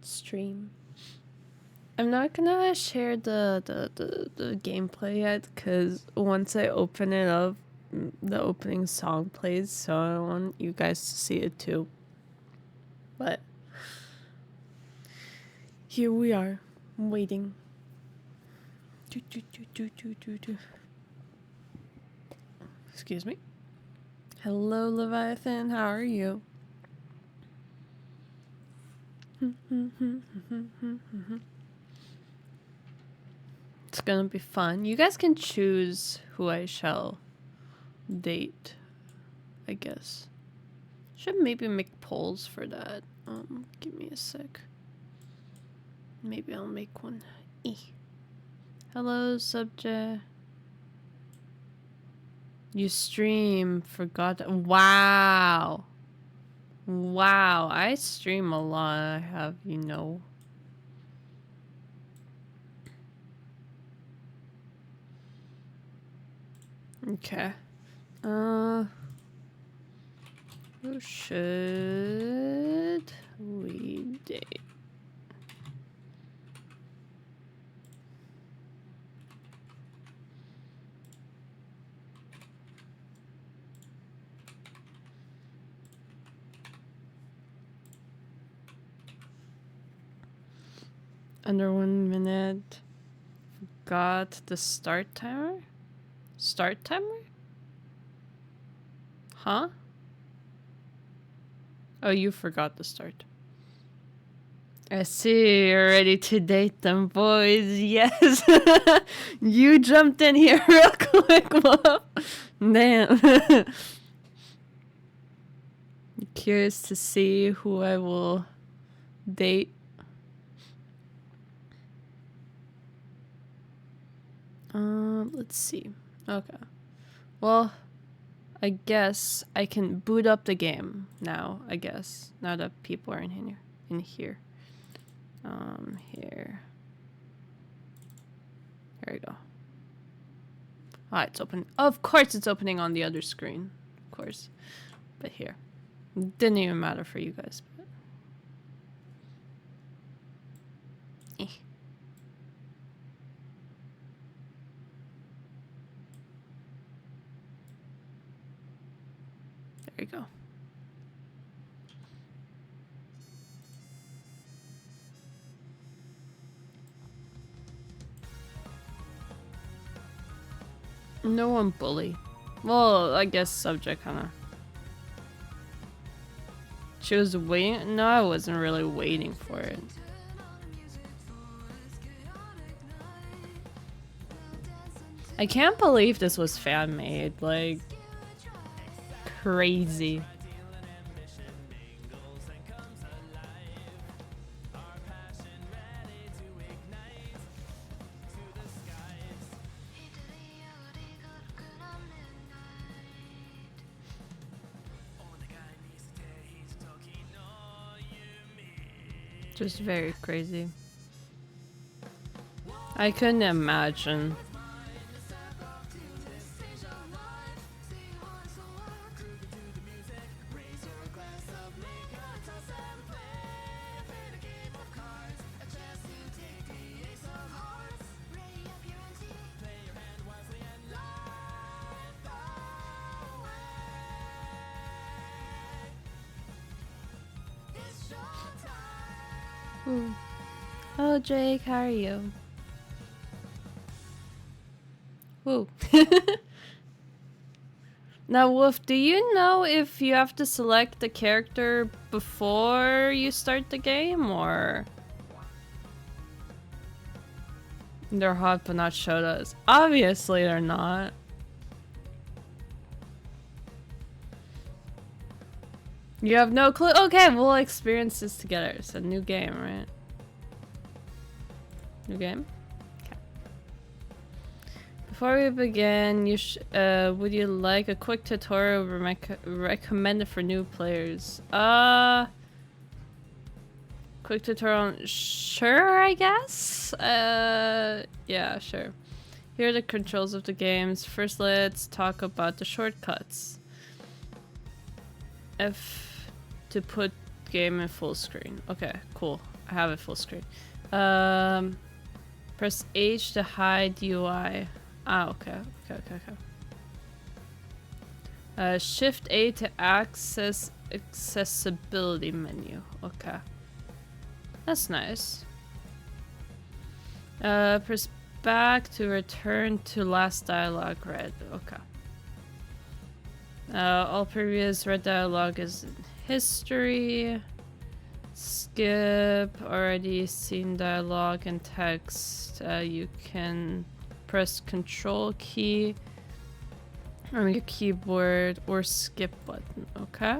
stream. I'm not gonna share the gameplay yet because once I open it up, the opening song plays, so I want you guys to see it too. But here we are, waiting. Excuse me. Hello, Leviathan. How are you? It's gonna be fun. You guys can choose who I shall date, I guess. Should maybe make polls for that. Give me a sec. Maybe I'll make one. Hello, subject. You stream, forgot. Wow. Wow, I stream a lot, I have, you know. Okay. Who should we date? Under 1 minute. Got the start timer? Start timer? Huh? Oh, you forgot the start. I see you're ready to date them, boys. Yes. You jumped in here real quick, Whoop. Damn. Curious to see who I will date. Let's see. Okay. Well, I guess I can boot up the game now, I guess. Now that people are in here. Here. Here we go. Ah, it's open. Of course it's opening on the other screen. Of course. But here. Didn't even matter for you guys. But... There you go. No one bully. Well, I guess subject kinda. She was waiting? No, I wasn't really waiting for it. I can't believe this was fan made. Like, crazy. Just very crazy. I couldn't imagine. Ooh. Hello, Jake. How are you? Woo. Now, Wolf, do you know if you have to select the character before you start the game, or... They're hot but not showed us. Obviously they're not. You have no clue? Okay, we'll experience this together. It's a new game, right? New game? Okay. Before we begin, would you like a quick tutorial recommended for new players? Quick tutorial? Sure, I guess? Yeah, sure. Here are the controls of the games. First, let's talk about the shortcuts. F to put game in full screen. Okay, cool. I have it full screen. Press H to hide UI. Ah, okay. Shift A to access accessibility menu. Okay. That's nice. Press back to return to last dialogue read. Okay. All previous read dialogue is in history. Skip already seen dialogue and text. You can press Control key on your keyboard or skip button. Okay.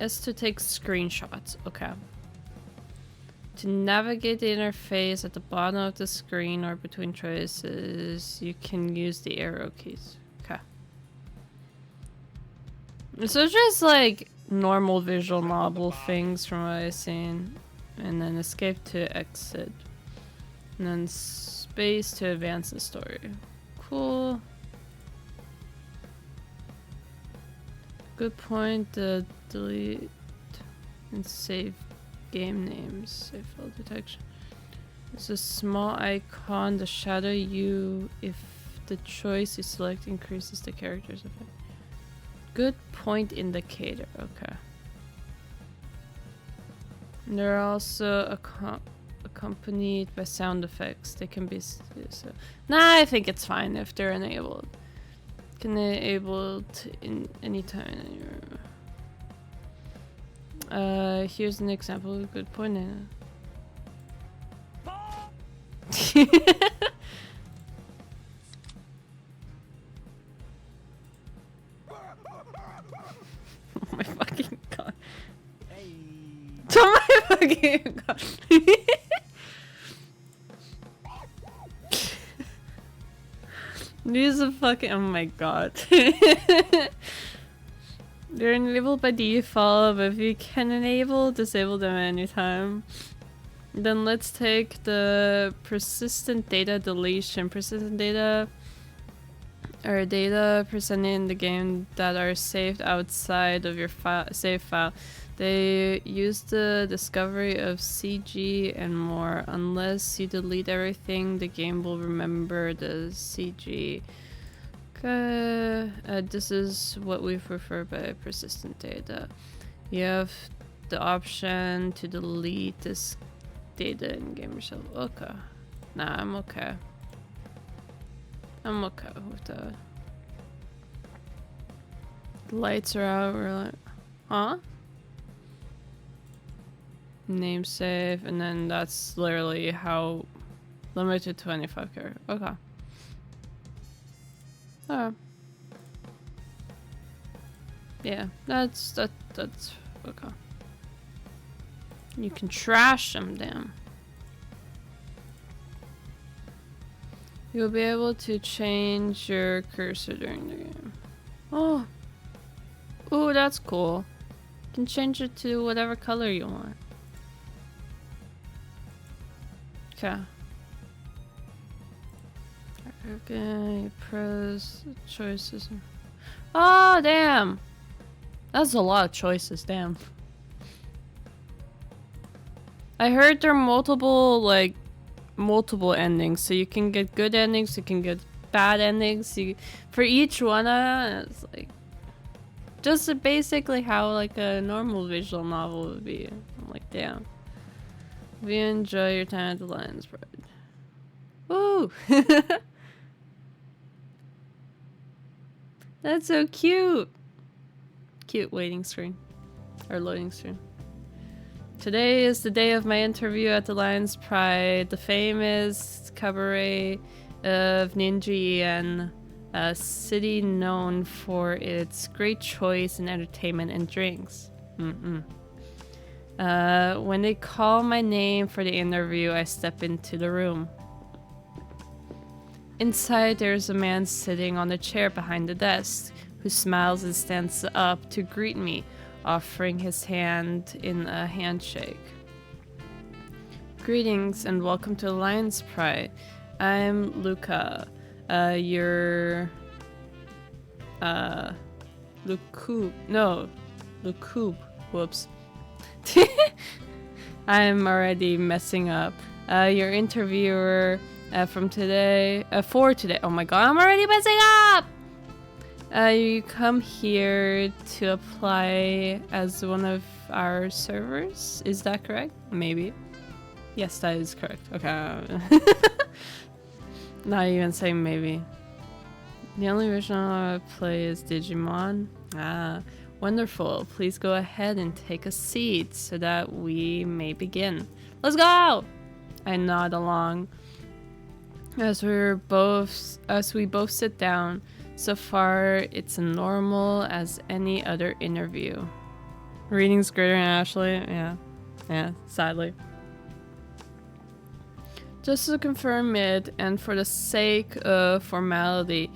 S to take screenshots. Okay. To navigate the interface at the bottom of the screen or between choices, you can use the arrow keys. Okay. So just like normal visual novel things from what I've seen. And then escape to exit. And then space to advance the story. Cool. Good point. Delete and save game names. Save file detection. There's a small icon to shadow you if the choice you select increases the character's effect. Good point indicator. Okay. And they're also accompanied by sound effects. They can be so. Nah, I think it's fine if they're enabled. Can enable in any time. Here's an example of a good point in it. Oh my fucking god. Hey. Oh my fucking god. These are fucking. Oh my god. They're enabled by default, but if you can disable them anytime. Then let's take the persistent data deletion. Persistent data are data presented in the game that are saved outside of your save file. They use the discovery of CG and more. Unless you delete everything, the game will remember the CG. Okay. This is what we refer by persistent data. You have the option to delete this data in game yourself. Okay. Nah, I'm okay. I'm okay with that. The lights are out. We're like, huh? Name save, and then that's literally how limited 25 characters. Okay. Oh. Yeah, that's okay. You can trash them, damn. You'll be able to change your cursor during the game. Oh. Ooh, that's cool. You can change it to whatever color you want. Okay. Okay, press choices. Oh, damn! That's a lot of choices, damn. I heard there are multiple endings, so you can get good endings, you can get bad endings. For each one, it's like just basically how like a normal visual novel would be. I'm like, damn. If you enjoy your time at the Lions Pride. Woo! That's so cute! Cute waiting screen. Or loading screen. Today is the day of my interview at the Lions Pride, the famous cabaret of Ninjian, a city known for its great choice in entertainment and drinks. When they call my name for the interview, I step into the room. Inside, there's a man sitting on a chair behind the desk, who smiles and stands up to greet me, offering his hand in a handshake. Greetings and welcome to Lions Pride. I'm Luca. You're... Lucube. Whoops. I'm already messing up. Your interviewer from today, for today. Oh my god, I'm already messing up! You come here to apply as one of our servers. Is that correct? Maybe. Yes, that is correct. Okay. Not even saying maybe. The only original I play is Digimon. Ah, wonderful. Please go ahead and take a seat so that we may begin. Let's go! I nod along as we both sit down. So far, it's normal as any other interview. Reading's greater than Ashley. Yeah, sadly. Just to confirm it, and for the sake of formality,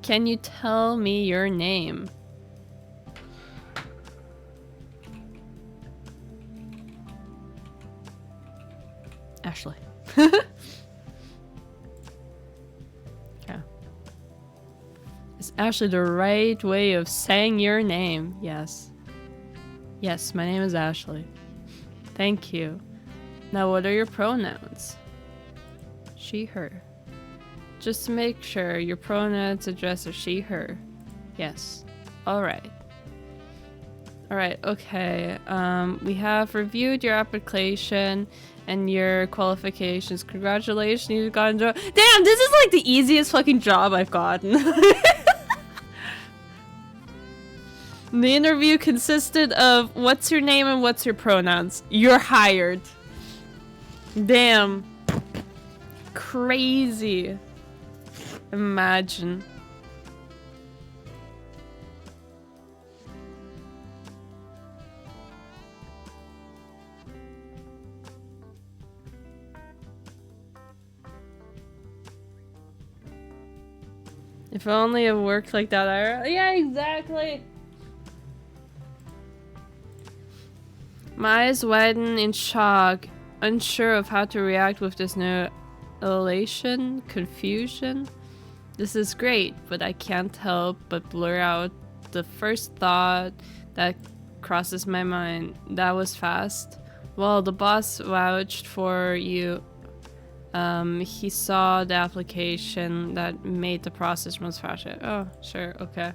can you tell me your name? Ashley. Yeah. Is Ashley the right way of saying your name? Yes. Yes, my name is Ashley. Thank you. Now what are your pronouns? She, her. Just to make sure, your pronouns address are she, her. Yes. Alright. Alright, okay. We have reviewed your application and your qualifications. Congratulations, you've gotten a job. Damn, this is like the easiest fucking job I've gotten. The interview consisted of what's your name and what's your pronouns. You're hired. Damn. Crazy. Imagine. If only it worked like that. Yeah, exactly. My eyes widen in shock, unsure of how to react with this new elation, confusion. This is great, but I can't help but blur out the first thought that crosses my mind. That was fast. Well, the boss vouched for you. He saw the application that made the process much faster. Oh, sure, okay.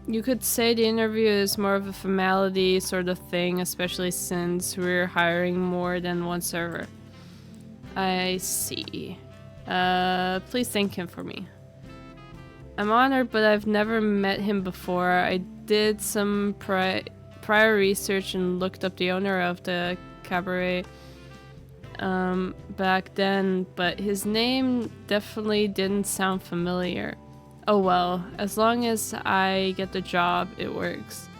You could say the interview is more of a formality sort of thing, especially since we're hiring more than one server. I see. Please thank him for me. I'm honored, but I've never met him before. I did some prior research and looked up the owner of the cabaret back then, but his name definitely didn't sound familiar. Oh well, as long as I get the job, it works.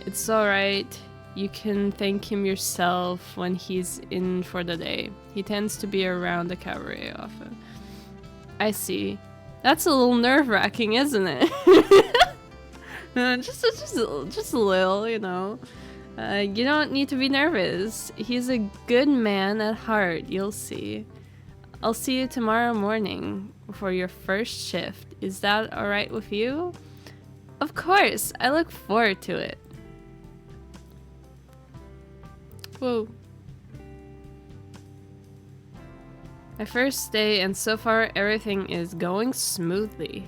It's alright. You can thank him yourself when he's in for the day. He tends to be around the cabaret often. I see. That's a little nerve-wracking, isn't it? just a little, you know. You don't need to be nervous. He's a good man at heart, you'll see. I'll see you tomorrow morning for your first shift. Is that alright with you? Of course, I look forward to it. Whoa. My first day, and so far everything is going smoothly.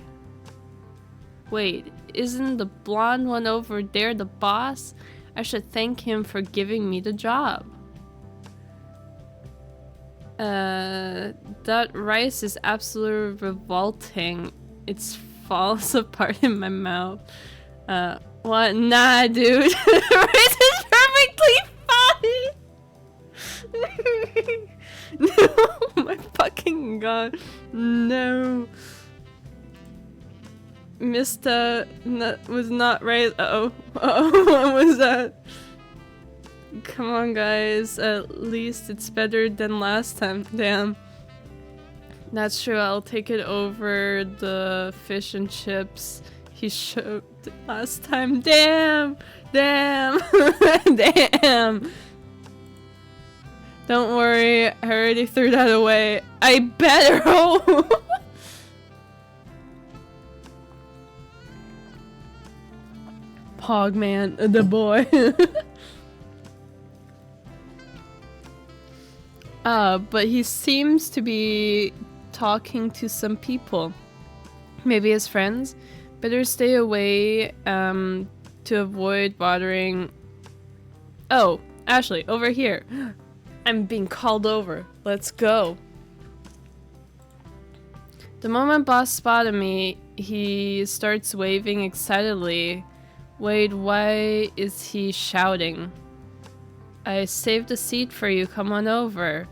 Wait, isn't the blonde one over there the boss? I should thank him for giving me the job. That rice is absolutely revolting. It falls apart in my mouth. What? Nah, dude. Rice is perfectly fine. No, my fucking god. No. Mr. was not right. Uh-oh. Uh-oh, what was that? Come on, guys. At least it's better than last time. Damn. That's true. I'll take it over the fish and chips he showed last time. Damn. Damn. Damn. Don't worry. I already threw that away. I better hope. Hogman, the boy. But he seems to be talking to some people. Maybe his friends. Better stay away to avoid bothering. Oh, Ashley, over here. I'm being called over. Let's go. The moment boss spotted me, he starts waving excitedly. Wait, why is he shouting? I saved a seat for you, come on over.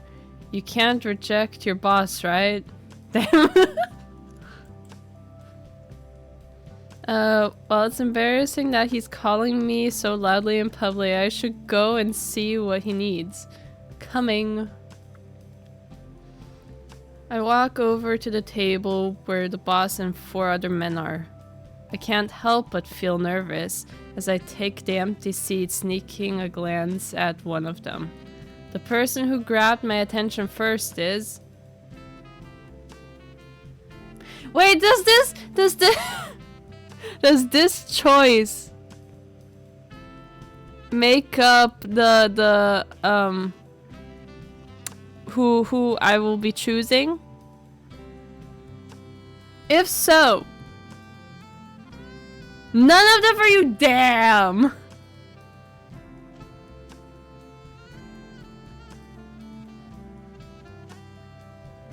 You can't reject your boss, right? Damn. Well, it's embarrassing that he's calling me so loudly in public. I should go and see what he needs. Coming. I walk over to the table where the boss and 4 other men are. I can't help but feel nervous as I take the empty seat, sneaking a glance at one of them. The person who grabbed my attention first is... Wait, does this choice make up the who I will be choosing? If so, none of them for you, damn!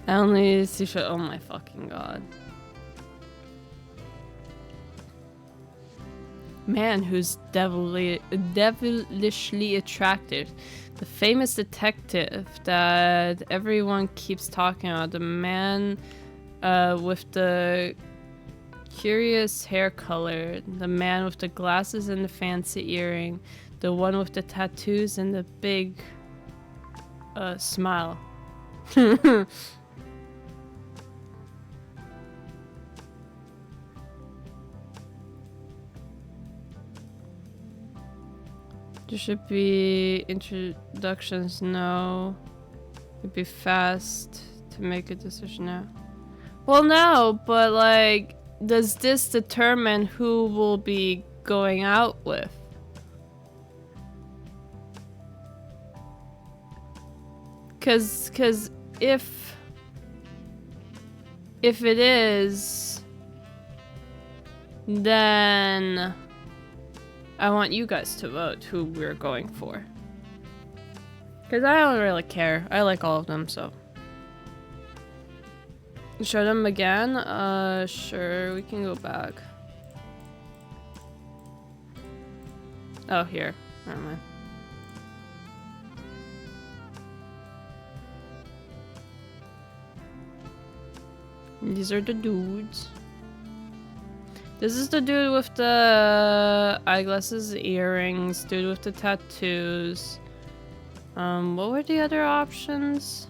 I only see shit. Oh my fucking god. Man who's devilishly attractive. The famous detective that everyone keeps talking about. The man with the curious hair color. The man with the glasses and the fancy earring. The one with the tattoos and the big smile. There should be introductions, no. It'd be fast to make a decision now. Well, no, but like, does this determine who we'll be going out with? Cause if it is, then I want you guys to vote who we're going for. Because I don't really care. I like all of them, so. Show them again? Sure. We can go back. Oh, here. Never mind. These are the dudes. This is the dude with the eyeglasses, earrings, dude with the tattoos. What were the other options?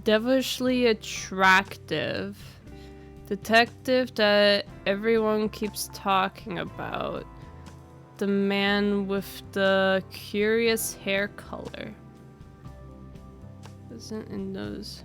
Devilishly attractive. Detective that everyone keeps talking about. The man with the curious hair color. Isn't in those.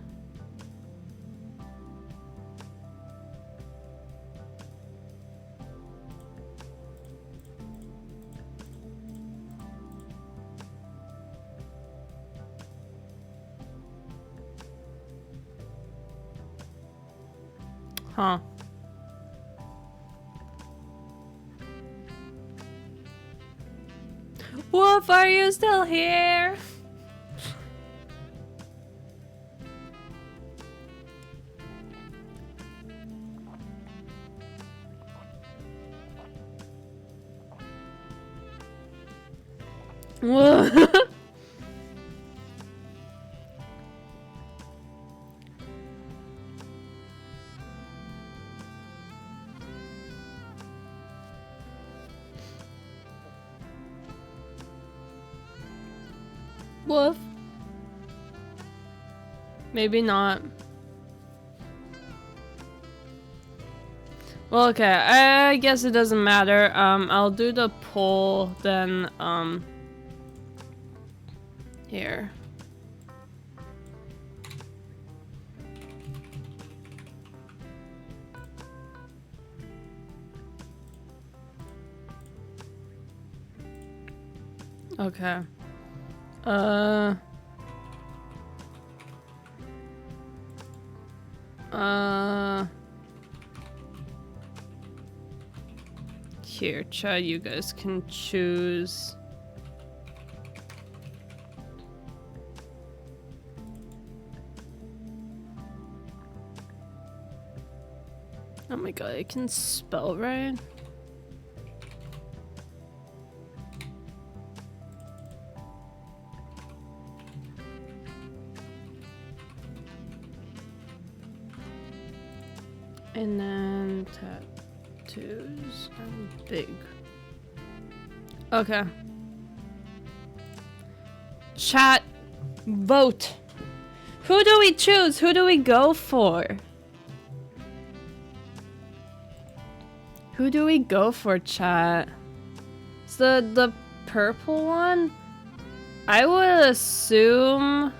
Huh. Wolf, are you still here? Wolf? Maybe not. Well, okay, I guess it doesn't matter. I'll do the poll then, Here. Okay. Here, Chad, you guys can choose. Oh my god, I can spell right. And then tattoos are big. Okay. Chat, vote. Who do we choose? Who do we go for? Who do we go for, chat? It's the purple one? I would assume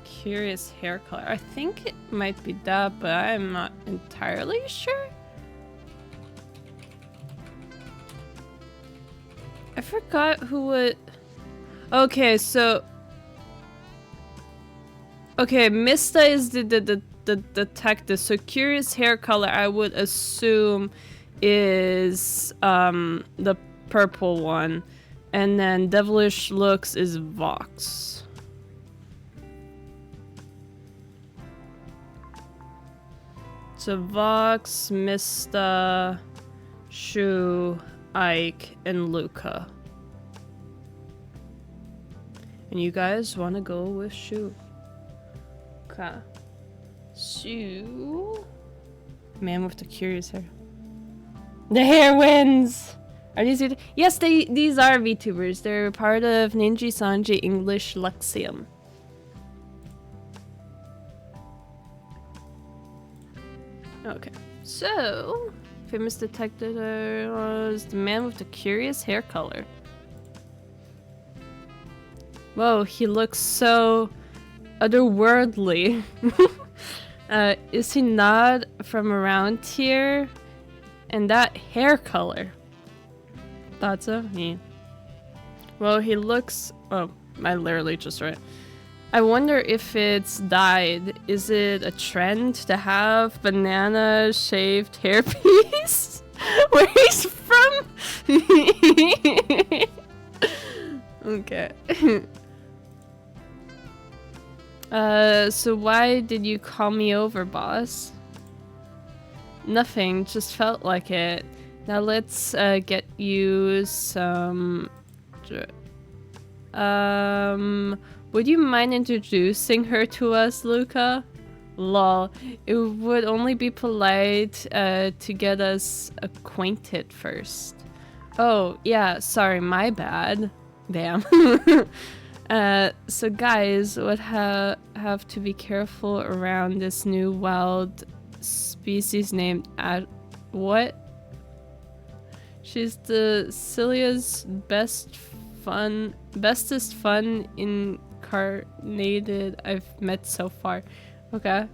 curious hair color. I think it might be that, but I'm not entirely sure. I forgot who would... Okay, so... Okay, Mista is the detective, so curious hair color I would assume is the purple one. And then devilish looks is Vox. So Vox, Mista, Shu, Ike, and Luca. And you guys want to go with Shu. Okay. Shu. Man with the curious hair. The hair wins! Are these VTubers? Yes, these are VTubers. They're part of Ninja Sanji English Luxiem. Okay, so famous detective was the man with the curious hair color. Whoa, he looks so otherworldly. Is he not from around here? And that hair color. Thought so? Yeah. Well, he looks... Oh, I literally just read. I wonder if it's dyed. Is it a trend to have banana shaved hairpiece? Where he's from? Okay. So why did you call me over, boss? Nothing, just felt like it. Now let's get you some... Would you mind introducing her to us, Luca? Lol. It would only be polite to get us acquainted first. Oh, yeah, sorry, my bad. Damn. So guys would have to be careful around this new wild species named what? She's the silliest, bestest fun incarnated I've met so far. Okay.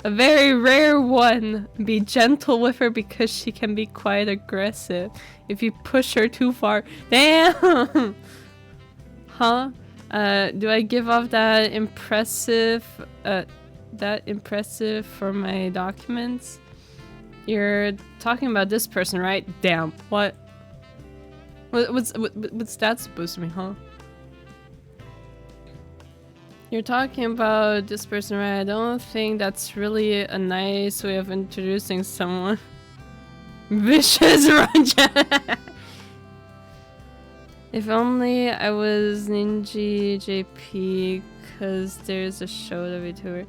A very rare one. Be gentle with her because she can be quite aggressive if you push her too far. Damn! Huh? Do I give off that impressive for my documents? You're talking about this person, right? Damn. What? What's that supposed to mean, huh? You're talking about this person, right? I don't think that's really a nice way of introducing someone. Vicious Raja. If only I was Ninja JP, cause there's a show that we tour.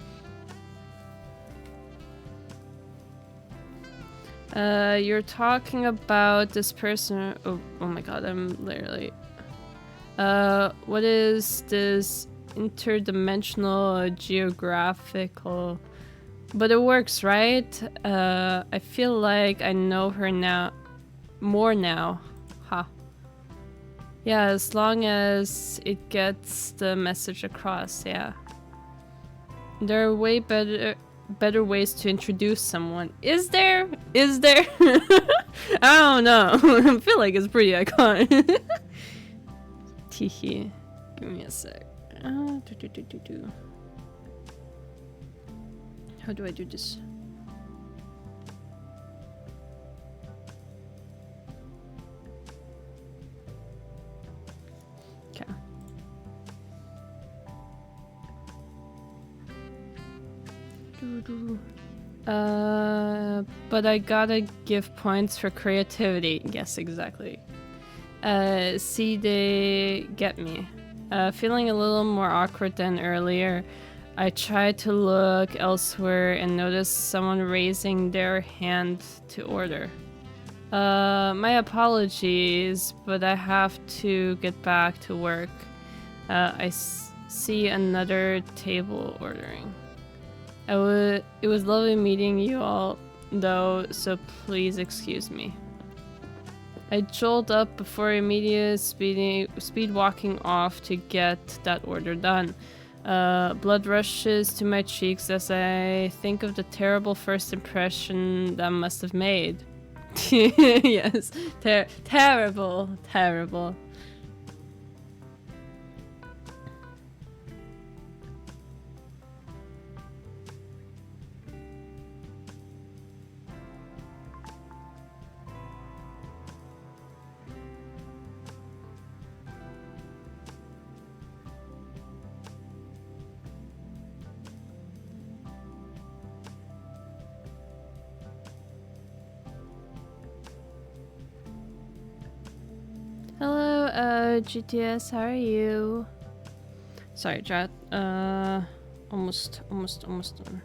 You're talking about this person. Oh my god, I'm literally. What is this interdimensional geographical? But it works, right? I feel like I know her now, more now. Ha. Yeah, as long as it gets the message across, yeah. There are way better ways to introduce someone. Is there? Is there? I don't know. I feel like it's pretty iconic. Teehee. Give me a sec. How do I do this? Okay. But I gotta give points for creativity. Yes, exactly. See, they get me. Feeling a little more awkward than earlier, I tried to look elsewhere and noticed someone raising their hand to order. My apologies, but I have to get back to work. I see another table ordering. It was lovely meeting you all, though, so please excuse me. I jolt up before immediate speed walking off to get that order done. Blood rushes to my cheeks as I think of the terrible first impression that must have made. Yes, terrible, terrible. Hello, GTS, how are you? Sorry, chat. Almost done.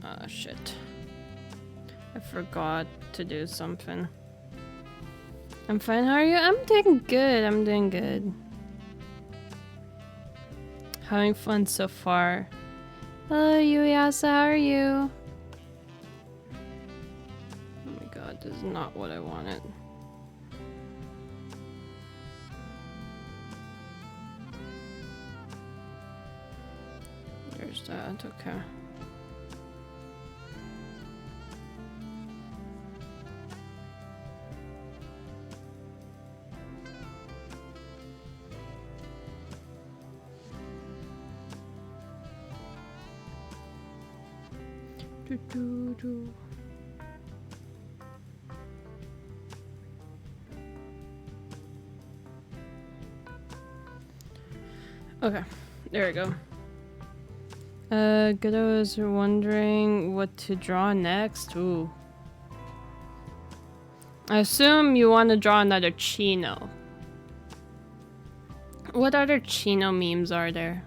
Ah, shit. I forgot to do something. I'm fine, how are you? I'm doing good, I'm doing good. Having fun so far. Hello, Yuiasa, how are you? Oh my god, this is not what I wanted. There's that, okay. Okay, there we go. Godot is wondering what to draw next. Ooh. I assume you want to draw another Chino. What other Chino memes are there?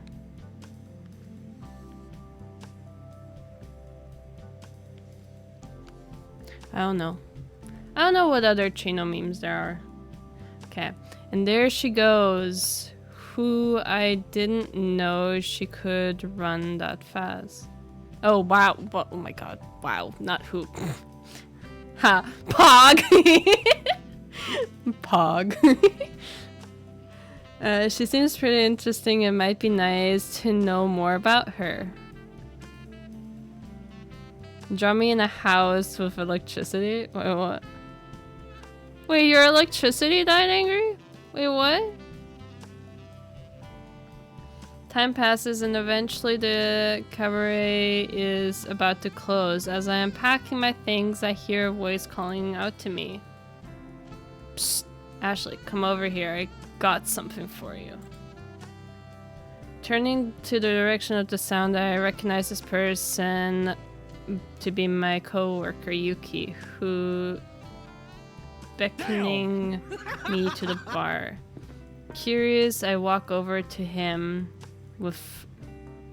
I don't know. I don't know what other Chino memes there are. Okay, and there she goes. Who I didn't know she could run that fast. Oh wow! Oh my god! Wow! Not who. Ha! Pog. Pog. She seems pretty interesting. It might be nice to know more about her. Draw me in a house with electricity? Wait, what? Wait, your electricity died, Angry? Wait, what? Time passes and eventually the cabaret is about to close. As I am packing my things, I hear a voice calling out to me. Psst, Ashley, come over here. I got something for you. Turning to the direction of the sound, I recognize this person to be my co-worker Yuki, who beckoning me to the bar. Curious, I walk over to him with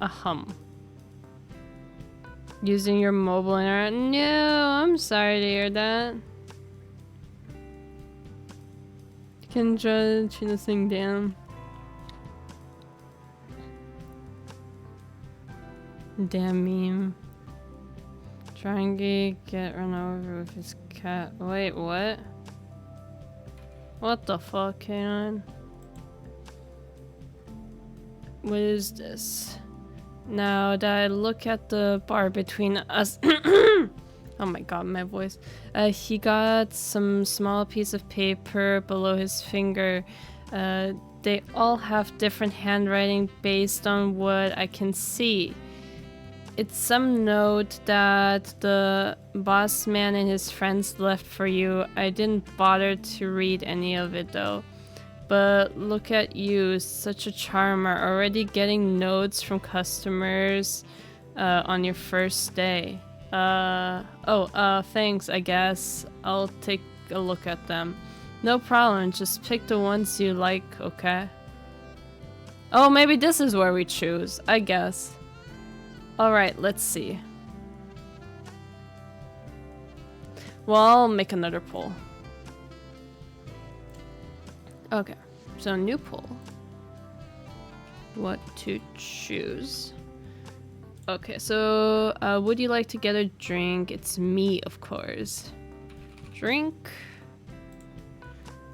a hum. Using your mobile internet? No, I'm sorry to hear that. Can judge the thing down. Damn meme. Frankie get run over with his cat. Wait, what? What the fuck, Canine? What is this? Now that I look at the bar between us... Oh my god, my voice. He got some small piece of paper below his finger. They all have different handwriting based on what I can see. It's some note that the boss man and his friends left for you. I didn't bother to read any of it though. But look at you, such a charmer, already getting notes from customers on your first day. Thanks, I guess. I'll take a look at them. No problem, just pick the ones you like, okay? Oh, maybe this is where we choose, I guess. Alright, let's see. Well, I'll make another poll. Okay, so new poll. What to choose? Okay, so would you like to get a drink? It's me, of course. Drink.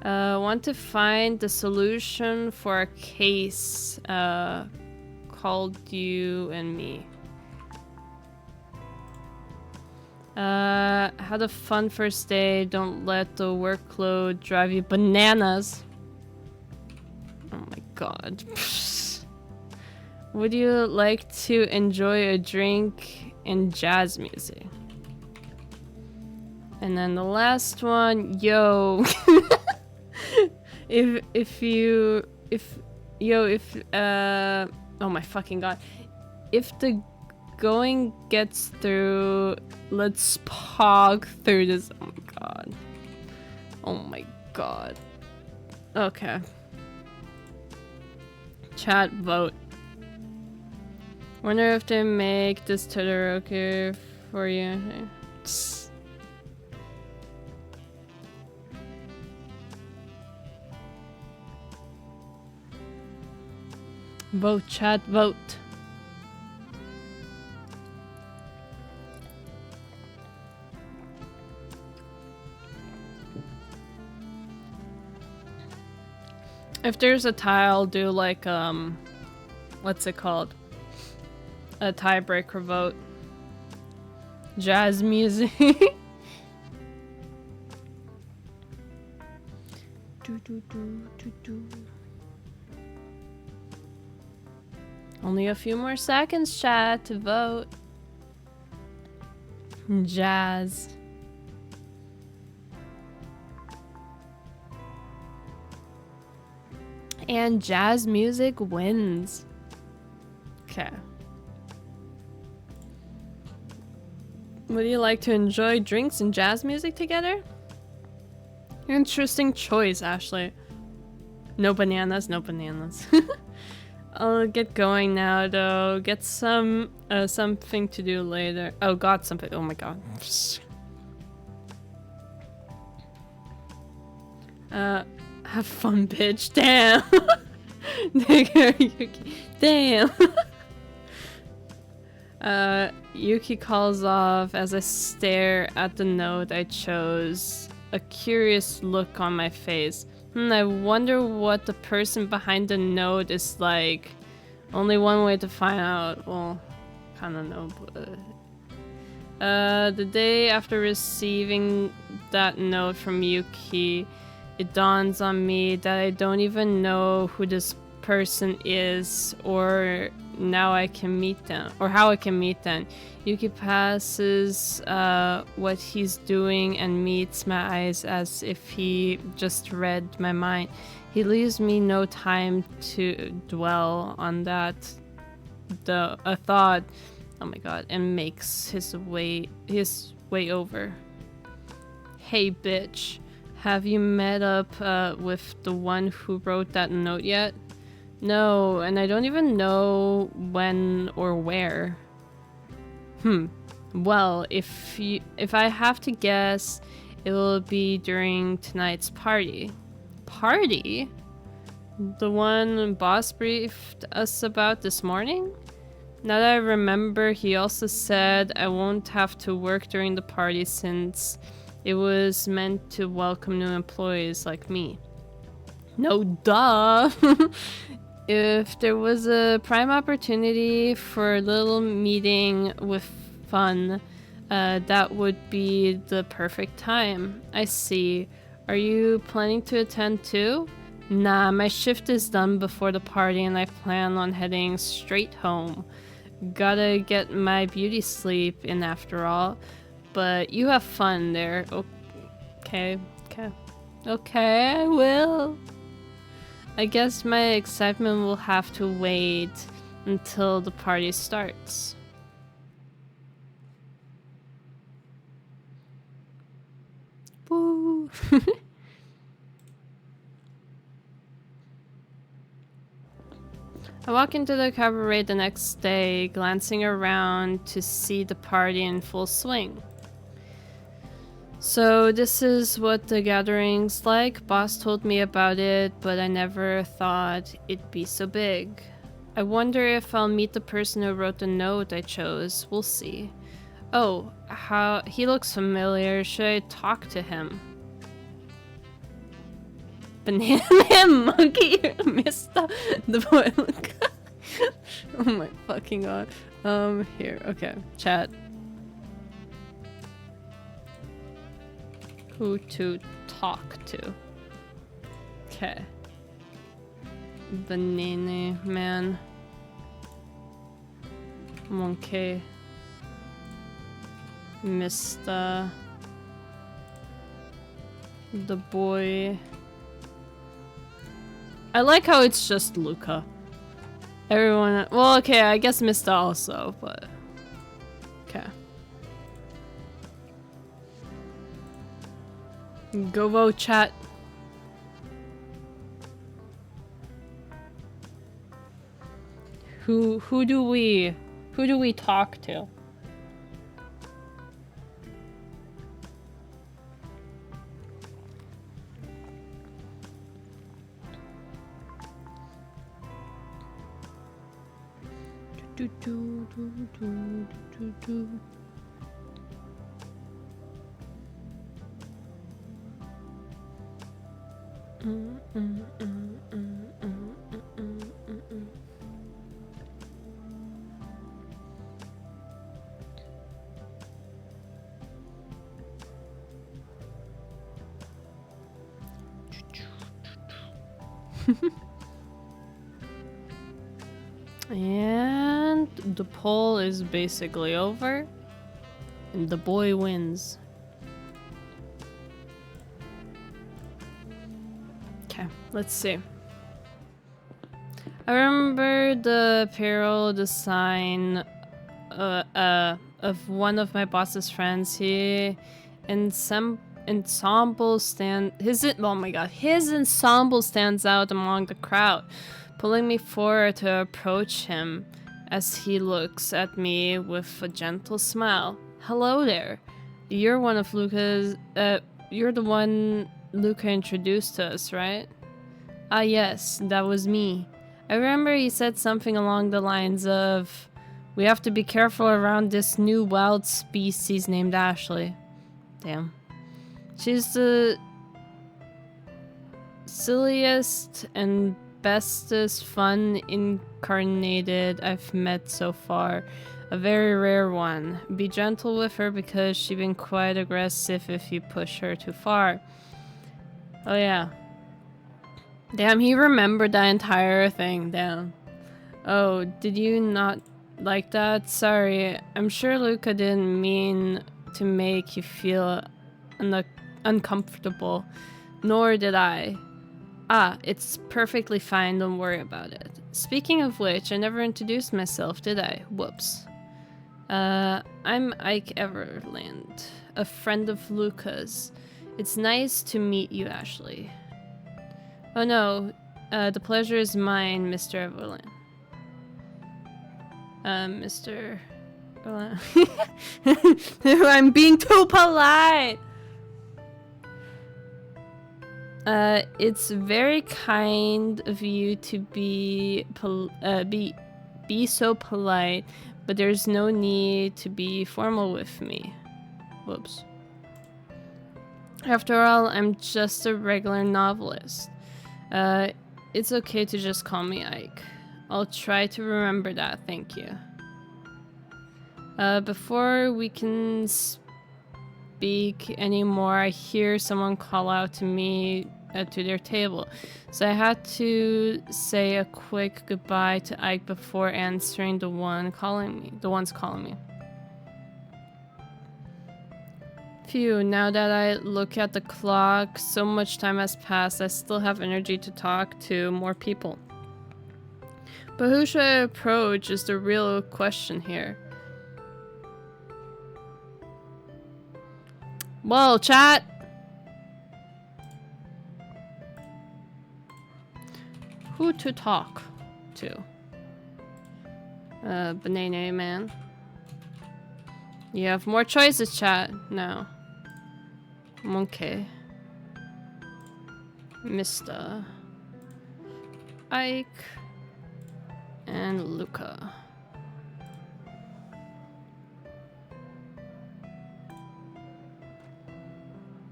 Want to find the solution for a case called you and me. Had a fun first day. Don't let the workload drive you bananas. Oh my god. Would you like to enjoy a drink and jazz music? And then the last one, yo. Oh my fucking god. If the going gets through, let's pog through this. Oh my god. Oh my god. Okay. Chat, vote. Wonder if they make this Todoroki for you. Vote, chat, vote. If there's a tie, I'll do like, what's it called? A tiebreaker vote. Jazz music. Only a few more seconds, chat, to vote. Jazz. And jazz music wins. Okay. Would you like to enjoy drinks and jazz music together? Interesting choice, Ashley. No bananas, no bananas. I'll get going now, though. Get something to do later. Oh, got something. Oh my god. Have fun, bitch. Damn. Damn. Yuki calls off as I stare at the note I chose. A curious look on my face. I wonder what the person behind the note is like. Only one way to find out. Well, kinda know, but... the day after receiving that note from Yuki, it dawns on me that I don't even know who this person is, or now I can meet them, or how I can meet them. Yuki passes what he's doing and meets my eyes as if he just read my mind. He leaves me no time to dwell on that thought. Oh my god, and makes his way over. Hey bitch, have you met up with the one who wrote that note yet? No, and I don't even know when or where. Well, if I have to guess, it will be during tonight's party. Party? The one boss briefed us about this morning? Now that I remember, he also said I won't have to work during the party since it was meant to welcome new employees like me. No, duh! If there was a prime opportunity for a little meeting with fun, that would be the perfect time. I see. Are you planning to attend too? Nah, my shift is done before the party and I plan on heading straight home. Gotta get my beauty sleep in after all. But you have fun there. Okay, okay. Okay, I will. I guess my excitement will have to wait until the party starts. Woo! I walk into the cabaret the next day, glancing around to see the party in full swing. So this is what the gathering's like. Boss told me about it, but I never thought it'd be so big. I wonder if I'll meet the person who wrote the note I chose. We'll see. Oh, how he looks familiar. Should I talk to him? Banana Man Monkey, Mister the boy. Oh my fucking god. Here, okay. Chat. Who to talk to? Okay. Banana Man. Monkey. Mr. The boy. I like how it's just Luca. Everyone, well, okay, I guess Mr. also, but okay. Go vote, chat. Who do we talk to? And the poll is basically over, and the boy wins. Okay, let's see. I remember the apparel design of one of my boss's friends. His ensemble stands out among the crowd, pulling me forward to approach him as he looks at me with a gentle smile. Hello there. You're one of Luca's, you're the one Luca introduced to us, right? Ah yes, that was me. I remember he said something along the lines of, we have to be careful around this new wild species named Ashley. Damn. She's the silliest and bestest fun incarnated I've met so far. A very rare one. Be gentle with her because she's been quite aggressive if you push her too far. Oh yeah. Damn, he remembered that entire thing. Damn. Oh, did you not like that? Sorry. I'm sure Luca didn't mean to make you feel uncomfortable. Nor did I. Ah, it's perfectly fine. Don't worry about it. Speaking of which, I never introduced myself, did I? Whoops. I'm Ike Everland, a friend of Luca's. It's nice to meet you, Ashley. Oh no, the pleasure is mine, Mr. Everland. Mr. I'm being too polite! It's very kind of you to be be so polite, but there's no need to be formal with me. Whoops. After all, I'm just a regular novelist. It's okay to just call me Ike. I'll try to remember that, thank you. Before we can speak anymore, I hear someone call out to me to their table. So I had to say a quick goodbye to Ike before answering the ones calling me. Phew, now that I look at the clock, so much time has passed, I still have energy to talk to more people. But who should I approach is the real question here. Whoa, chat! Who to talk to? Banana man. You have more choices, chat. No. Monkey. Mr. Ike. And Luca.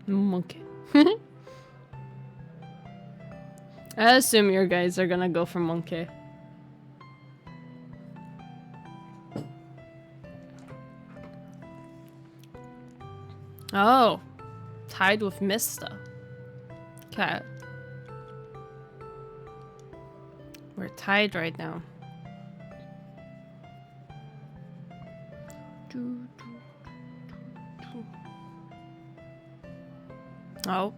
Monkey. I assume your guys are gonna go for monkey. Oh, tied with Mista. Okay. We're tied right now. Oh,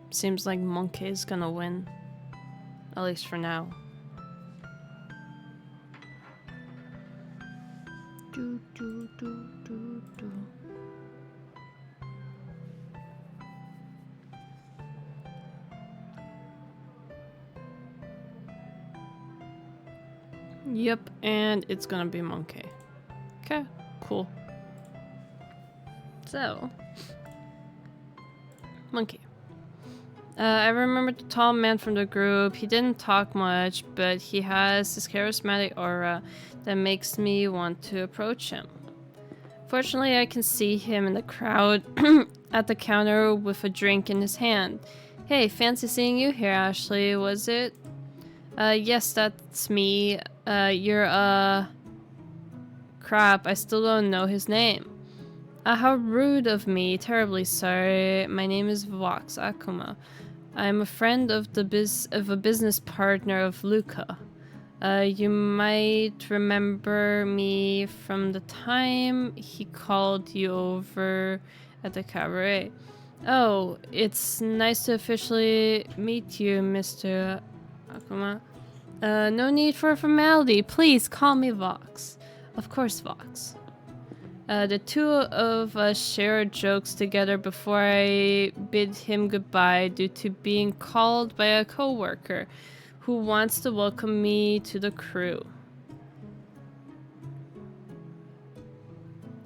seems like Monkey's gonna win. At least for now. Yep, and it's gonna be Monkey. Okay, cool. So, Monkey. I remember the tall man from the group. He didn't talk much, but he has this charismatic aura that makes me want to approach him. Fortunately, I can see him in the crowd at the counter with a drink in his hand. Hey, fancy seeing you here, Ashley, was it? Yes, that's me. Crap, I still don't know his name. How rude of me. Terribly sorry. My name is Vox Akuma. I'm a friend of a business partner of Luca. You might remember me from the time he called you over at the cabaret. Oh, it's nice to officially meet you, Mr. Akuma. No need for formality. Please call me Vox. Of course, Vox. The two of us shared jokes together before I bid him goodbye due to being called by a coworker who wants to welcome me to the crew.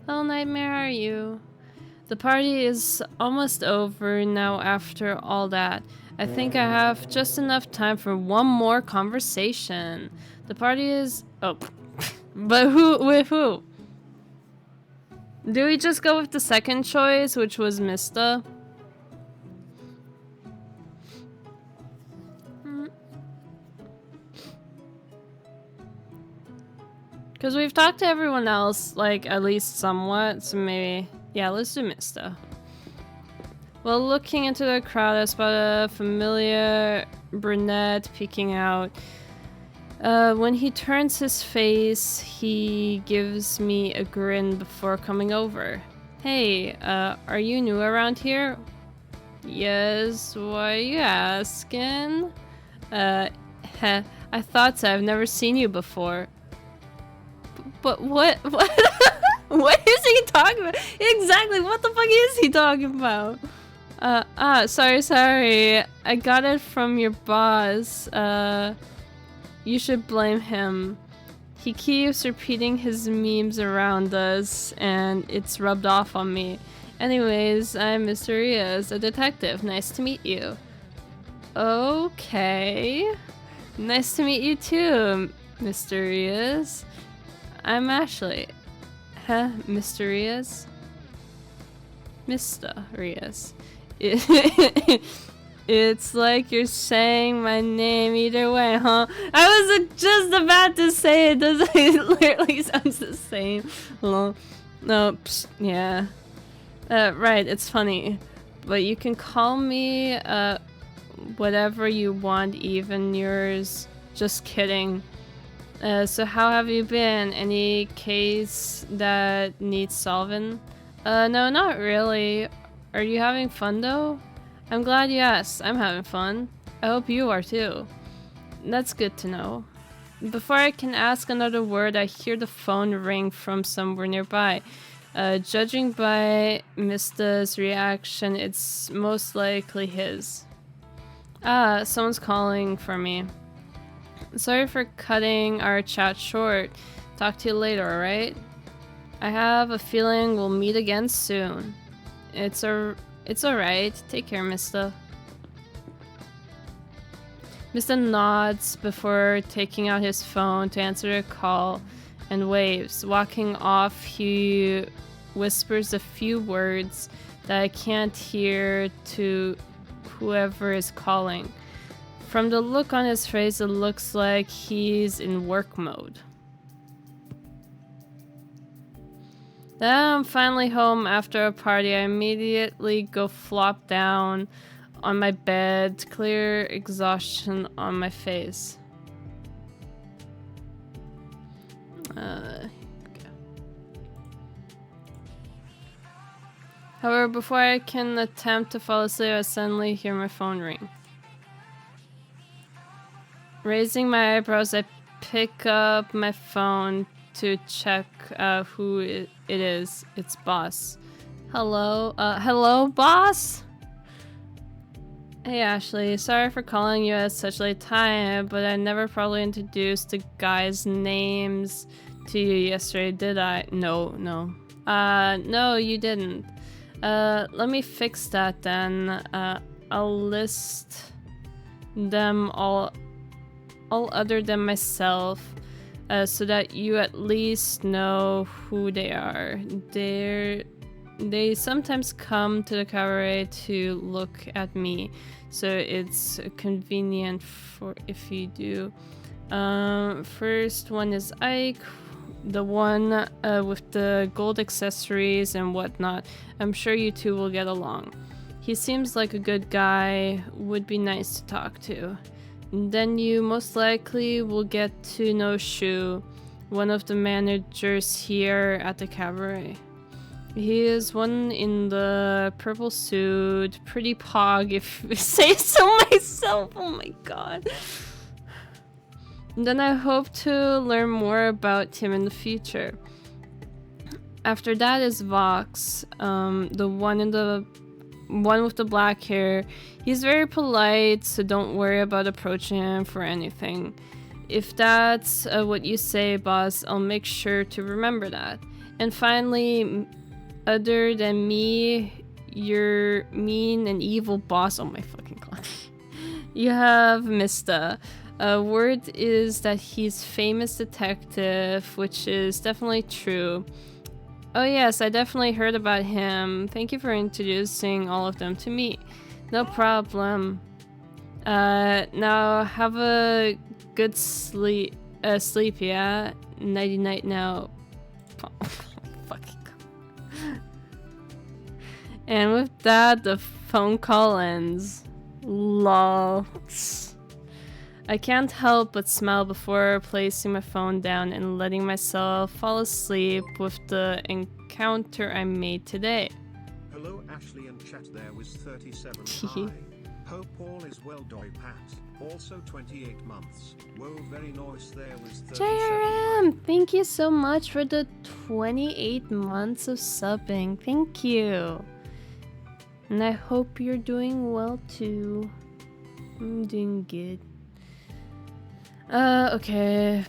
How nightmare are you? The party is almost over now after all that. I think I have just enough time for one more conversation. The party is... Oh. But with who? Do we just go with the second choice, which was Mista? Because we've talked to everyone else, like, at least somewhat, so maybe... Yeah, let's do Mista. Well, looking into the crowd, I spot a familiar brunette peeking out. When he turns his face, he gives me a grin before coming over. Hey, are you new around here? Yes, why are you asking? I thought so. I've never seen you before. But what? What is he talking about? Exactly, what the fuck is he talking about? Sorry. I got it from your boss. You should blame him. He keeps repeating his memes around us, and it's rubbed off on me. Anyways, I'm Mr. Rios, a detective. Nice to meet you. Okay. Nice to meet you too, Mysterious? I'm Ashley. Huh? Mysterious? Mysterious. It's like you're saying my name either way, huh? I was just about to say it. It literally sounds the same. No, psst, yeah. Right, it's funny. But you can call me, whatever you want, even yours. Just kidding. So how have you been? Any case that needs solving? No, not really. Are you having fun though? I'm glad you asked. I'm having fun. I hope you are too. That's good to know. Before I can ask another word, I hear the phone ring from somewhere nearby. Judging by Mista's reaction, it's most likely his. Ah, someone's calling for me. Sorry for cutting our chat short. Talk to you later, alright? I have a feeling we'll meet again soon. It's alright. Take care, Mista. Mista nods before taking out his phone to answer a call and waves. Walking off, he whispers a few words that I can't hear to whoever is calling. From the look on his face, it looks like he's in work mode. Then I'm finally home after a party. I immediately go flop down on my bed, clear exhaustion on my face. However, before I can attempt to fall asleep, I suddenly hear my phone ring. Raising my eyebrows, I pick up my phone to check who it is. It's boss. Hello? Hello, boss? Hey, Ashley. Sorry for calling you at such late time, but I never probably introduced the guys' names to you yesterday, did I? No. No, you didn't. Let me fix that then. I'll list them all other than myself, so that you at least know who they are. They sometimes come to the cabaret to look at me, so it's convenient for if you do. First one is Ike, the one with the gold accessories and whatnot. I'm sure you two will get along. He seems like a good guy, would be nice to talk to. Then you most likely will get to know Shu, one of the managers here at the cabaret. He is one in the purple suit, pretty pog if I say so myself, oh my god. Then I hope to learn more about him in the future. After that is Vox, the one with the black hair. He's very polite, so don't worry about approaching him for anything. If that's what you say, boss, I'll make sure to remember that. And finally, other than me, your mean and evil boss, oh my fucking god. You have Mista. Word is that he's famous detective, which is definitely true. Oh yes, I definitely heard about him. Thank you for introducing all of them to me. No problem. Now have a good sleep, yeah? Nighty night now. Fucking god. And with that, the phone call ends. Lol. I can't help but smile before placing my phone down and letting myself fall asleep with the encounter I made today. Hello Ashley and chat, there was 37. Hi. Hope all is well, doi Pat. Also 28 months. Whoa, very nice, there was 37. JRM, thank you so much for the 28 months of subbing. Thank you. And I hope you're doing well too. I'm doing good. Okay.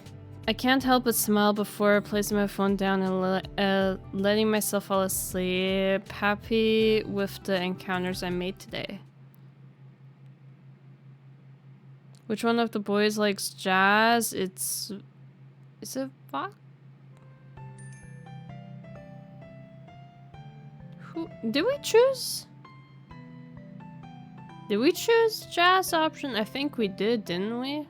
I can't help but smile before placing my phone down and letting myself fall asleep. Happy with the encounters I made today. Which one of the boys likes jazz? It's Is it Vox? Who did we choose? Did we choose jazz option? I think we did, didn't we?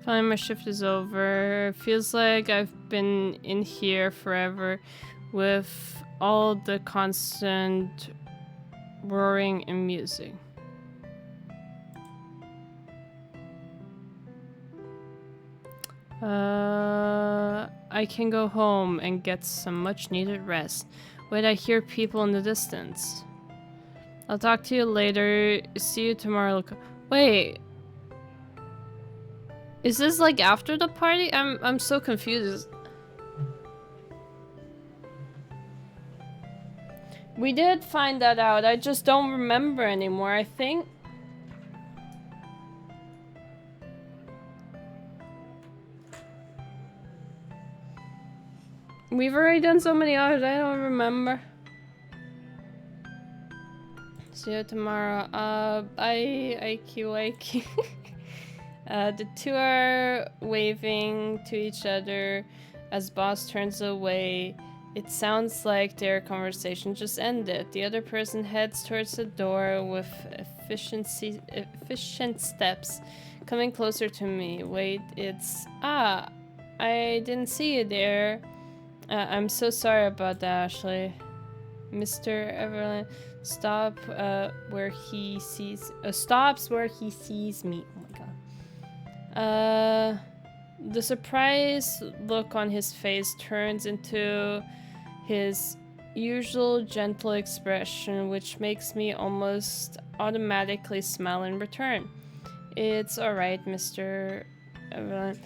Finally, my shift is over. Feels like I've been in here forever with all the constant roaring and music. I can go home and get some much needed rest. Wait, I hear people in the distance. I'll talk to you later. See you tomorrow. Wait. Is this like after the party? I'm so confused. We did find that out. I just don't remember anymore, I think. We've already done so many others, I don't remember. See you tomorrow. Bye, IQ. The two are waving to each other as boss turns away. It sounds like their conversation just ended. The other person heads towards the door with efficient steps, coming closer to me. Wait, it's... Ah, I didn't see you there. I'm so sorry about that, Ashley. Mr. Everland stops where he sees me. Oh my god. The surprised look on his face turns into his usual gentle expression, which makes me almost automatically smile in return. It's alright, Mr. Everland.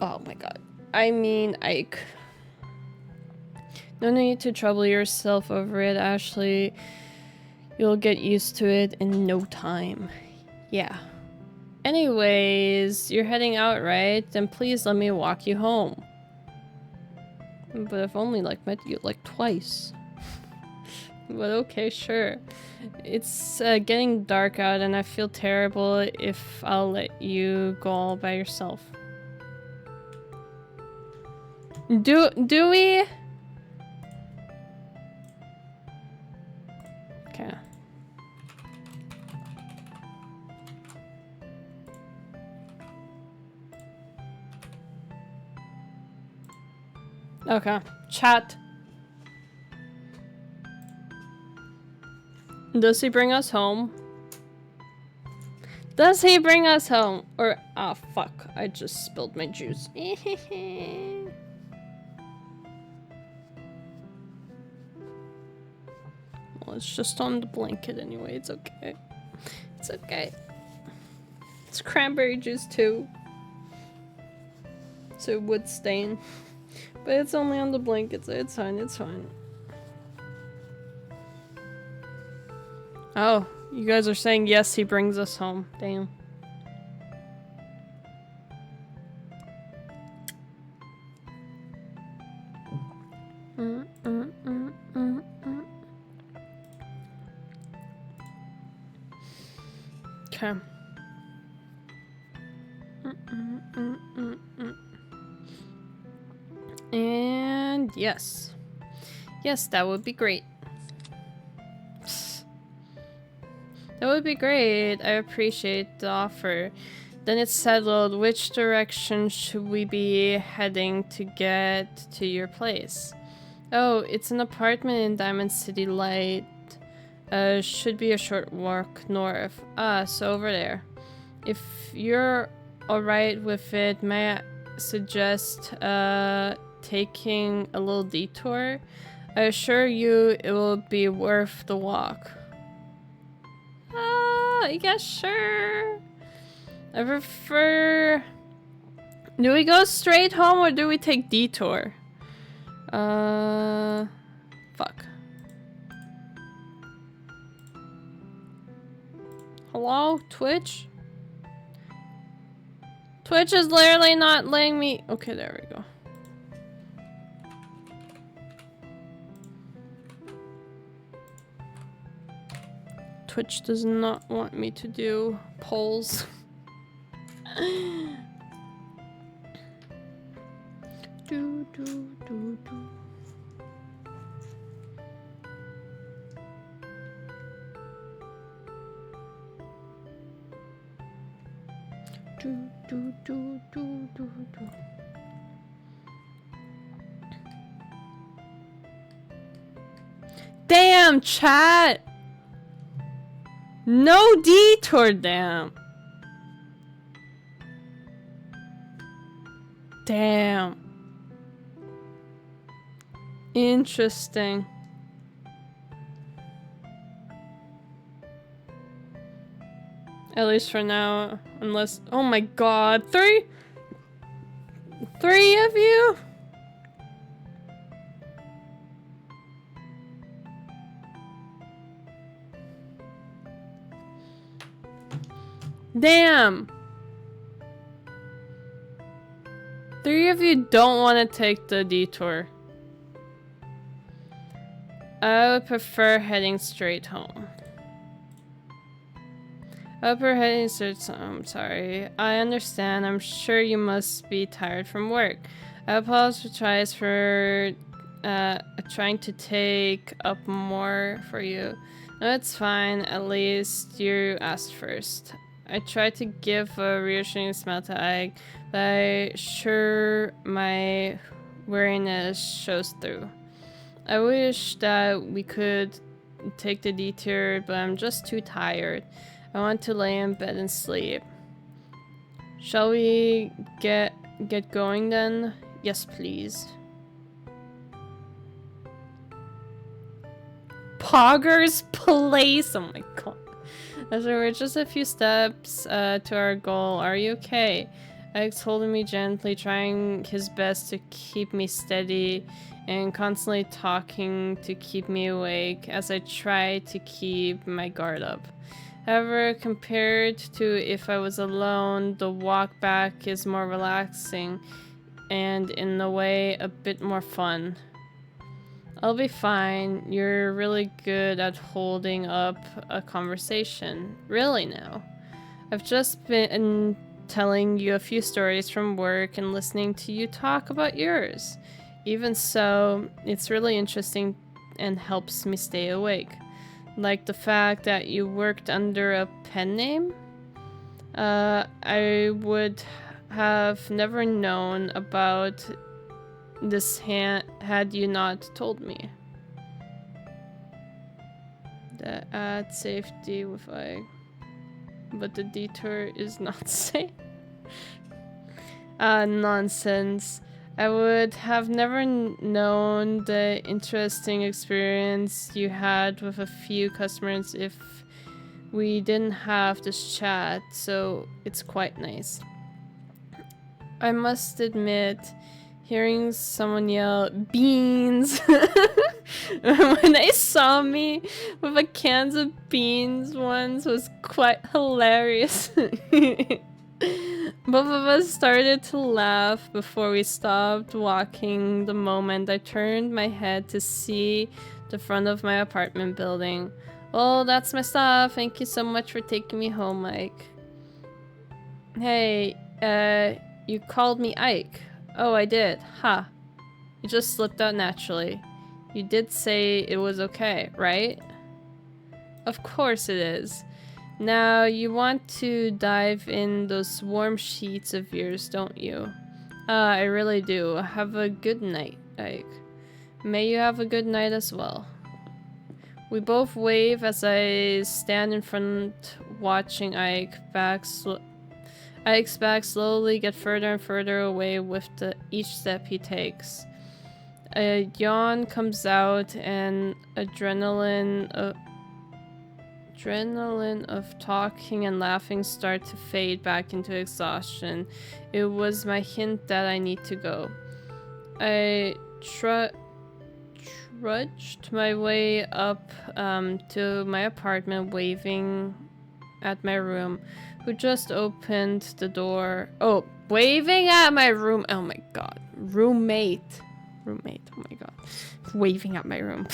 Oh my god. I mean, Ike. No need to trouble yourself over it, Ashley. You'll get used to it in no time. Yeah. Anyways, you're heading out, right? Then please let me walk you home. But I've only met you twice. But okay, sure. It's getting dark out and I feel terrible if I'll let you go all by yourself. Do we? Okay. Okay. Chat. Does he bring us home? Does he bring us home? Or, ah, fuck. I just spilled my juice. Well, it's just on the blanket anyway. It's okay. It's okay. It's cranberry juice too. So it would stain. But it's only on the blanket, so it's fine, it's fine. Oh, you guys are saying yes, he brings us home. Damn. Okay. And yes. Yes, that would be great. That would be great. I appreciate the offer. Then it's settled. Which direction should we be heading to get to your place? Oh, it's an apartment in Diamond City Light. Should be a short walk north. Ah, so over there. If you're alright with it, may I suggest taking a little detour? I assure you it will be worth the walk. Yeah, sure. I prefer... Do we go straight home or do we take detour? Fuck. Hello? Twitch? Twitch is literally not letting me... Okay, there we go. Twitch does not want me to do polls. do, do, do, do. Do, do, do, do, do, do. Damn, chat! No detour, damn. Damn. Interesting. At least for now, unless— oh my god, three of you? Damn. 3 of you don't want to take the detour. I would prefer heading straight home. I'm sorry. I understand. I'm sure you must be tired from work. I apologize for trying to take up more for you. No, it's fine. At least you asked first. I tried to give a reassuring smile to Ike, but I'm sure my weariness shows through. I wish that we could take the detour, but I'm just too tired. I want to lay in bed and sleep. Shall we get going then? Yes, please. Poggers Place! Oh my god. As we're just a few steps to our goal. Are you okay? Ike's holding me gently, trying his best to keep me steady and constantly talking to keep me awake as I try to keep my guard up. However, compared to if I was alone, the walk back is more relaxing and in a way a bit more fun. I'll be fine. You're really good at holding up a conversation. Really now. I've just been telling you a few stories from work and listening to you talk about yours. Even so, it's really interesting and helps me stay awake. Like the fact that you worked under a pen name? I would have never known about this had you not told me. The ad safety with but the detour is not safe. Nonsense. I would have never known the interesting experience you had with a few customers if we didn't have this chat, so it's quite nice. I must admit, hearing someone yell beans when they saw me with a cans of beans once was quite hilarious. Both of us started to laugh before we stopped walking the moment I turned my head to see the front of my apartment building. Well, that's my stuff. Thank you so much for taking me home, Ike. Hey, you called me Ike. Oh, I did. Ha. It just slipped out naturally. You did say it was okay, right? Of course it is. Now, you want to dive in those warm sheets of yours, don't you? I really do. Have a good night, Ike. May you have a good night as well. We both wave as I stand in front watching Ike's back slowly get further and further away with each step he takes. A yawn comes out and adrenaline of talking and laughing start to fade back into exhaustion. It was my hint that I need to go. I trudged my way up to my apartment, waving at my room, who just opened the door. Oh, waving at my room. Oh my god. Roommate. Oh my god. Waving at my room.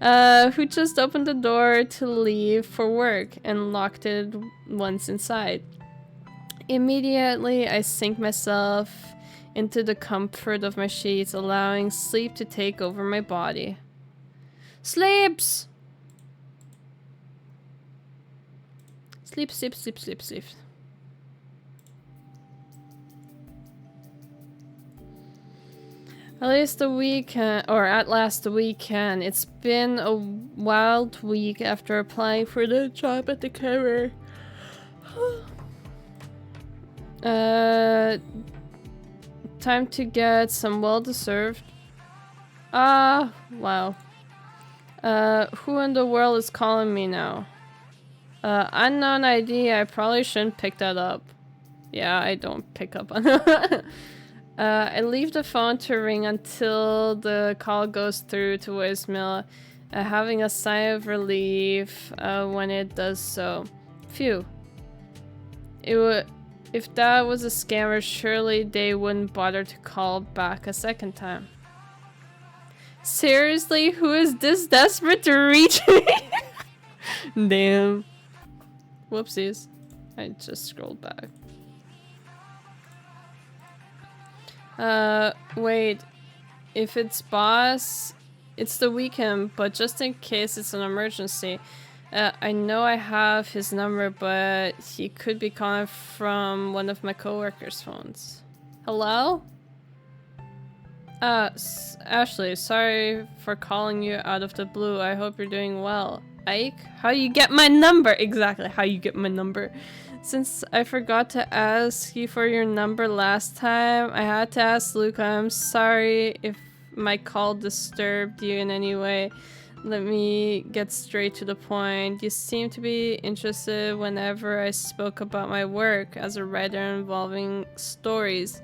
Who just opened the door to leave for work and locked it once inside. Immediately, I sink myself into the comfort of my sheets, allowing sleep to take over my body. Sleeps! Sleep, sleep, sleep, sleep, sleep. At least the weekend, or at last the weekend. It's been a wild week after applying for the job at the career. Time to get some well-deserved. Wow. Who in the world is calling me now? Unknown ID, I probably shouldn't pick that up. Yeah, I don't pick up on it. I leave the phone to ring until the call goes through to voicemail, having a sigh of relief when it does so. Phew. If that was a scammer, surely they wouldn't bother to call back a second time. Seriously, who is this desperate to reach me? Damn. Whoopsies. I just scrolled back. Wait. If it's boss, it's the weekend, but just in case it's an emergency. I know I have his number, but he could be calling from one of my coworkers' phones. Hello? Ashley, sorry for calling you out of the blue. I hope you're doing well. Ike? How you get my number? Exactly, how you get my number. Since I forgot to ask you for your number last time, I had to ask Luca. I'm sorry if my call disturbed you in any way. Let me get straight to the point. You seem to be interested whenever I spoke about my work as a writer involving stories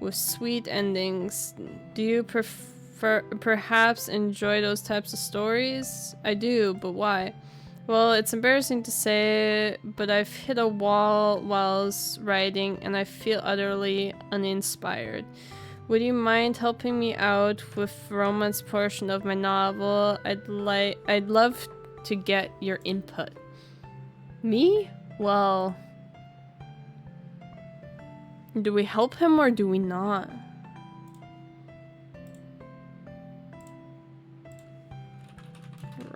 with sweet endings. Do you perhaps enjoy those types of stories? I do, but why? Well, it's embarrassing to say, but I've hit a wall whilst writing and I feel utterly uninspired. Would you mind helping me out with the romance portion of my novel? I'd love to get your input. Me? Well, do we help him or do we not?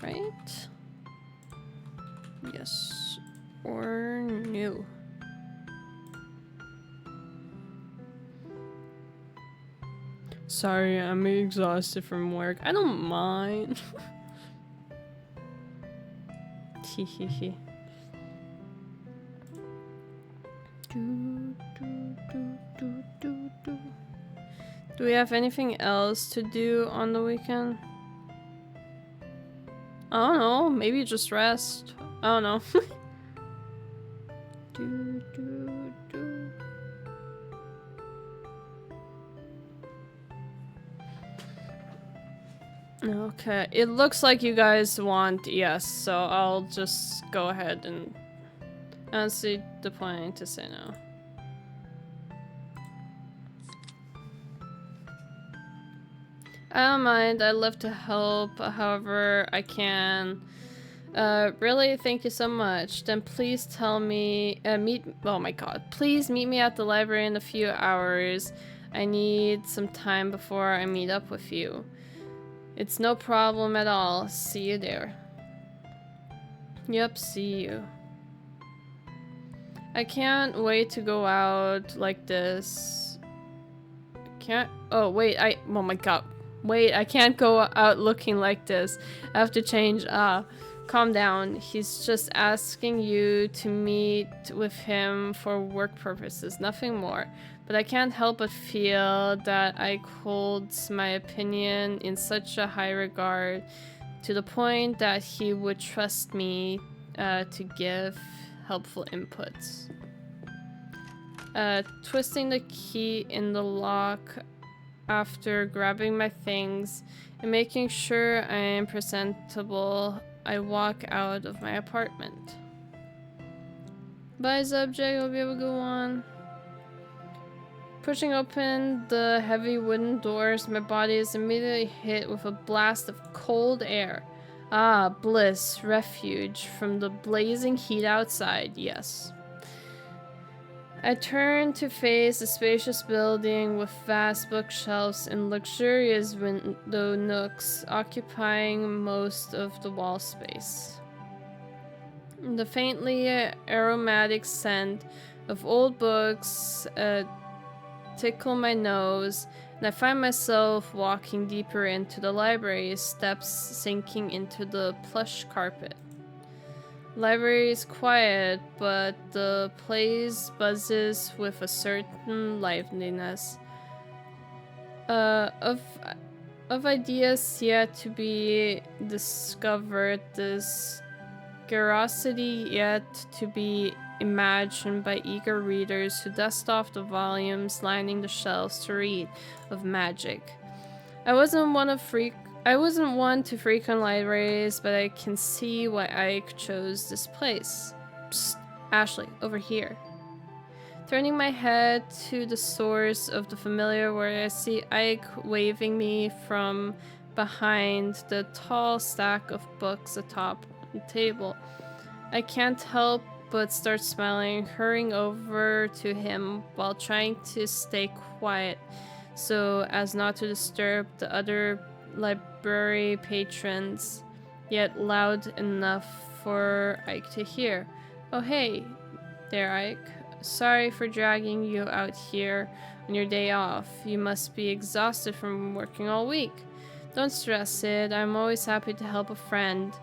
Right? Yes or no? Sorry, I'm exhausted from work. I don't mind. Hehehe. Do we have anything else to do on the weekend? I don't know. Maybe just rest. I don't know. Okay, it looks like you guys want yes, so I'll just go ahead and I don't see the point to say no. I don't mind, I'd love to help however I can. Really, thank you so much. Then please tell me, oh my god, please meet me at the library in a few hours. I need some time before I meet up with you. It's no problem at all. See you there. Yep, see you. I can't wait to go out like this. Oh wait, oh my god. Wait, I can't go out looking like this. I have to change. Calm down. He's just asking you to meet with him for work purposes, nothing more. But I can't help but feel that I hold my opinion in such a high regard to the point that he would trust me to give helpful inputs. Twisting the key in the lock after grabbing my things and making sure I am presentable, I walk out of my apartment. Bye, subject. Hope you have a good one. Pushing open the heavy wooden doors, my body is immediately hit with a blast of cold air. Ah, bliss, refuge from the blazing heat outside, yes. I turn to face a spacious building with vast bookshelves and luxurious window nooks occupying most of the wall space. The faintly aromatic scent of old books tickle my nose, and I find myself walking deeper into the library, steps sinking into the plush carpet. Library is quiet, but the place buzzes with a certain liveliness. Of ideas yet to be discovered, this curiosity yet to be imagined by eager readers who dust off the volumes lining the shelves to read of magic. I wasn't one to frequent libraries, but I can see why Ike chose this place. Psst, Ashley, over here. Turning my head to the source of the familiar, where I see Ike waving me from behind the tall stack of books atop the table. I can't help but start smiling, hurrying over to him while trying to stay quiet so as not to disturb the other library patrons, yet loud enough for Ike to hear. Oh hey there, Ike. Sorry for dragging you out here on your day off. You must be exhausted from working all week. Don't stress it. I'm always happy to help a friend.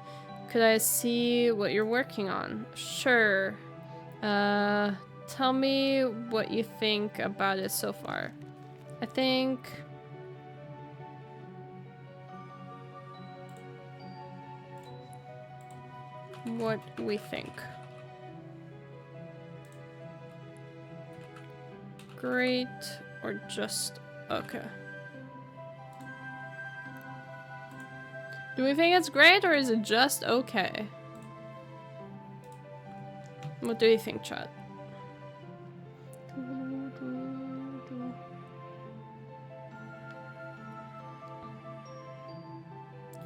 Could I see what you're working on? Sure. Tell me what you think about it so far. I think... what we think. Great or just okay? Do we think it's great or is it just okay? What do you think, chat?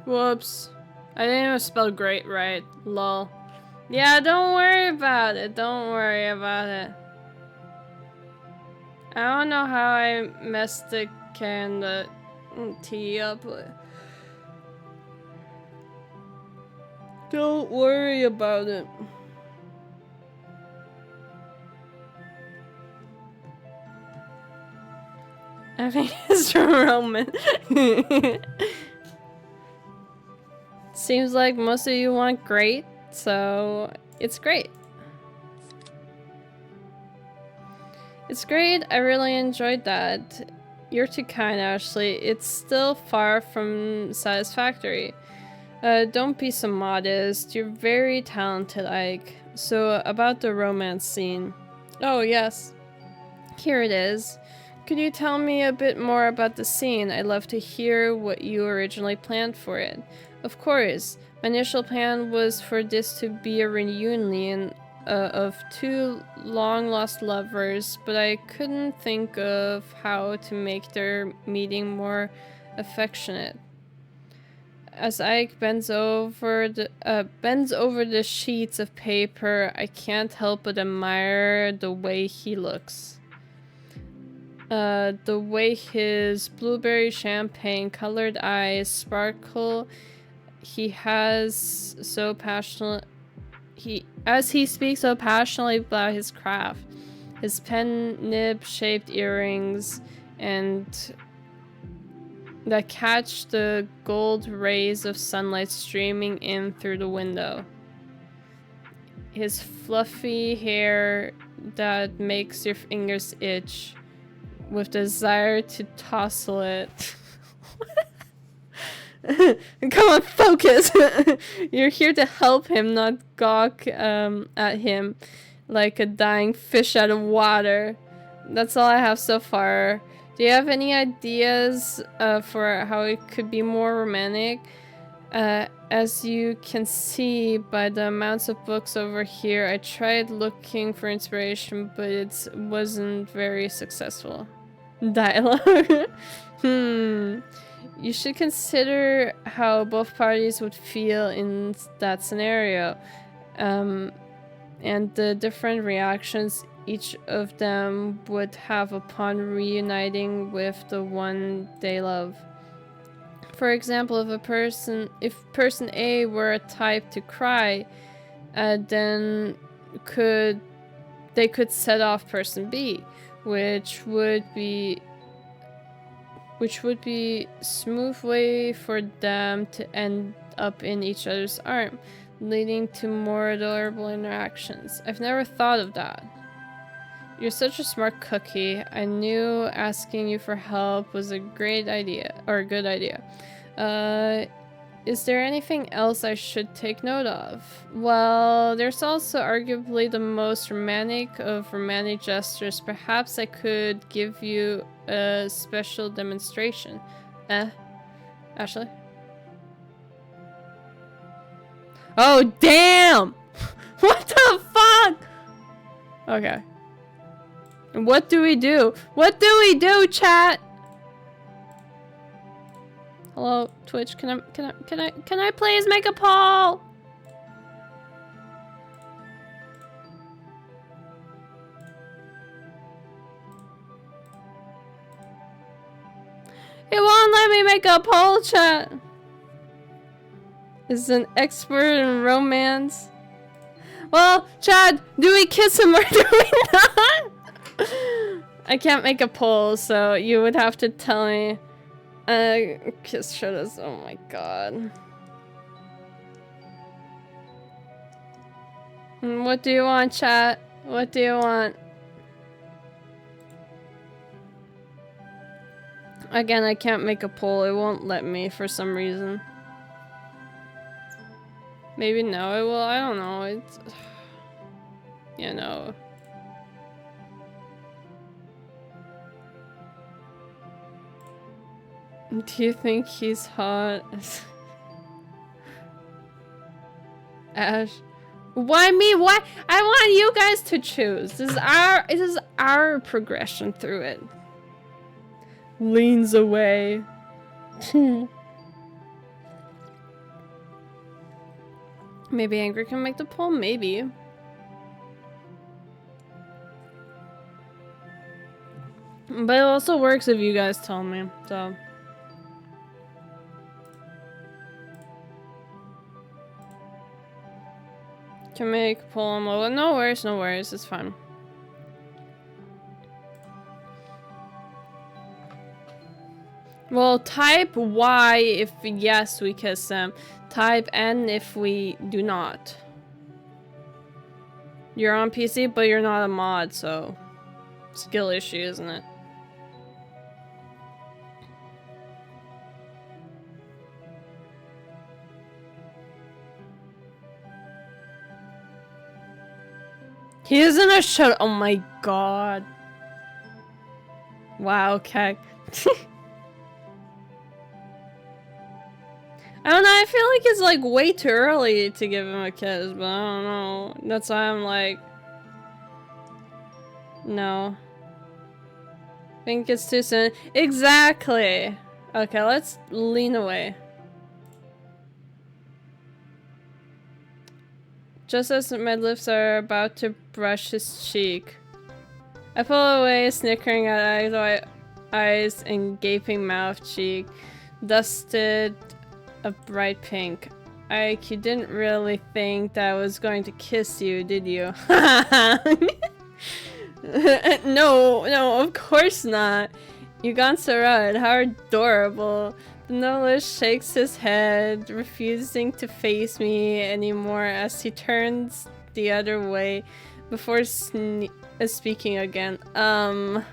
Whoops. I didn't even spell great right. Lol. Yeah, don't worry about it. Don't worry about it. I don't know how I messed the K and the T up, but... don't worry about it. I think it's Roman. Seems like most of you want great, so it's great. It's great. I really enjoyed that. You're too kind, Ashley. It's still far from satisfactory. Don't be so modest. You're very talented, Ike. So, about the romance scene. Oh, yes. Here it is. Could you tell me a bit more about the scene? I'd love to hear what you originally planned for it. Of course. My initial plan was for this to be a reunion of two long-lost lovers, but I couldn't think of how to make their meeting more affectionate. As Ike bends over the sheets of paper, I can't help but admire the way he looks. The way his blueberry champagne colored eyes sparkle. He has so passionate. As he speaks so passionately about his craft, his pen nib shaped earrings and that catch the gold rays of sunlight streaming in through the window. His fluffy hair that makes your fingers itch with desire to tousle it. Come on, focus! You're here to help him, not gawk at him like a dying fish out of water. That's all I have so far. Do you have any ideas for how it could be more romantic? As you can see by the amounts of books over here, I tried looking for inspiration, but it wasn't very successful. Dialogue. You should consider how both parties would feel in that scenario, and the different reactions each of them would have upon reuniting with the one they love. For example, if person A were a type to cry, then they could set off person B, which would be smooth way for them to end up in each other's arm, leading to more adorable interactions. I've never thought of that. You're such a smart cookie. I knew asking you for help was a great idea, or a good idea. Is there anything else I should take note of? Well, there's also arguably the most romantic of romantic gestures. Perhaps I could give you a special demonstration. Ashley? Oh, damn! What the fuck? Okay. What do we do? What do we do, chat? Hello, Twitch. Can I please make a poll? It won't let me make a poll, chat. Is an expert in romance. Well, Chad, do we kiss him or do we not? I can't make a poll, so you would have to tell me. Kiss Shredder's. Oh my god. What do you want, chat? What do you want? Again, I can't make a poll. It won't let me for some reason. Maybe no, it will. I don't know. It's... Yeah, no. Do you think he's hot? Ash. Why me? Why? I want you guys to choose. This is our progression through it. Leans away. Maybe Angry can make the poll? Maybe. But it also works if you guys tell me, so. Can make a poll. No worries, no worries, it's fine. Well, type Y if yes, we kiss them. Type N if we do not. You're on PC, but you're not a mod, so... Skill issue, isn't it? He isn't a shut. Oh my god. Wow, okay. I don't know, I feel like it's like way too early to give him a kiss, but I don't know. That's why I'm like... No. I think it's too soon. Exactly! Okay, let's lean away. Just as my lips are about to brush his cheek, I pull away, snickering at eyes and gaping mouth cheek, dusted a bright pink. Ike, you didn't really think that I was going to kiss you, did you? No, of course not. You gone so right. How adorable. The novelist shakes his head, refusing to face me anymore as he turns the other way before speaking again. I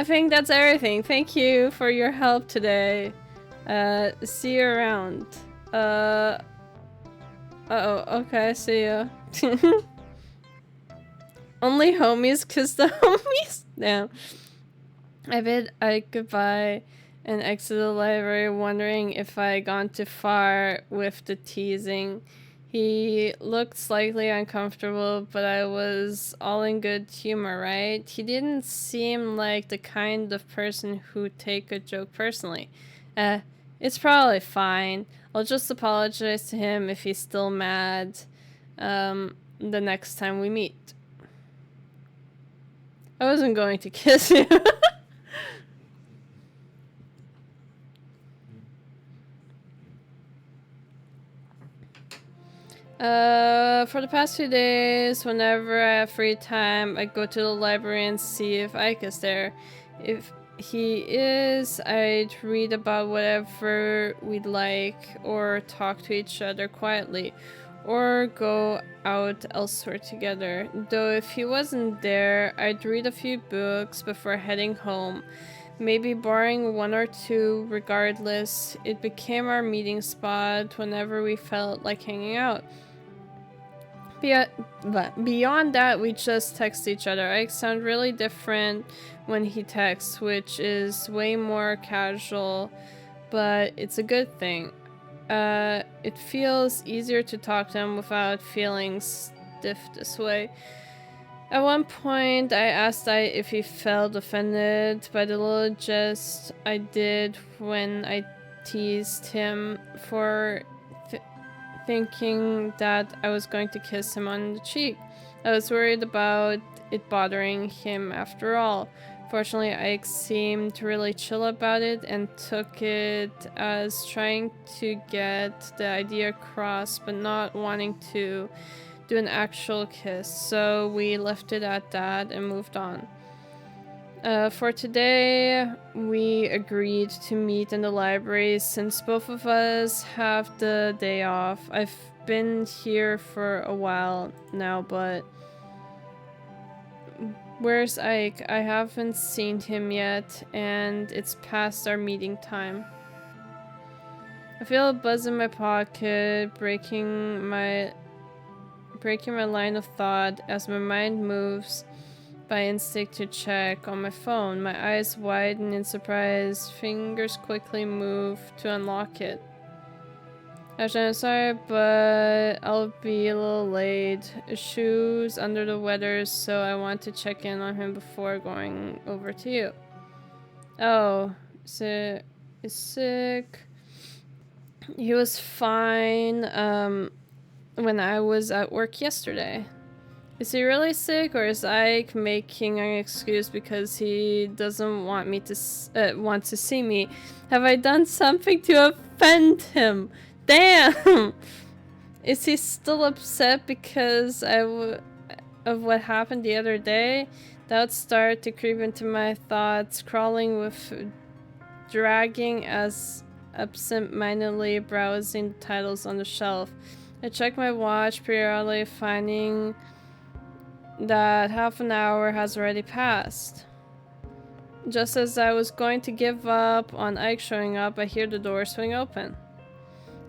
think that's everything. Thank you for your help today. See you around. Uh-oh, okay, see ya. Only homies kiss the homies? No. I bid Ike goodbye and exit the library, wondering if I had gone too far with the teasing. He looked slightly uncomfortable, but I was all in good humor, right? He didn't seem like the kind of person who'd take a joke personally. It's probably fine. I'll just apologize to him if he's still mad the next time we meet. I wasn't going to kiss him. For the past few days, whenever I have free time, I go to the library and see if Ike is there. If he is, I'd read about whatever we'd like, or talk to each other quietly, or go out elsewhere together. Though if he wasn't there, I'd read a few books before heading home. Maybe borrowing one or two. Regardless, it became our meeting spot whenever we felt like hanging out. Beyond that, we just text each other. I sound really different when he texts, which is way more casual, but it's a good thing. It feels easier to talk to him without feeling stiff this way. At one point, I asked if he felt offended by the little jest I did when I teased him for thinking that I was going to kiss him on the cheek. I was worried about it bothering him after all. Fortunately, Ike seemed really chill about it and took it as trying to get the idea across but not wanting to do an actual kiss, so we left it at that and moved on. For today, we agreed to meet in the library since both of us have the day off. I've been here for a while now, but where's Ike? I haven't seen him yet, and it's past our meeting time. I feel a buzz in my pocket, breaking my line of thought as my mind moves by instinct to check on my phone. My eyes widen in surprise, fingers quickly move to unlock it. Actually, I'm sorry, but I'll be a little late. Shoes under the weather, so I want to check in on him before going over to you. Oh, is sick. He was fine, when I was at work yesterday. Is he really sick, or is Ike making an excuse because he doesn't want me to want to see me? Have I done something to offend him? Damn! Is he still upset because of what happened the other day? That would start to creep into my thoughts, crawling with dragging as absent-mindedly browsing the titles on the shelf. I check my watch periodically, finding that half an hour has already passed. Just as I was going to give up on Ike showing up, I hear the door swing open.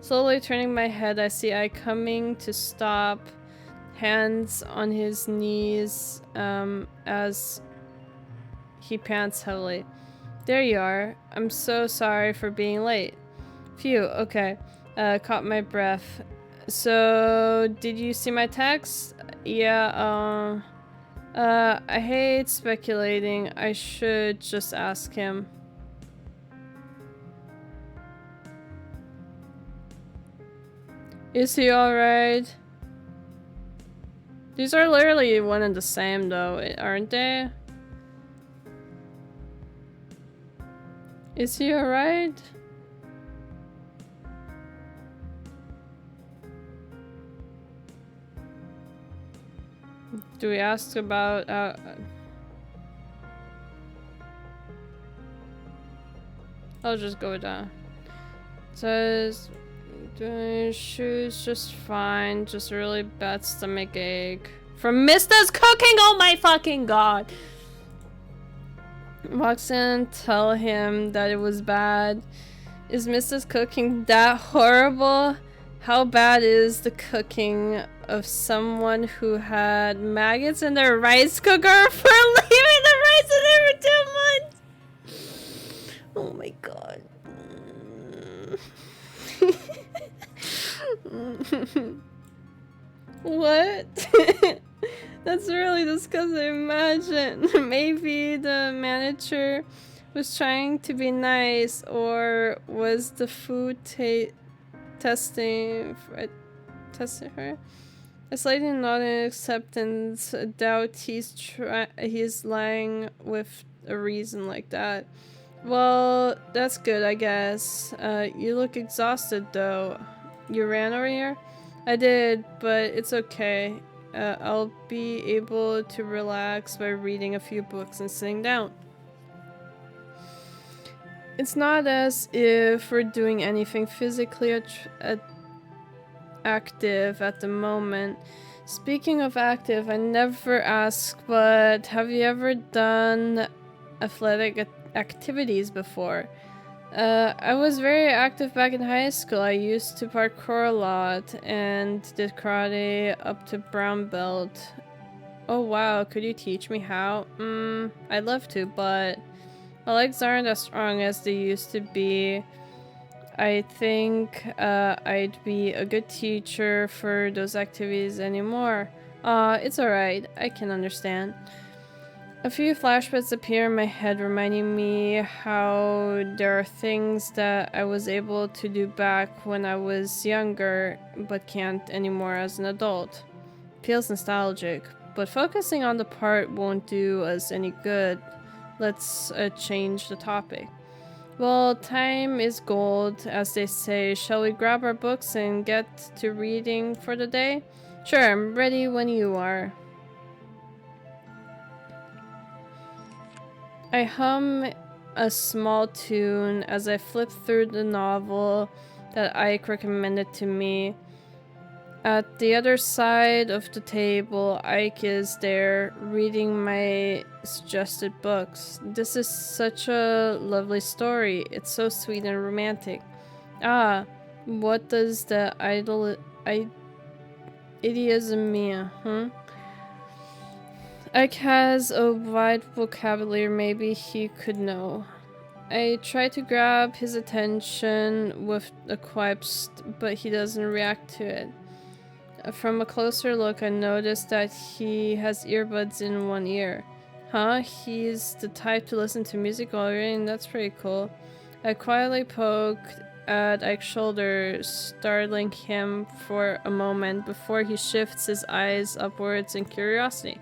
Slowly turning my head, I see Ike coming to stop, hands on his knees as he pants heavily. There you are. I'm so sorry for being late. Phew, okay. Caught my breath. So, did you see my text? Yeah, I hate speculating. I should just ask him. Is he alright? These are literally one and the same though, aren't they? Is he alright? Do we ask about I'll just go with that. Says doing shoes just fine, just a really bad stomach ache from Mista's cooking. Oh my fucking god. Walks in, tell him that it was bad. Is Mrs. cooking that horrible? How bad is the cooking of someone who had maggots in their rice cooker for leaving the rice in there for 2 months? Oh my god. What? That's really disgusting. Imagine. Maybe the manager was trying to be nice, or was the food testing her? A slightly nodding acceptance. I doubt he's lying with a reason like that. Well, that's good, I guess. You look exhausted, though. You ran over here? I did, but it's okay. I'll be able to relax by reading a few books and sitting down. It's not as if we're doing anything physically active at the moment. Speaking of active, I never asked, but have you ever done athletic activities before? I was very active back in high school. I used to parkour a lot and did karate up to brown belt. Oh wow, could you teach me how? I'd love to, but my legs aren't as strong as they used to be. I think I'd be a good teacher for those activities anymore. It's alright, I can understand. A few flashbacks appear in my head, reminding me how there are things that I was able to do back when I was younger, but can't anymore as an adult. Feels nostalgic, but focusing on the part won't do us any good. Let's change the topic. Well, time is gold, as they say. Shall we grab our books and get to reading for the day? Sure, I'm ready when you are. I hum a small tune as I flip through the novel that Ike recommended to me. At the other side of the table, Ike is there, reading my suggested books. This is such a lovely story. It's so sweet and romantic. Ah, what does the idiom mean, Ike has a wide vocabulary, maybe he could know. I try to grab his attention with a quips, but he doesn't react to it. From a closer look, I notice that he has earbuds in one ear. Huh? He's the type to listen to music while reading? That's pretty cool. I quietly poked at Ike's shoulder, startling him for a moment before he shifts his eyes upwards in curiosity.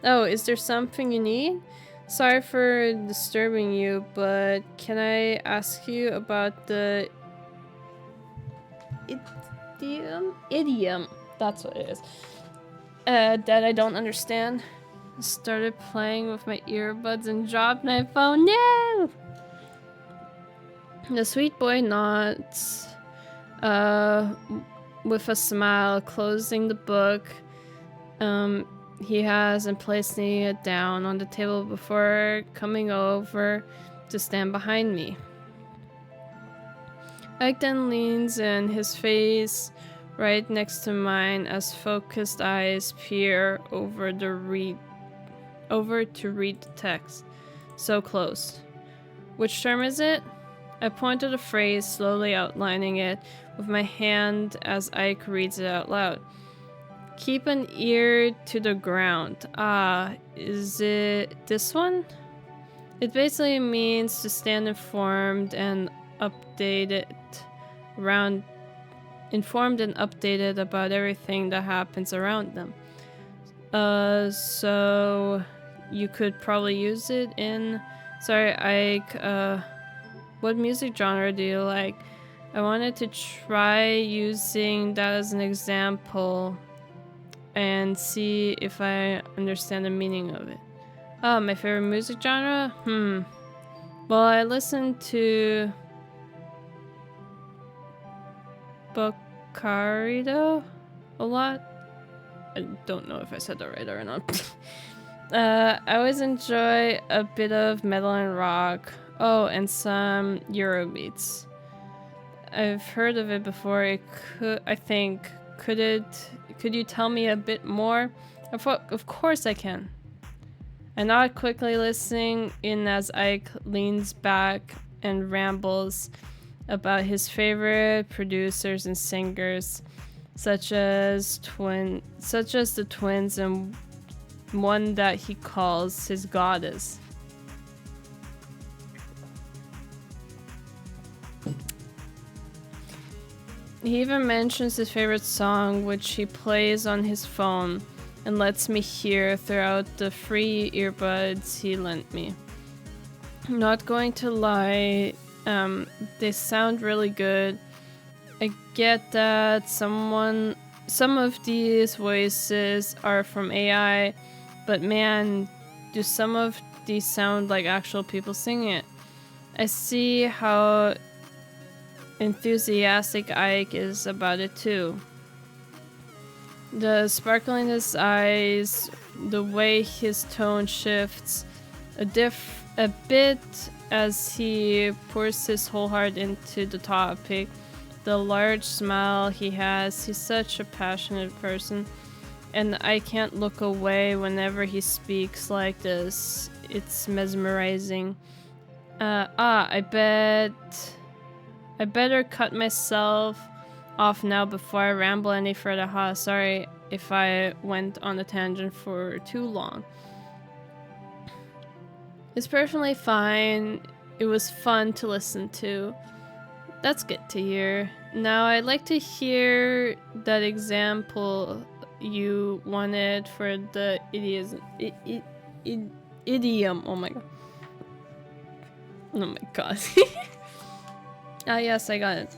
Oh, is there something you need? Sorry for disturbing you, but can I ask you about the idiom? That's what it is. That I don't understand. I started playing with my earbuds and dropped my phone. No! The sweet boy nods with a smile, closing the book he has and placing it down on the table before coming over to stand behind me. Ike then leans in, his face right next to mine as focused eyes peer over to read the text. So close. Which term is it? I point to the phrase, slowly outlining it with my hand as Ike reads it out loud. Keep an ear to the ground. Ah, is it this one? It basically means to stand informed and updated about everything that happens around them. So you could probably use it in... Sorry, Ike, what music genre do you like? I wanted to try using that as an example and see if I understand the meaning of it. Oh, my favorite music genre? Well, I listen to Bocarido a lot. I don't know if I said that right or not. I always enjoy a bit of metal and rock. Oh, and some Eurobeats. I've heard of it before. Could you tell me a bit more? Of course I can. I nod quickly, listening in as Ike leans back and rambles about his favorite producers and singers. such as the twins and one that he calls his goddess. He even mentions his favorite song, which he plays on his phone and lets me hear throughout the free earbuds he lent me. I'm not going to lie, they sound really good. I get that some of these voices are from AI, but man, do some of these sound like actual people singing it. I see how enthusiastic Ike is about it too. The sparkle in his eyes, the way his tone shifts a bit as he pours his whole heart into the topic, the large smile he has. He's such a passionate person, and I can't look away whenever he speaks like this. It's mesmerizing. I better cut myself off now before I ramble any further. Sorry if I went on a tangent for too long. It's perfectly fine. It was fun to listen to. That's good to hear. Now I'd like to hear that example you wanted for the idiom. Oh my god. Oh my god. Ah, yes, I got it.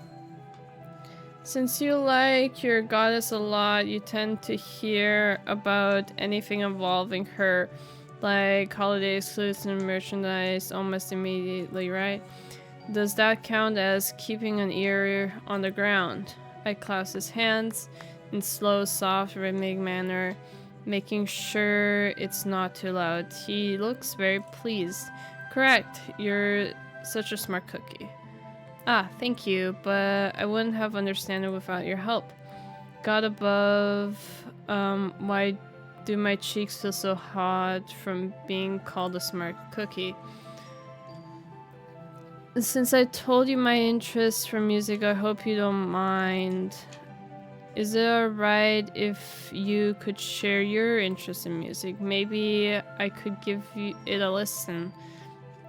Since you like your goddess a lot, you tend to hear about anything involving her, like holiday exclusive merchandise, almost immediately, right? Does that count as keeping an ear on the ground? I clasp his hands in slow, soft, rhythmic manner, making sure it's not too loud. He looks very pleased. Correct, you're such a smart cookie. Ah, thank you, but I wouldn't have understanding without your help. God above, why do my cheeks feel so hot from being called a smart cookie? Since I told you my interest for music, I hope you don't mind. Is it alright if you could share your interest in music? Maybe I could give it a listen,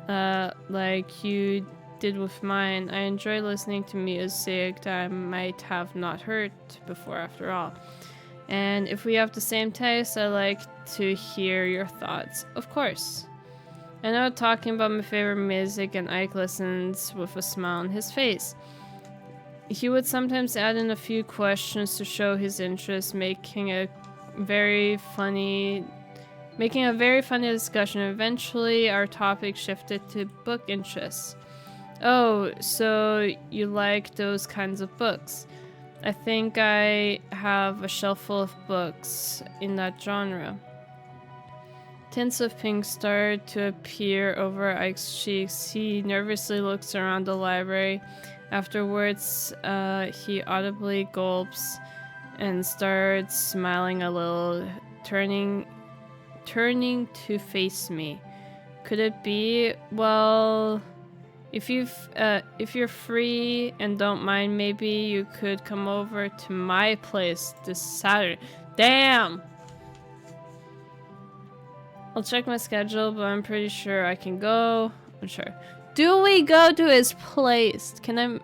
like you did with mine. I enjoy listening to music that I might have not heard before, after all. And if we have the same taste, I like to hear your thoughts. Of course. I know talking about my favorite music, and Ike listens with a smile on his face. He would sometimes add in a few questions to show his interest, making a very funny discussion. Eventually, our topic shifted to book interests. Oh, so you like those kinds of books? I think I have a shelf full of books in that genre. Tints of pink start to appear over Ike's cheeks. He nervously looks around the library. Afterwards, he audibly gulps and starts smiling a little, turning to face me. Could it be, well, if you're free and don't mind, maybe you could come over to my place this Saturday. Damn! I'll check my schedule, but I'm pretty sure I can go. I'm sure. Do we go to his place? Can I...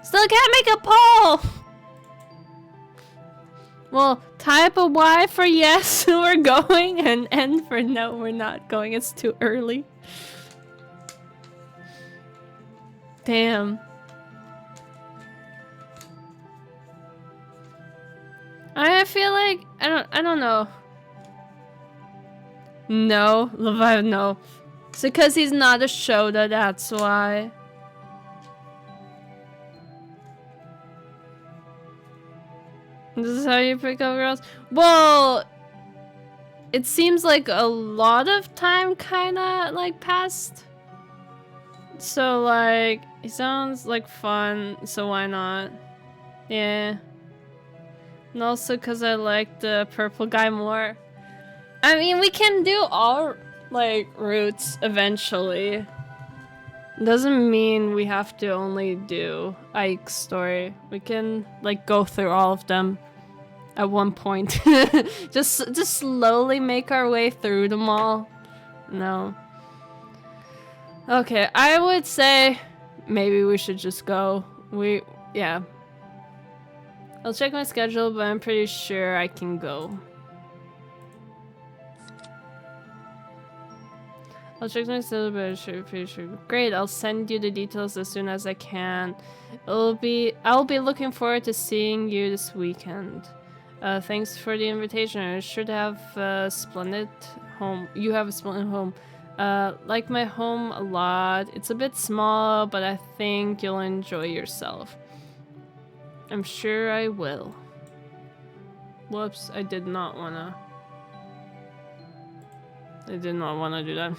Still can't make a poll! Well, type a Y for yes, we're going, and N for no, we're not going. It's too early. Damn. I feel like I don't know. No, Levi, no. It's because he's not a Shota, that's why. This is how you pick up girls? Well, it seems like a lot of time kinda like passed. So like, he sounds like fun, so why not? Yeah. And also because I like the purple guy more. I mean, we can do all like routes eventually. Doesn't mean we have to only do Ike's story. We can like go through all of them. at one point. just slowly make our way through them all. No. Okay, I would say maybe we should just go. Yeah. I'll check my schedule, but I'm pretty sure I can go. I'll check my schedule, but I'm pretty sure. Great, I'll send you the details as soon as I can. I'll be looking forward to seeing you this weekend. Thanks for the invitation. I'm sure to have a splendid home. You have a splendid home. Like my home a lot. It's a bit small, but I think you'll enjoy yourself. I'm sure I will. Whoops, I did not wanna do that.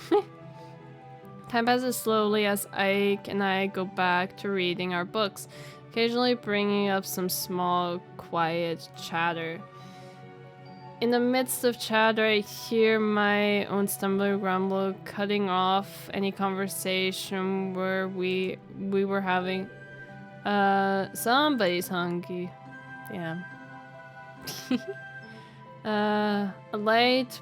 Time passes slowly as Ike and I go back to reading our books, occasionally bringing up some small, quiet chatter. In the midst of chatter, I hear my own stumbling grumble, cutting off any conversation where we were having. Somebody's hungry. Yeah. A light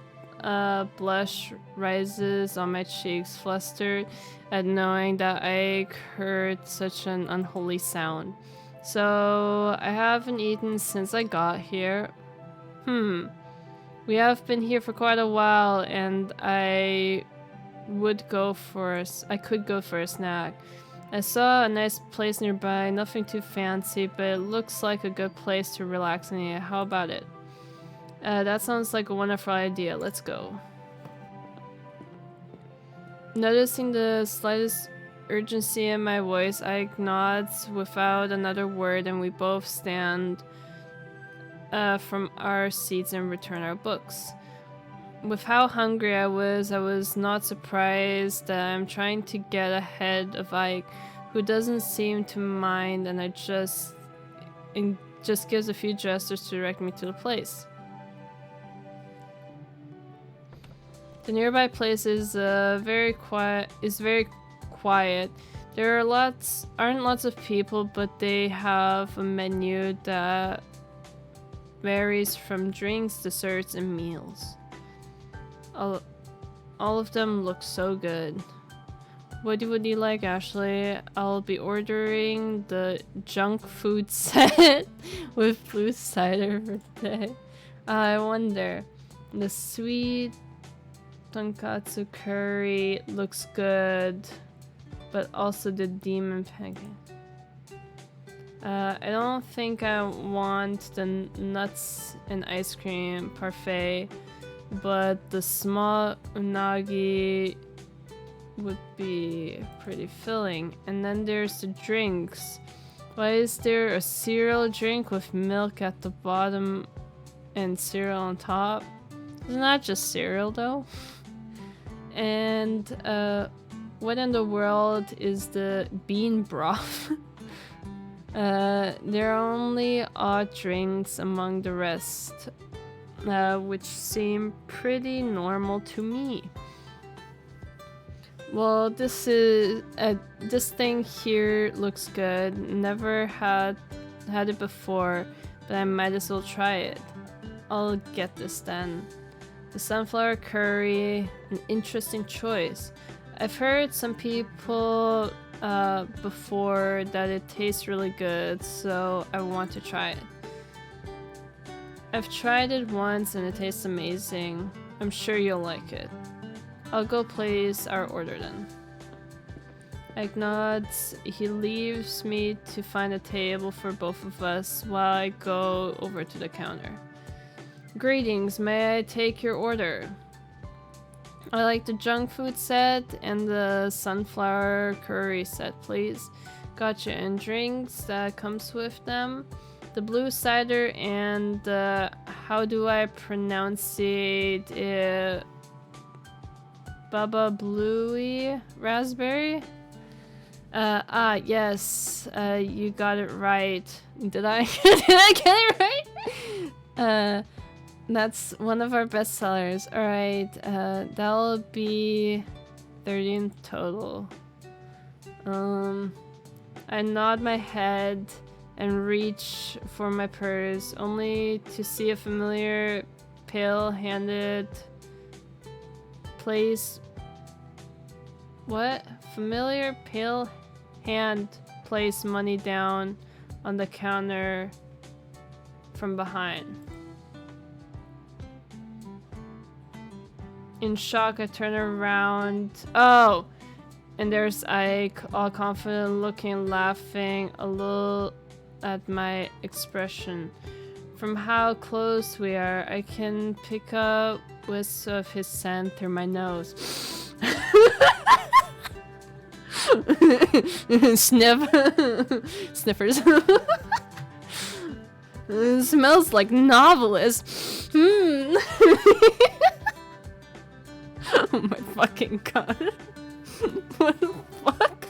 blush rises on my cheeks, flustered at knowing that I heard such an unholy sound. So, I haven't eaten since I got here. We have been here for quite a while, and I could go for a snack. I saw a nice place nearby, nothing too fancy, but it looks like a good place to relax and eat. How about it? That sounds like a wonderful idea. Let's go. Noticing the slightest urgency in my voice, I nods without another word, and we both stand from our seats and return our books. With how hungry I was not surprised that I'm trying to get ahead of Ike, who doesn't seem to mind, and just gives a few gestures to direct me to the place. The nearby place is very quiet. There aren't lots of people, but they have a menu that varies from drinks, desserts, and meals. All of them look so good. What would you like, Ashley? I'll be ordering the junk food set with blue cider for today. I wonder. The sweet tonkatsu curry looks good, but also the demon pancake. I don't think I want the nuts and ice cream parfait, but the small unagi would be pretty filling. And then there's the drinks. Why is there a cereal drink with milk at the bottom and cereal on top? Isn't that just cereal though? And what in the world is the bean broth? There are only odd drinks among the rest, which seem pretty normal to me. Well, this thing here looks good. Never had it before, but I might as well try it. I'll get this then. The sunflower curry, an interesting choice. I've heard some people before that it tastes really good, so I want to try it. I've tried it once and it tastes amazing. I'm sure you'll like it. I'll go place our order then. Ike nods. He leaves me to find a table for both of us while I go over to the counter. Greetings, may I take your order? I like the junk food set and the sunflower curry set, please. Gotcha. And drinks that comes with them? The blue cider and how do I pronounce it? Baba Bluey raspberry? Yes. You got it right. Did I? Did I get it right? That's one of our best sellers. Alright, that'll be 30 in total. I nod my head and reach for my purse, only to see a familiar pale-handed place. What? Familiar pale hand place money down on the counter from behind. In shock, I turn around. Oh! And there's Ike, all confident looking, laughing a little at my expression. From how close we are, I can pick up whiffs of his scent through my nose. Sniff. Sniffers. It smells like novelist. Oh my fucking god. What the fuck?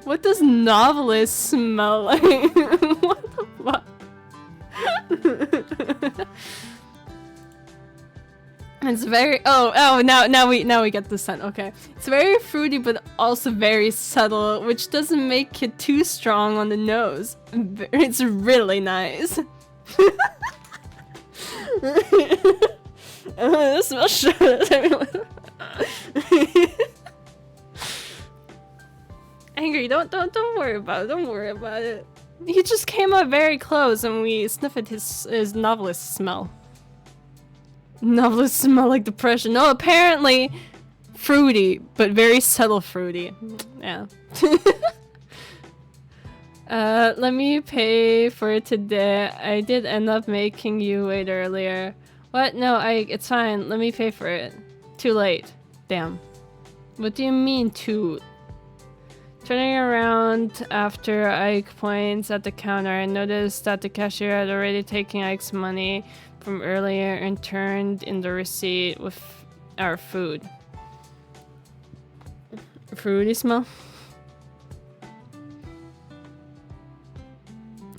What does novelist smell like? What the fuck? It's very now we get the scent. Okay, it's very fruity but also very subtle, which doesn't make it too strong on the nose. It's really nice. This smells shit. Angry, don't worry about it. Don't worry about it. He just came up very close and we sniffed his novelist smell. Novelist smell like depression. No, apparently fruity, but very subtle fruity. Yeah. Let me pay for it today. I did end up making you wait earlier. What? No, it's fine. Let me pay for it. Too late. Damn. What do you mean too? Turning around after Ike points at the counter, I noticed that the cashier had already taken Ike's money from earlier and turned in the receipt with our food. Fruity smell?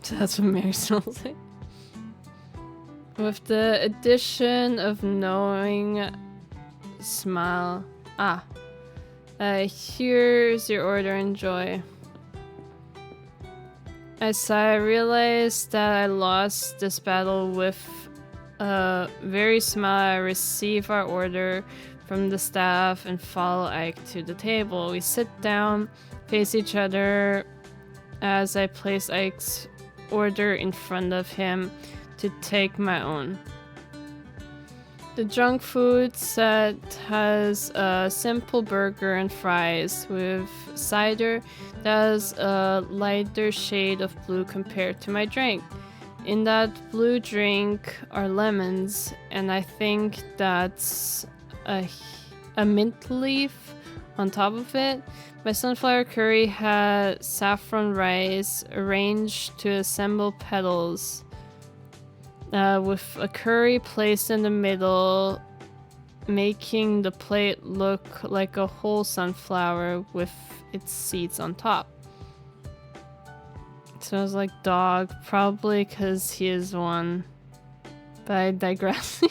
So that's what Mary smells like. With the addition of knowing smile. Here's your order, enjoy. As I realized that I lost this battle with a very smile, I receive our order from the staff and follow Ike to the table. We sit down, face each other as I place Ike's order in front of him to take my own. The junk food set has a simple burger and fries with cider that has a lighter shade of blue compared to my drink. In that blue drink are lemons, and I think that's a mint leaf on top of it. My sunflower curry had saffron rice arranged to assemble petals. With a curry placed in the middle, making the plate look like a whole sunflower with its seeds on top. It smells like dog, probably because he is one. But I digress.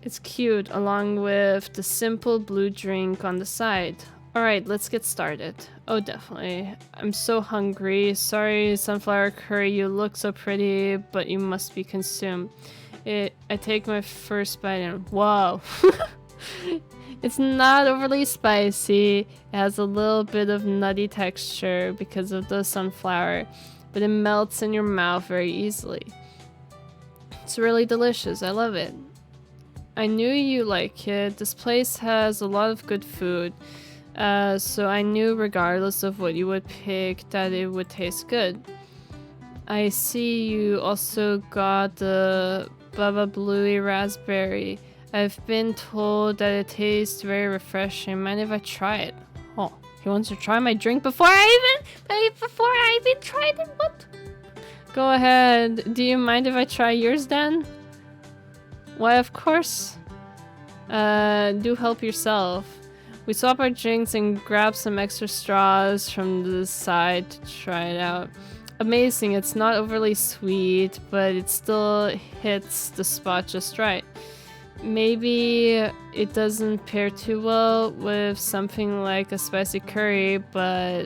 It's cute, along with the simple blue drink on the side. Alright, let's get started. Oh, definitely. I'm so hungry. Sorry, sunflower curry, you look so pretty, but you must be consumed. I take my first bite and whoa. It's not overly spicy. It has a little bit of nutty texture because of the sunflower, but it melts in your mouth very easily. It's really delicious. I love it. I knew you like it. This place has a lot of good food. So I knew regardless of what you would pick that it would taste good. I see you also got the Baba Bluey Raspberry. I've been told that it tastes very refreshing. Mind if I try it? Oh, he wants to try my drink before I even tried it? What? Go ahead. Do you mind if I try yours then? Why, of course. Do help yourself. We swap our drinks and grab some extra straws from the side to try it out. Amazing, it's not overly sweet, but it still hits the spot just right. maybe it doesn't pair too well with something like a spicy curry, but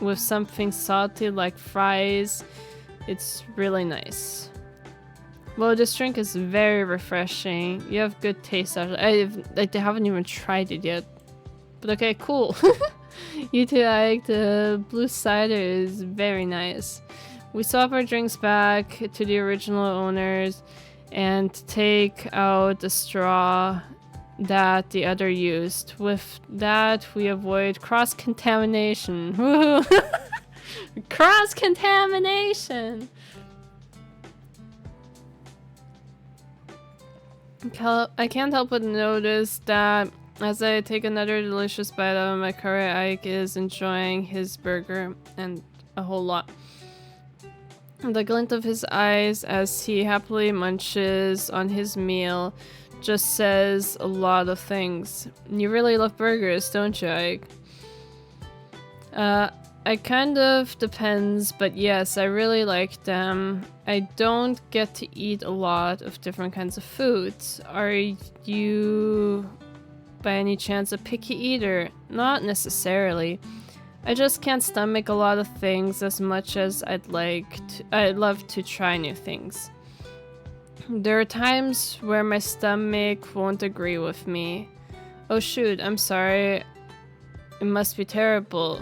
with something salty like fries, it's really nice. Well, this drink is very refreshing. You have good taste. I haven't even tried it yet. But okay, cool. You too, Ike. The blue cider is very nice. We swap our drinks back to the original owners and take out the straw that the other used. With that, we avoid cross-contamination. Cross-contamination! I can't help but notice that as I take another delicious bite out of my curry, Ike is enjoying his burger and a whole lot. The glint of his eyes as he happily munches on his meal just says a lot of things. You really love burgers, don't you, Ike? It kind of depends, but yes, I really like them. I don't get to eat a lot of different kinds of foods. Are you, by any chance, a picky eater? Not necessarily. I just can't stomach a lot of things as much as I'd love to try new things. There are times where my stomach won't agree with me. Oh shoot, I'm sorry. It must be terrible.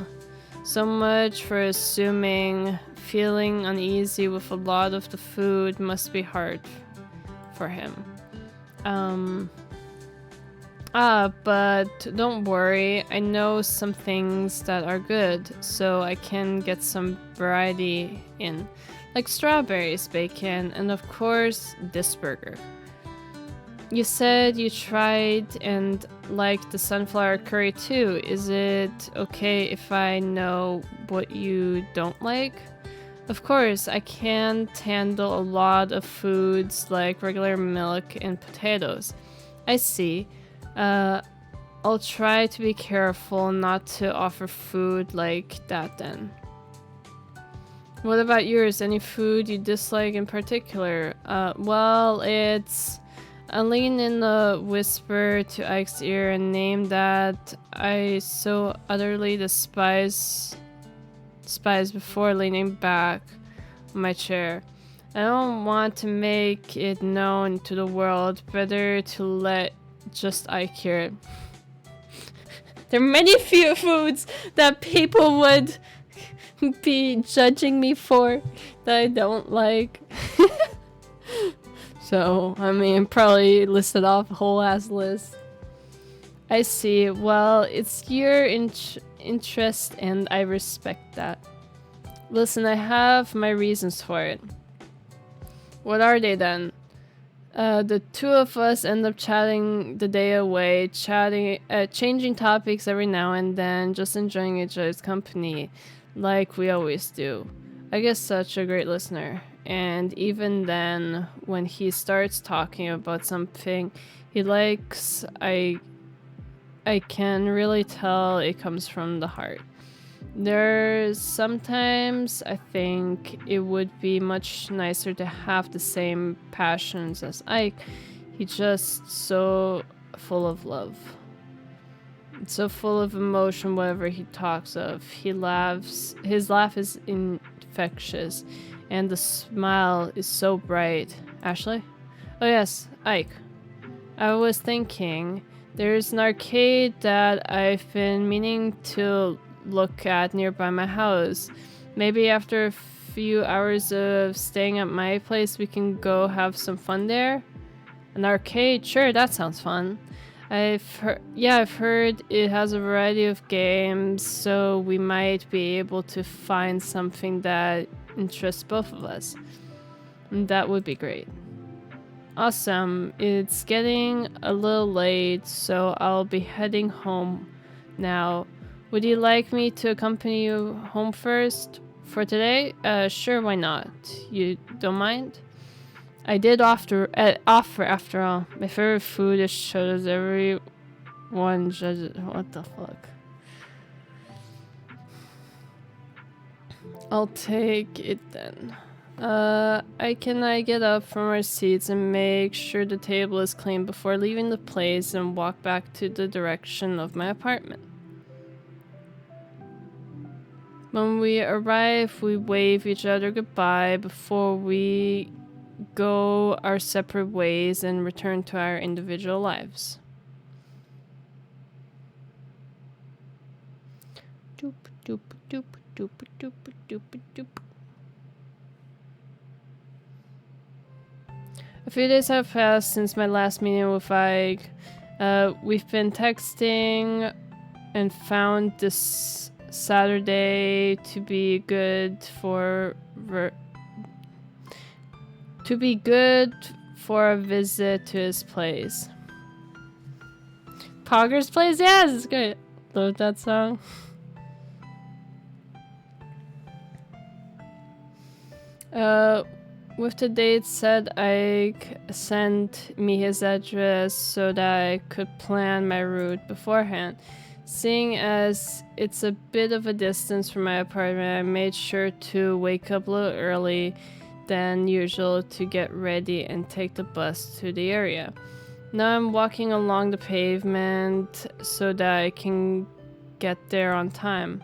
So much for assuming feeling uneasy with a lot of the food must be hard for him. But don't worry, I know some things that are good, so I can get some variety in. Like strawberries, bacon, and of course, this burger. You said you tried and liked the sunflower curry too. Is it okay if I know what you don't like? Of course, I can't handle a lot of foods like regular milk and potatoes. I see. I'll try to be careful not to offer food like that then. What about yours? Any food you dislike in particular? Well, it's... I lean in a whisper to Ike's ear and name that I so utterly despise before leaning back on my chair. I don't want to make it known to the world, better to let just Ike hear it. There are many few foods that people would be judging me for that I don't like. So, I mean, probably listed off a whole ass list. I see. Well, it's your interest and I respect that. Listen, I have my reasons for it. What are they then? The two of us end up chatting the day away, changing topics every now and then, just enjoying each other's company, like we always do. I guess such a great listener. And even then, when he starts talking about something he likes, I can really tell it comes from the heart. There's sometimes I think it would be much nicer to have the same passions as Ike. He's just so full of love. So full of emotion whatever he talks of. He laughs. His laugh is infectious. And the smile is so bright. Ashley? Oh yes, Ike. I was thinking, there's an arcade that I've been meaning to look at nearby my house. Maybe after a few hours of staying at my place, we can go have some fun there? An arcade? Sure, that sounds fun. I've heard it has a variety of games, so we might be able to find something that interests both of us. And that would be great. Awesome. It's getting a little late, so I'll be heading home now. Would you like me to accompany you home first for today? Sure, why not? You don't mind? I did offer after all. My favorite food is shows everyone judges. What the fuck? I'll take it then. Can I get up from our seats and make sure the table is clean before leaving the place and walk back to the direction of my apartment? When we arrive, we wave each other goodbye before we go our separate ways and return to our individual lives. Doop, doop, doop, doop, doop, doop, doop. A few days have passed since my last meeting with Ike. We've been texting and found this Saturday to be good for a visit to his place. Pogger's Place? Yes, it's great. Love that song. With the date set, Ike sent me his address so that I could plan my route beforehand. Seeing as it's a bit of a distance from my apartment, I made sure to wake up a little early than usual to get ready and take the bus to the area. Now I'm walking along the pavement so that I can get there on time.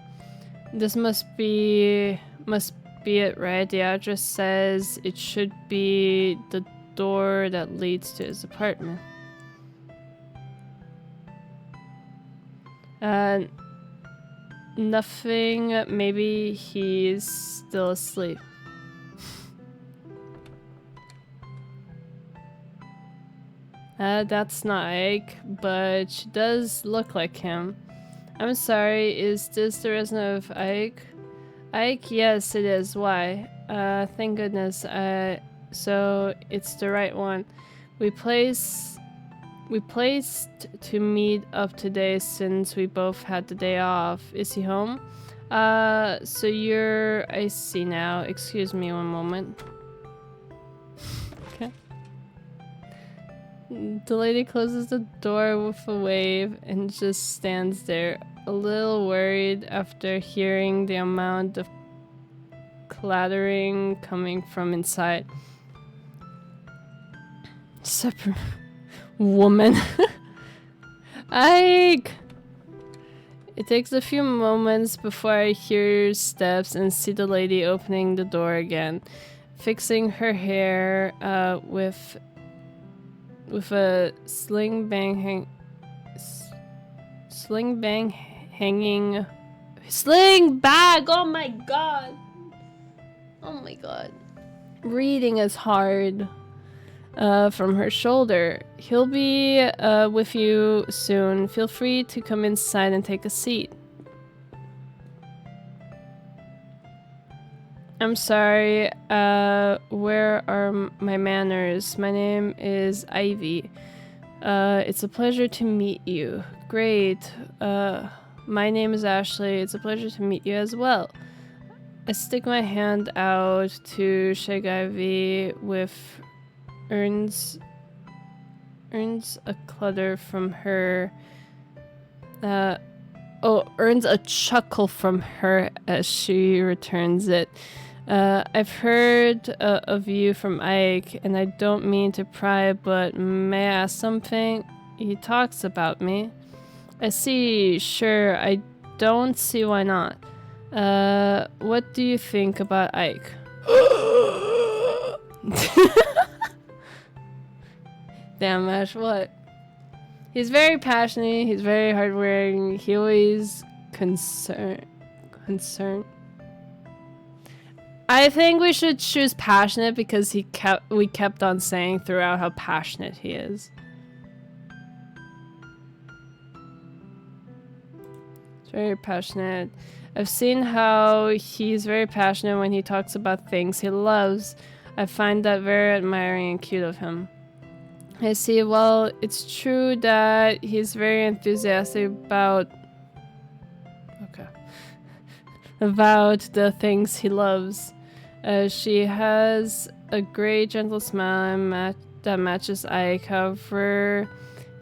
This must be it, right? The address says it should be the door that leads to his apartment. Nothing. Maybe he's still asleep. That's not Ike, but she does look like him. I'm sorry, is this the resident of Ike? Ike? Yes, it is. Why? Thank goodness. So it's the right one. We placed to meet up today since we both had the day off. Is he home? So you're... I see now. Excuse me one moment. Okay. The lady closes the door with a wave and just stands there, a little worried after hearing the amount of clattering coming from inside. Separate woman. Ike! It takes a few moments before I hear steps and see the lady opening the door again, fixing her hair with a sling bang hanging. Sling bag! Oh my god! Oh my god. Reading is hard. From her shoulder. He'll be with you soon. Feel free to come inside and take a seat. I'm sorry. Where are my manners? My name is Ivy. It's a pleasure to meet you. Great. My name is Ashley. It's a pleasure to meet you as well. I stick my hand out to shake Ivy with earns a clutter from her. Earns a chuckle from her as she returns it. I've heard of you from Ike, and I don't mean to pry, but may I ask something? He talks about me. I see, sure, I don't see why not. What do you think about Ike? Damn, Ash, what? He's very passionate, he's very hardworking, he always concerned. I think we should choose passionate because we kept on saying throughout how passionate he is. He's very passionate. I've seen how he's very passionate when he talks about things he loves. I find that very admiring and cute of him. I see, well, it's true that he's very enthusiastic about the things he loves. She has a great gentle smile that matches Ike. However,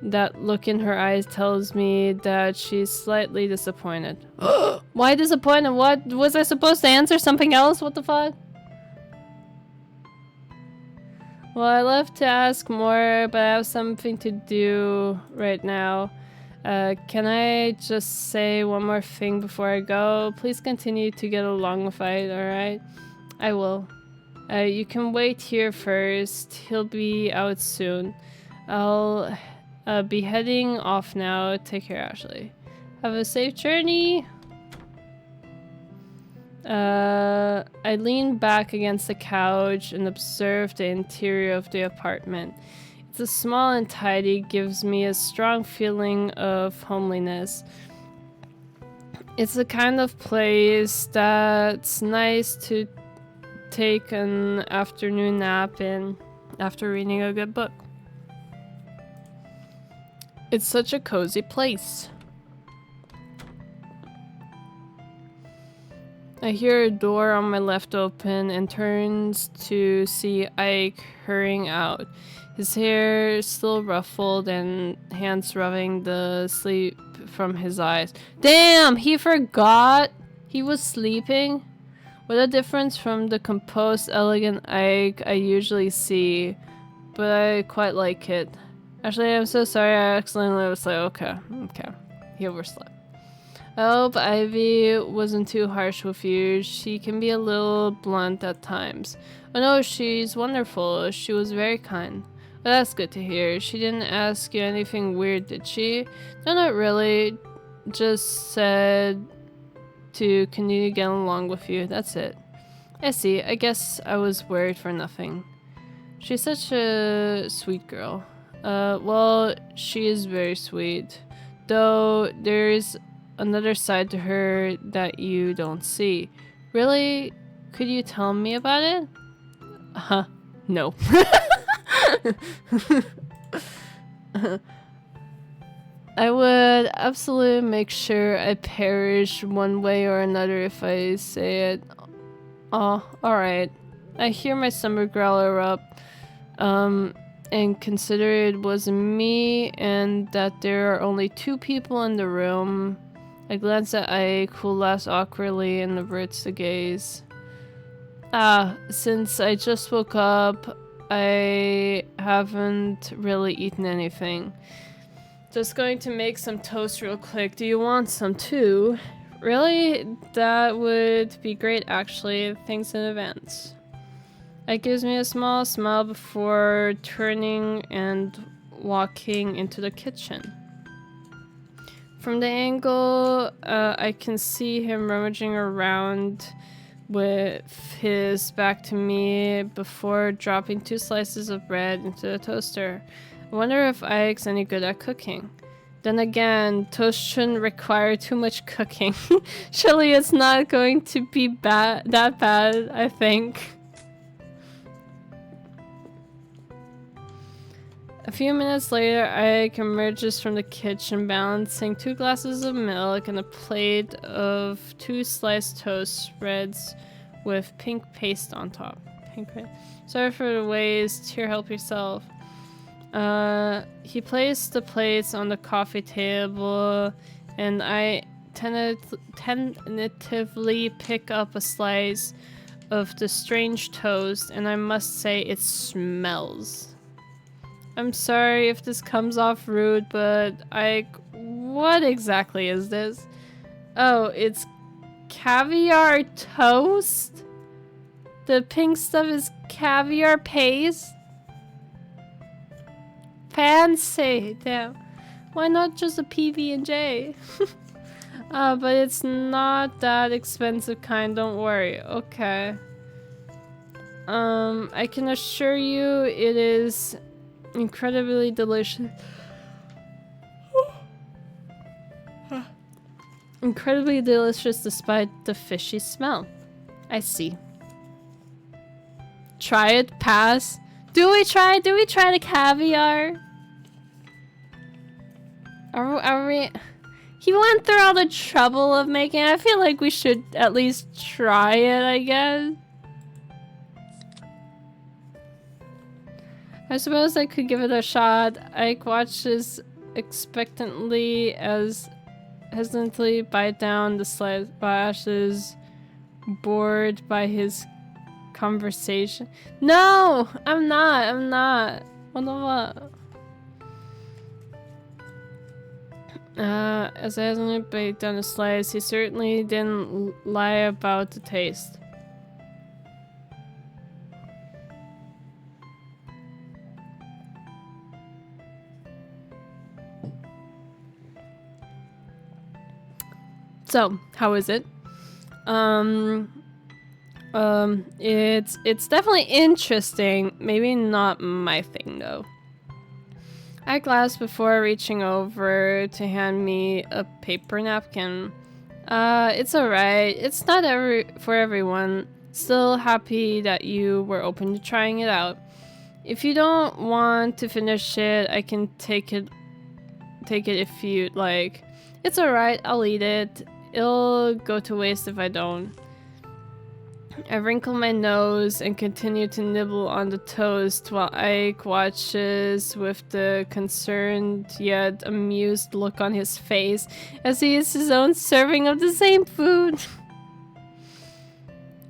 that look in her eyes tells me that she's slightly disappointed. Why disappointed? What was I supposed to answer? Something else? What the fuck? Well, I love to ask more, but I have something to do right now. Can I just say one more thing before I go? Please continue to get along with it, alright? I will. You can wait here first. He'll be out soon. I'll be heading off now. Take care, Ashley. Have a safe journey. I lean back against the couch and observe the interior of the apartment. It's small and tidy, gives me a strong feeling of homeliness. It's the kind of place that's nice to take an afternoon nap in after reading a good book. It's such a cozy place. I hear a door on my left open and turns to see Ike hurrying out. His hair still ruffled and hands rubbing the sleep from his eyes. Damn, he forgot he was sleeping. What a difference from the composed, elegant Ike I usually see, but I quite like it. Actually, I'm so sorry I accidentally was like, okay, he overslept. I hope Ivy wasn't too harsh with you. She can be a little blunt at times. Oh no, she's wonderful. She was very kind. Well, that's good to hear. She didn't ask you anything weird, did she? No, not really. Just said to continue getting along with you. That's it. I see. I guess I was worried for nothing. She's such a sweet girl. Well, she is very sweet. Though there's another side to her that you don't see. Really? Could you tell me about it? No. I would absolutely make sure I perish one way or another if I say it. Oh, alright. I hear my summer growler up, and consider it was me and that there are only 2 people in the room. I glance at Ike, who laughs awkwardly and averts the gaze. Since I just woke up, I haven't really eaten anything. Just going to make some toast real quick. Do you want some too? Really? That would be great, actually. Thanks in advance. It gives me a small smile before turning and walking into the kitchen. From the angle, I can see him rummaging around with his back to me before dropping 2 slices of bread into the toaster. I wonder if Ike's any good at cooking. Then again, toast shouldn't require too much cooking. Surely it's not going to be that bad, I think. A few minutes later, Ike emerges from the kitchen balancing 2 glasses of milk and a plate of 2 sliced toast spreads with pink paste on top. Sorry for the waste. Here, help yourself. He placed the plates on the coffee table, and I tentatively pick up a slice of the strange toast, and I must say it smells. I'm sorry if this comes off rude, but what exactly is this? Oh, it's caviar toast? The pink stuff is caviar paste? Fancy, damn. Why not just a PB&J? But it's not that expensive kind, don't worry. Okay. I can assure you it is incredibly delicious. Incredibly delicious despite the fishy smell. I see. Try it, pass. Do we try the caviar? Are we... He went through all the trouble of making it. I feel like we should at least try it, I guess. I suppose I could give it a shot. Ike watches expectantly as hesitantly bite down the slice, but Ash is bored by his conversation. No, I'm not. What the fuck? As I hasn't baked down a slice, he certainly didn't lie about the taste. So, how is it? It's definitely interesting. Maybe not my thing though. I glanced before reaching over to hand me a paper napkin. It's alright. It's not for everyone. Still happy that you were open to trying it out. If you don't want to finish it, I can take it if you'd like. It's alright, I'll eat it. It'll go to waste if I don't. I wrinkle my nose and continue to nibble on the toast while Ike watches with the concerned yet amused look on his face as he eats his own serving of the same food.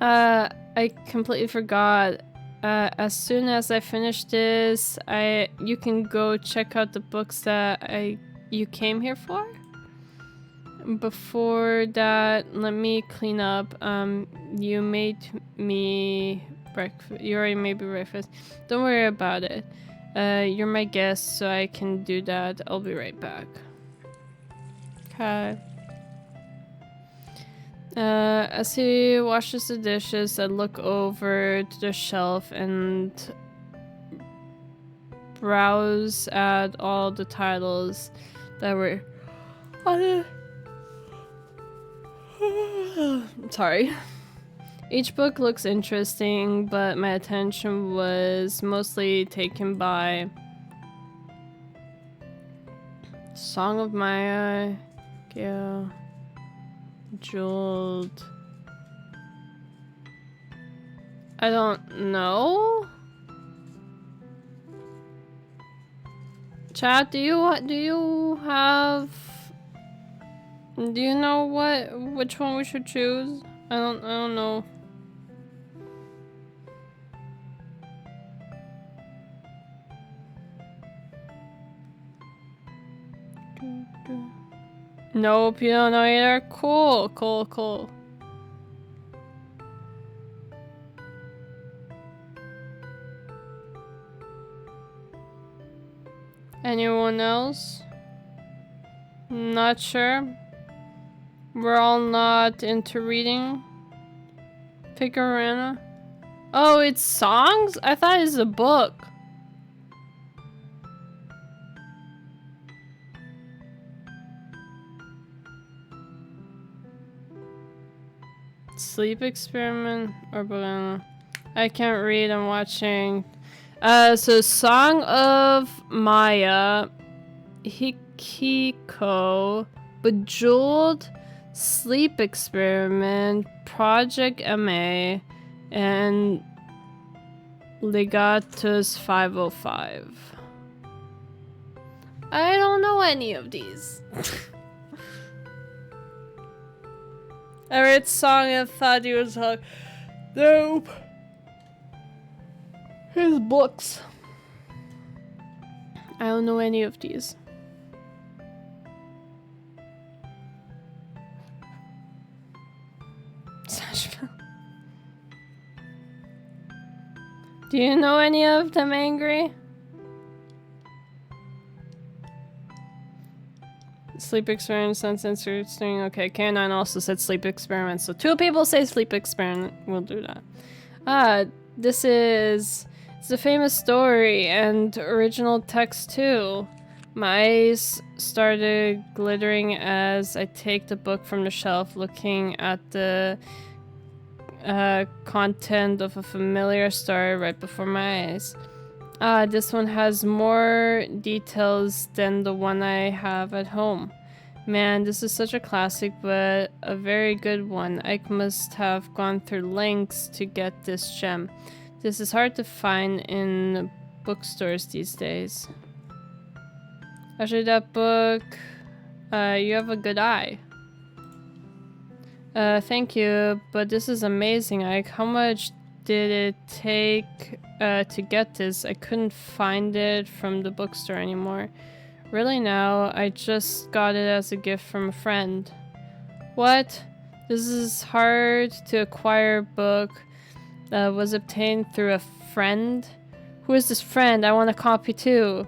I completely forgot. As soon as I finish this, you can go check out the books that you came here for? Before that, let me clean up. You made me breakfast. You already made me breakfast. Don't worry about it. You're my guest, so I can do that. I'll be right back. Okay. As he washes the dishes, I look over to the shelf and browse at all the titles that were on it. Sorry. Each book looks interesting, but my attention was mostly taken by Song of Maya, Gale, Jeweled. I don't know. Chat, do you know which one we should choose? I don't know. Nope, you don't know either. Cool. Anyone else? Not sure. We're all not into reading. Picarana. Oh, it's songs? I thought it's a book. Sleep experiment or banana. I can't read, I'm watching. So Song of Maya, Hikiko, Bejeweled, Sleep Experiment, Project MA, and Legatus 505. I don't know any of these. I read Song and thought he was nope. His books. I don't know any of these. Do you know any of them, Angry? Sleep experiment, sunset searching. Okay, K9 also said sleep experiment, so 2 people say sleep experiment. We'll do that. It's a famous story and original text too. My eyes started glittering as I take the book from the shelf, looking at the content of a familiar story right before my eyes. This one has more details than the one I have at home. Man, this is such a classic, but a very good one. I must have gone through lengths to get this gem. This is hard to find in bookstores these days. Actually, that book, you have a good eye. Thank you, but this is amazing, Ike. How much did it take to get this? I couldn't find it from the bookstore anymore. Really now, I just got it as a gift from a friend. What? This is hard to acquire book that was obtained through a friend? Who is this friend? I want a copy too.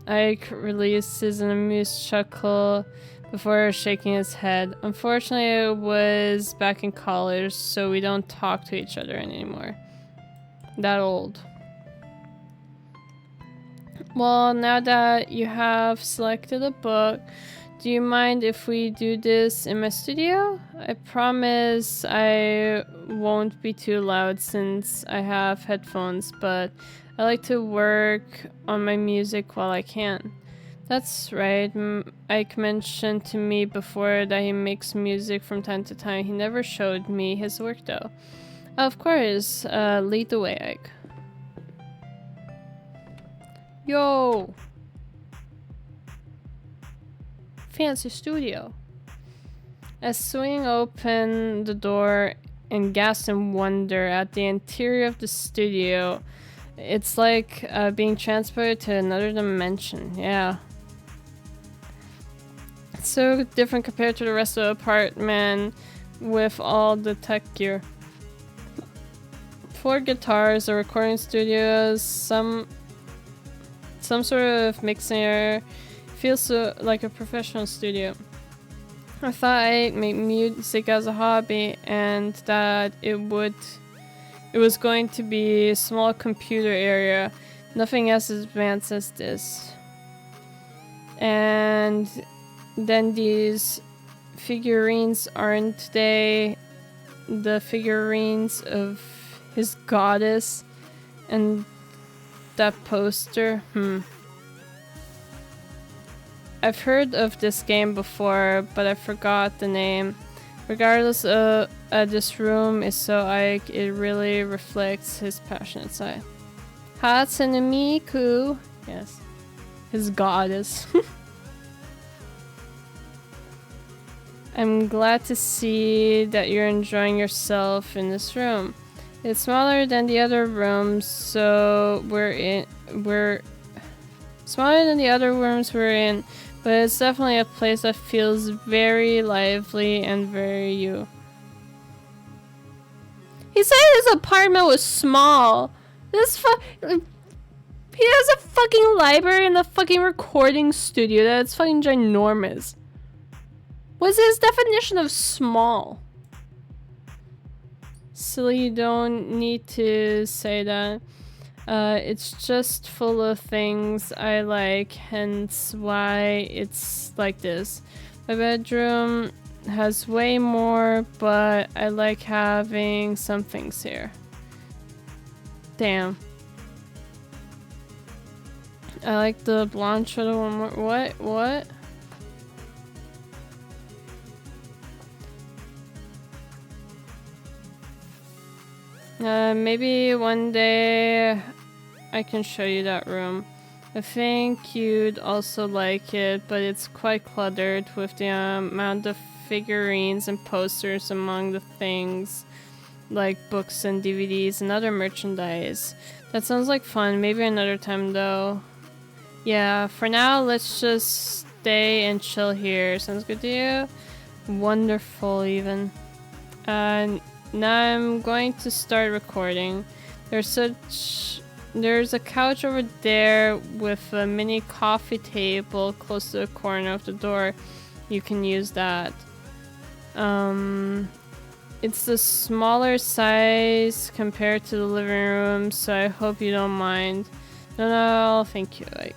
Ike releases an amused chuckle before shaking his head. Unfortunately, it was back in college, so we don't talk to each other anymore. That old. Well, now that you have selected a book, do you mind if we do this in my studio? I promise I won't be too loud since I have headphones, but I like to work on my music while I can. That's right. Ike mentioned to me before that he makes music from time to time. He never showed me his work though. Of course, lead the way, Ike. Yo! Fancy studio. As swinging open the door and gasp in wonder at the interior of the studio, it's like being transported to another dimension. Yeah. It's so different compared to the rest of the apartment with all the tech gear. 4 guitars, a recording studio, some sort of mixing area. Feels so like a professional studio. I thought I'd make music as a hobby and that it was going to be a small computer area, nothing as advanced as this. And then these figurines, aren't they the figurines of his goddess? And that poster, I've heard of this game before, but I forgot the name. Regardless of this room is so Ike, it really reflects his passionate side. Hatsune Miku, yes, his goddess. I'm glad to see that you're enjoying yourself in this room. It's smaller than the other rooms, so we're smaller than the other rooms we're in. But it's definitely a place that feels very lively and very you. He said his apartment was small. He has a fucking library and a fucking recording studio that's fucking ginormous. What's his definition of small? Silly, you don't need to say that. It's just full of things I like, hence why it's like this. My bedroom has way more, but I like having some things here. Damn. I like the blonde shadow one more. What? Maybe one day I can show you that room. I think you'd also like it, but it's quite cluttered with the amount of figurines and posters among the things like books and DVDs and other merchandise. That sounds like fun. Maybe another time though. Yeah, for now let's just stay and chill here. Sounds good to you? Wonderful even. Now I'm going to start recording. There's a couch over there with a mini coffee table close to the corner of the door. You can use that. It's the smaller size compared to the living room, so I hope you don't mind. No, thank you, like.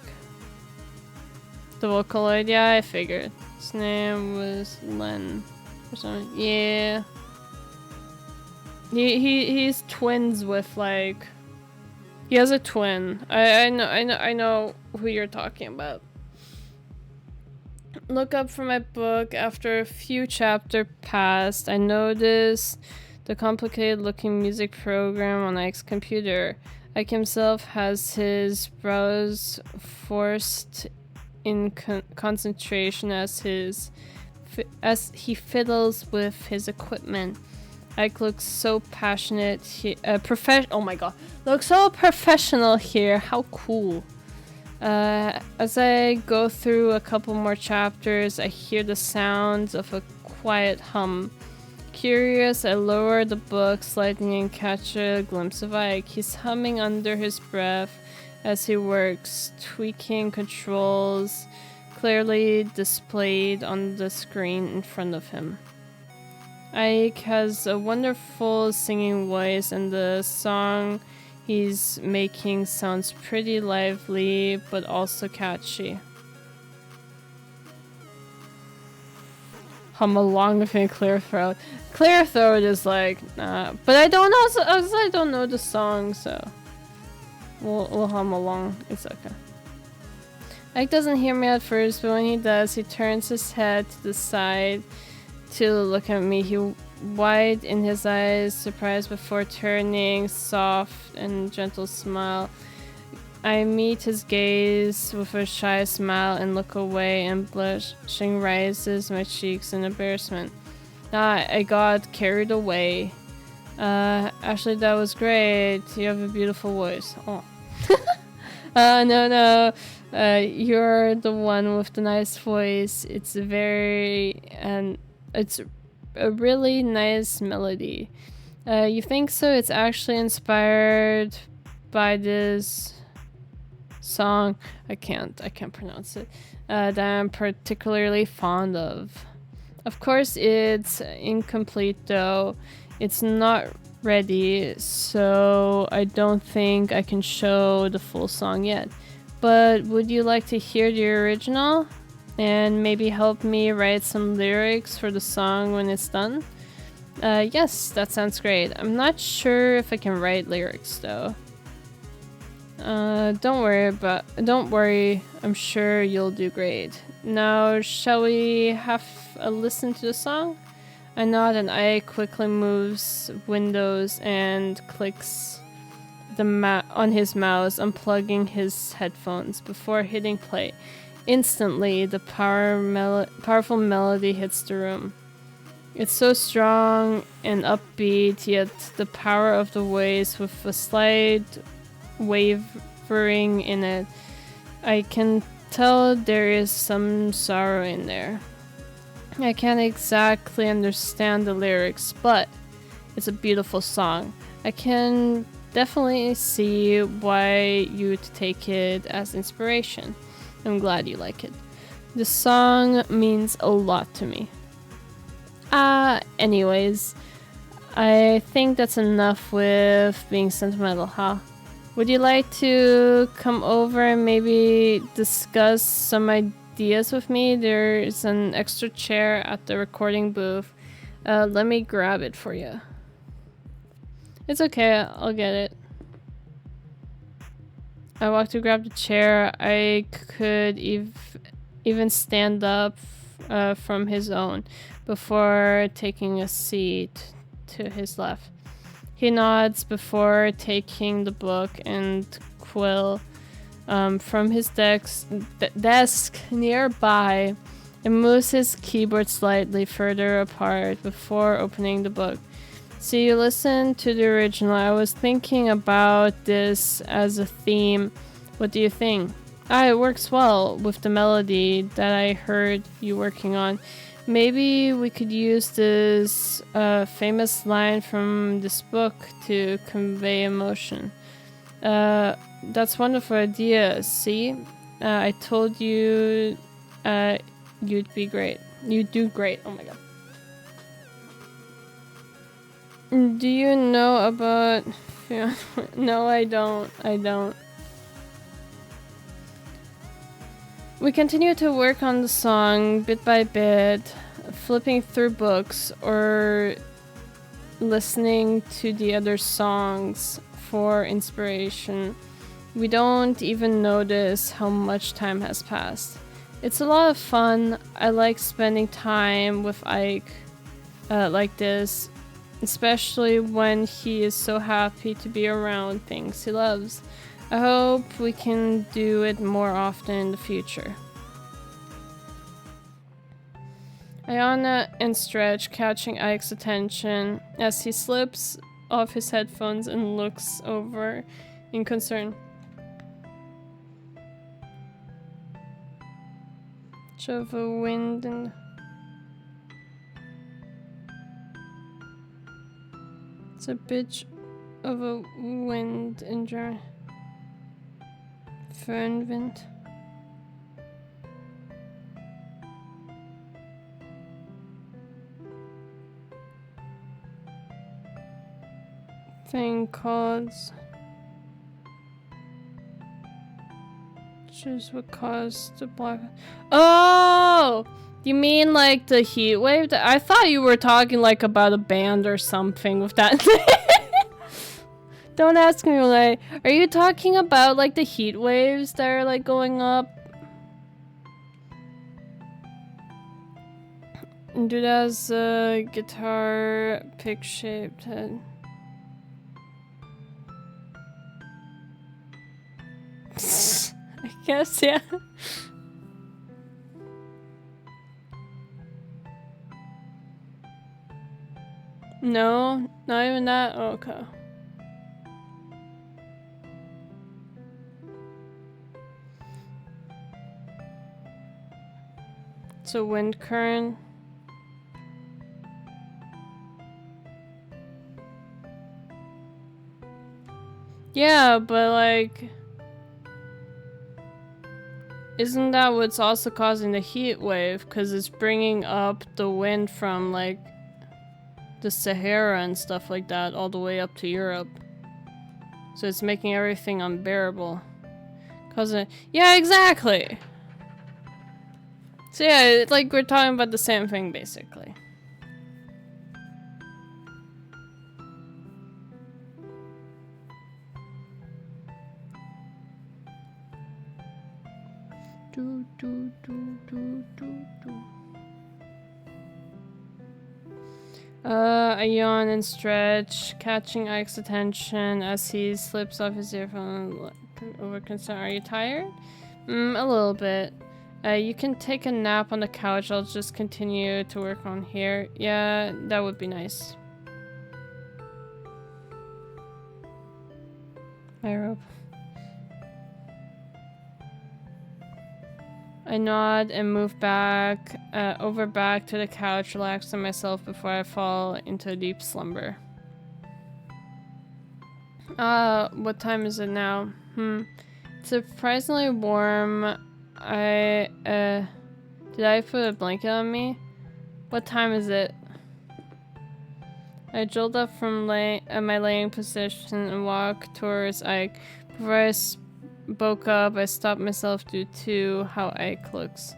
The Vocaloid, yeah, I figured. His name was Len or something. Yeah. He's twins with like, he has a twin. I know who you're talking about. Look up for my book. After a few chapters passed, I noticed the complicated looking music program on Ike's computer. Ike himself has his brows forced in concentration as he fiddles with his equipment. Ike looks so passionate here. Oh my god. Looks so professional here. How cool. As I go through a couple more chapters, I hear the sounds of a quiet hum. Curious, I lower the book slightly and catch a glimpse of Ike. He's humming under his breath as he works, tweaking controls clearly displayed on the screen in front of him. Ike has a wonderful singing voice, and the song he's making sounds pretty lively but also catchy. Hum along with a clear throat. Clear throat is like, nah. But I don't know. I don't know the song, so we'll hum along. It's okay. Ike doesn't hear me at first, but when he does, he turns his head to the side to look at me. He wide in his eyes, surprised before turning, soft and gentle smile. I meet his gaze with a shy smile and look away, and blushing rises my cheeks in embarrassment. I got carried away. Actually, that was great. You have a beautiful voice. Oh. No. You're the one with the nice voice. It's a really nice melody. You think so? It's actually inspired by this song. I can't pronounce it. That I'm particularly fond of. Of course, it's incomplete though. It's not ready, so I don't think I can show the full song yet. But would you like to hear the original? And maybe help me write some lyrics for the song when it's done? Yes, that sounds great. I'm not sure if I can write lyrics though. Don't worry, I'm sure you'll do great. Now, shall we have a listen to the song? I nod and I quickly moves windows and clicks on his mouse, unplugging his headphones before hitting play. Instantly, the powerful melody hits the room. It's so strong and upbeat, yet the power of the voice with a slight wavering in it. I can tell there is some sorrow in there. I can't exactly understand the lyrics, but it's a beautiful song. I can definitely see why you'd take it as inspiration. I'm glad you like it. The song means a lot to me. Anyways, I think that's enough with being sentimental, huh? Would you like to come over and maybe discuss some ideas with me? There's an extra chair at the recording booth. Let me grab it for you. It's okay, I'll get it. I walked to grab the chair. I could even stand up from his own before taking a seat to his left. He nods before taking the book and quill from his desk nearby and moves his keyboard slightly further apart before opening the book. So you listen to the original. I was thinking about this as a theme. What do you think? It works well with the melody that I heard you working on. Maybe we could use this famous line from this book to convey emotion. That's a wonderful idea. See? I told you you'd be great. You'd do great. Oh my god. Do you know about... No, I don't. We continue to work on the song bit by bit, flipping through books or listening to the other songs for inspiration. We don't even notice how much time has passed. It's a lot of fun. I like spending time with Ike like this, especially when he is so happy to be around things he loves. I hope we can do it more often in the future. Ayana and Stretch, catching Ike's attention as he slips off his headphones and looks over in concern. Of a wind and it's a bitch of a wind and fern wind. Thing called choose what caused the black. Oh, you mean like the heat wave? I thought you were talking like about a band or something with that. Don't ask me, like, are you talking about like the heat waves that are like going up? And dude has a guitar pick shaped head. I guess, yeah. No, not even that? Oh, okay. It's a wind current. Yeah, but like... Isn't that what's also causing the heat wave? Because it's bringing up the wind from like the Sahara and stuff like that all the way up to Europe. So it's making everything unbearable. Yeah, exactly. So yeah, it's like we're talking about the same thing basically. I yawn and stretch, catching Ike's attention as he slips off his earphone over concern. Are you tired? A little bit. You can take a nap on the couch. I'll just continue to work on here. Yeah, that would be nice. I hope. I nod and move back, over back to the couch, relaxing myself before I fall into a deep slumber. What time is it now? It's surprisingly warm. Did I put a blanket on me? What time is it? I jolt up from my laying position and walk towards Ike. Before I spoke up, I stopped myself due to how Ike looks.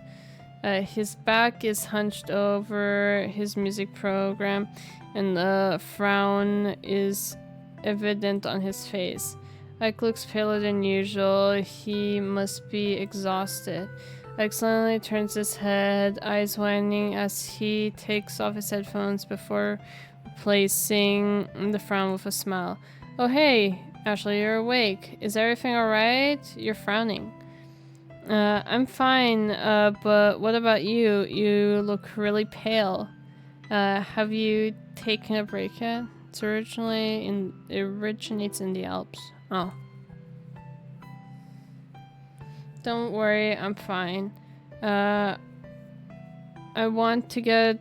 His back is hunched over his music program, and the frown is evident on his face. Ike looks paler than usual. He must be exhausted. Ike suddenly turns his head, eyes widening as he takes off his headphones before replacing the frown with a smile. Oh hey, Ashley, you're awake. Is everything alright? You're frowning. I'm fine, but what about you? You look really pale. Have you taken a break yet? It originates in the Alps. Oh. Don't worry, I'm fine. I want to get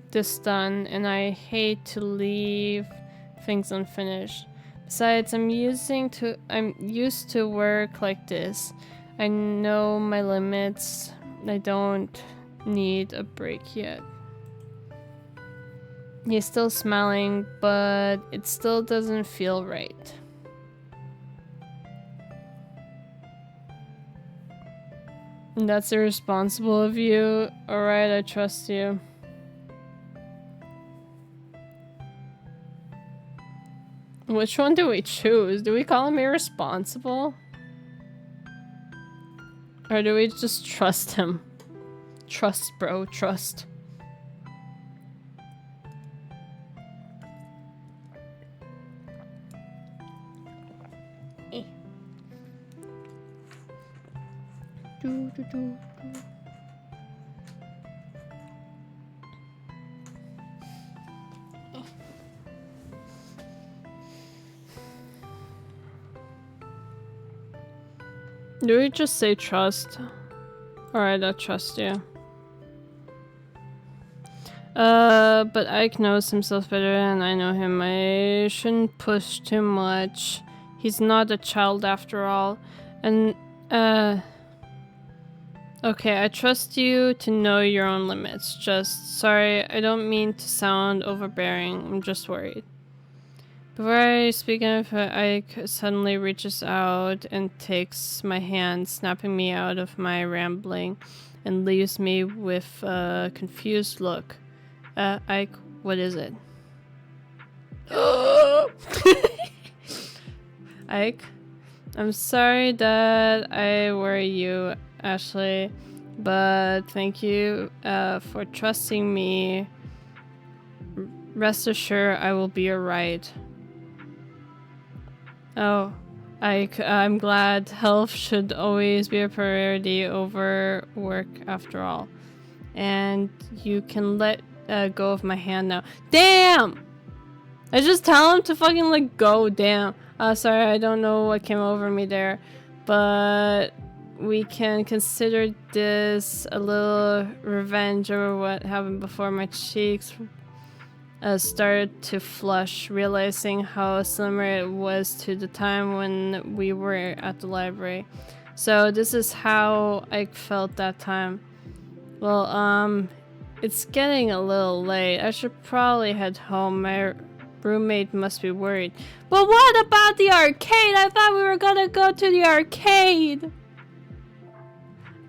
this done, and I hate to leave things unfinished. Besides, I'm used to work like this. I know my limits. I don't need a break yet. He's still smiling, but it still doesn't feel right. That's irresponsible of you. Alright, I trust you. Which one do we choose? Do we call him irresponsible? Or do we just trust him? Trust, bro, trust. Do we just say trust? Alright, I trust you. But Ike knows himself better than I know him. I shouldn't push too much. He's not a child after all. And, okay, I trust you to know your own limits. Just, sorry, I don't mean to sound overbearing. I'm just worried. Before I speak, Ike suddenly reaches out and takes my hand, snapping me out of my rambling, and leaves me with a confused look. Ike, what is it? Ike, I'm sorry that I worry you, Ashley, but thank you for trusting me. Rest assured, I will be alright. Oh, I'm glad health should always be a priority over work after all. And you can let go of my hand now. Damn! I just tell him to fucking let go, damn. Sorry, I don't know what came over me there. But we can consider this a little revenge over what happened before. My cheeks started to flush, realizing how similar it was to the time when we were at the library. So this is how I felt that time. Well, it's getting a little late. I should probably head home. My roommate must be worried. But what about the arcade? I thought we were gonna go to the arcade.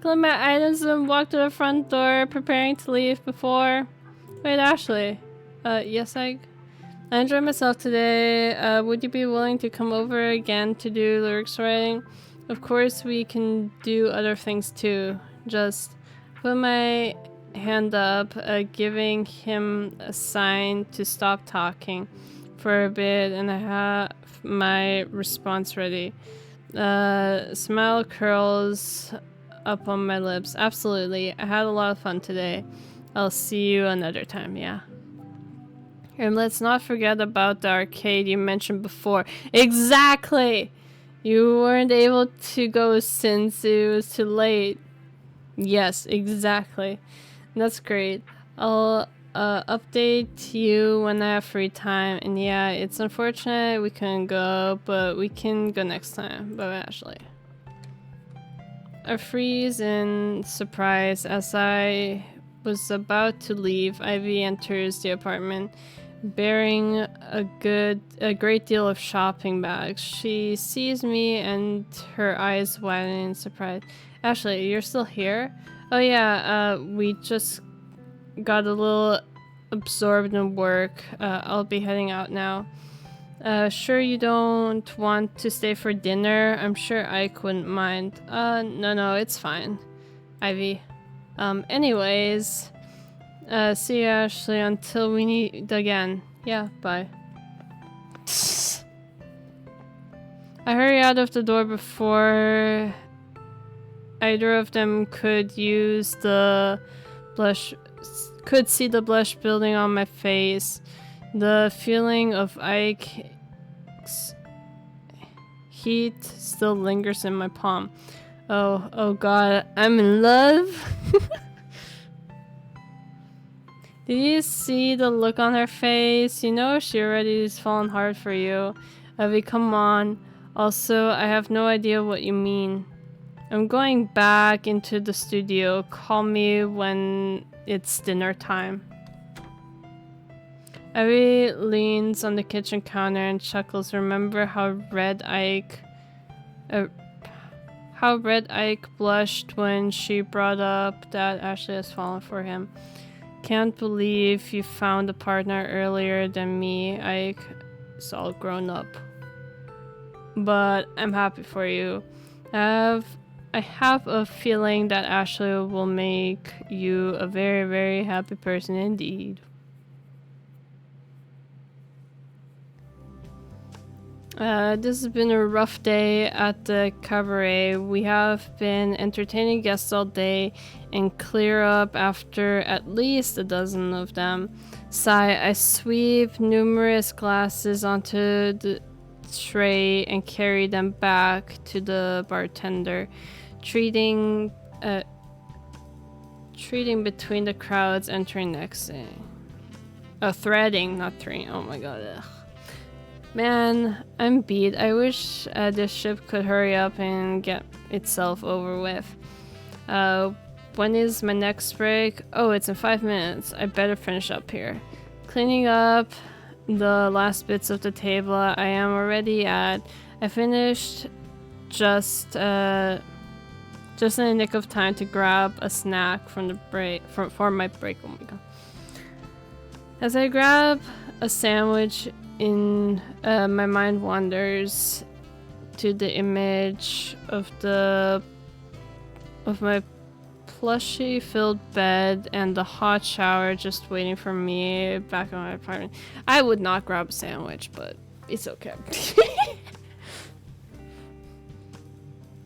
Collect my items and walk to the front door, preparing to leave before... Wait, Ashley. Yes, I enjoyed myself today. Would you be willing to come over again to do lyrics writing? Of course, we can do other things too. Just put my hand up, giving him a sign to stop talking for a bit, and I have my response ready. Smile curls up on my lips. Absolutely. I had a lot of fun today. I'll see you another time, yeah. And let's not forget about the arcade you mentioned before. Exactly! You weren't able to go since it was too late. Yes, exactly. That's great. I'll update you when I have free time. And yeah, it's unfortunate we couldn't go, but we can go next time. Bye, Ashley. I freeze in surprise as I was about to leave. Ivy enters the apartment, bearing a great deal of shopping bags. She sees me and her eyes widen in surprise. Ashley, you're still here? Oh yeah, we just got a little absorbed in work. I'll be heading out now. Sure you don't want to stay for dinner? I'm sure Ike wouldn't mind. No, it's fine. Ivy. Anyways, see you, Ashley, until we meet again. Yeah, bye. I hurry out of the door before either of them could see the blush building on my face. The feeling of Ike's heat still lingers in my palm. Oh god, I'm in love. Did you see the look on her face? You know she already is falling hard for you. Evie, come on. Also, I have no idea what you mean. I'm going back into the studio. Call me when it's dinner time. Evie leans on the kitchen counter and chuckles. Remember how Red Ike blushed when she brought up that Ashley has fallen for him. Can't believe you found a partner earlier than me. Ike is all grown up. But I'm happy for you. I have a feeling that Ashley will make you a very, very happy person indeed. This has been a rough day at the cabaret. We have been entertaining guests all day and clear up after at least a dozen of them. Sigh, I sweep numerous glasses onto tray and carry them back to the bartender, treating between the crowds entering next thing. Oh, threading, not treating. Oh my god. Ugh. Man, I'm beat. I wish this ship could hurry up and get itself over with. When is my next break? Oh, it's in 5 minutes. I better finish up here. Cleaning up the last bits of the table I am already at. I finished just in the nick of time to grab a snack from the break for my break. Oh my god. As I grab a sandwich, my mind wanders to the image of my plushy filled bed and the hot shower just waiting for me back in my apartment. I would not grab a sandwich, but it's okay.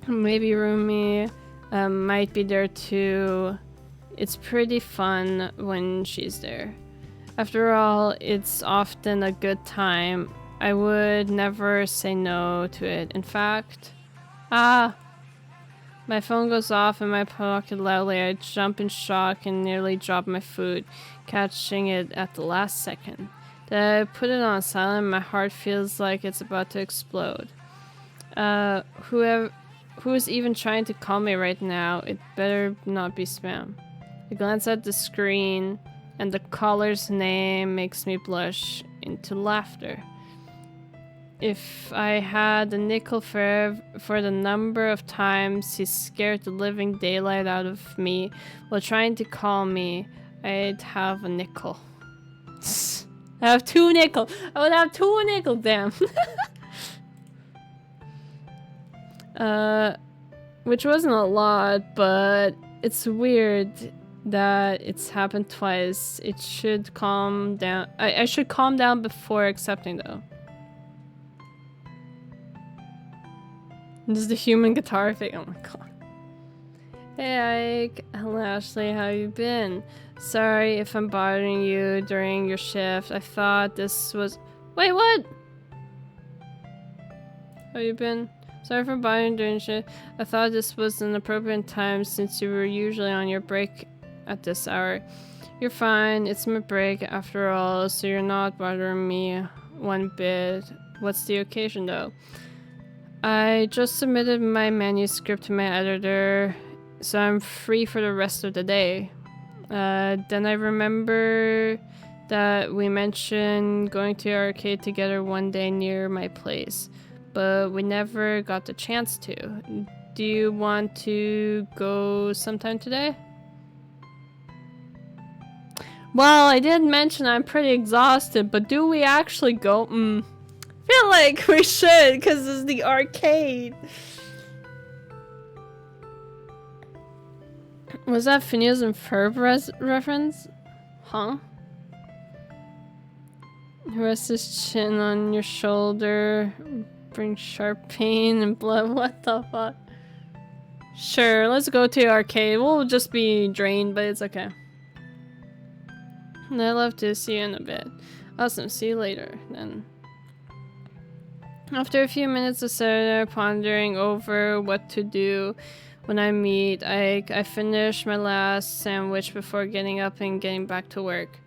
Maybe Rumi might be there too. It's pretty fun when she's there. After all, it's often a good time. I would never say no to it. In fact, my phone goes off in my pocket loudly. I jump in shock and nearly drop my food, catching it at the last second. Then I put it on silent. My heart feels like it's about to explode. Who is even trying to call me right now? It better not be spam. I glance at the screen, and the caller's name makes me blush into laughter. If I had a nickel for the number of times he scared the living daylight out of me while trying to call me, I'd have a nickel. I have 2 nickel. I would have 2 nickel, damn. Which wasn't a lot, but it's weird that it's happened twice. It should calm down. I should calm down before accepting, though. This is the human guitar thing. Oh my god. Hey Ike, hello Ashley, how you been? Sorry if I'm bothering you during your shift. I thought this was... Wait, what? How you been? Sorry for bothering during shift. I thought this was an appropriate time since you were usually on your break at this hour. You're fine, it's my break after all, so you're not bothering me one bit. What's the occasion though? I just submitted my manuscript to my editor, so I'm free for the rest of the day. Then I remember that we mentioned going to the arcade together one day near my place, but we never got the chance to. Do you want to go sometime today? Well, I did mention I'm pretty exhausted, but do we actually go? Feel like we should, because it's the arcade. Was that Phineas and Ferb reference? Huh? Rest his chin on your shoulder. Bring sharp pain and blood. What the fuck? Sure, let's go to the arcade. We'll just be drained, but it's okay. I'd love to see you in a bit. Awesome, see you later, then. After a few minutes of sitting there pondering over what to do when I meet Ike, I finish my last sandwich before getting up and getting back to work.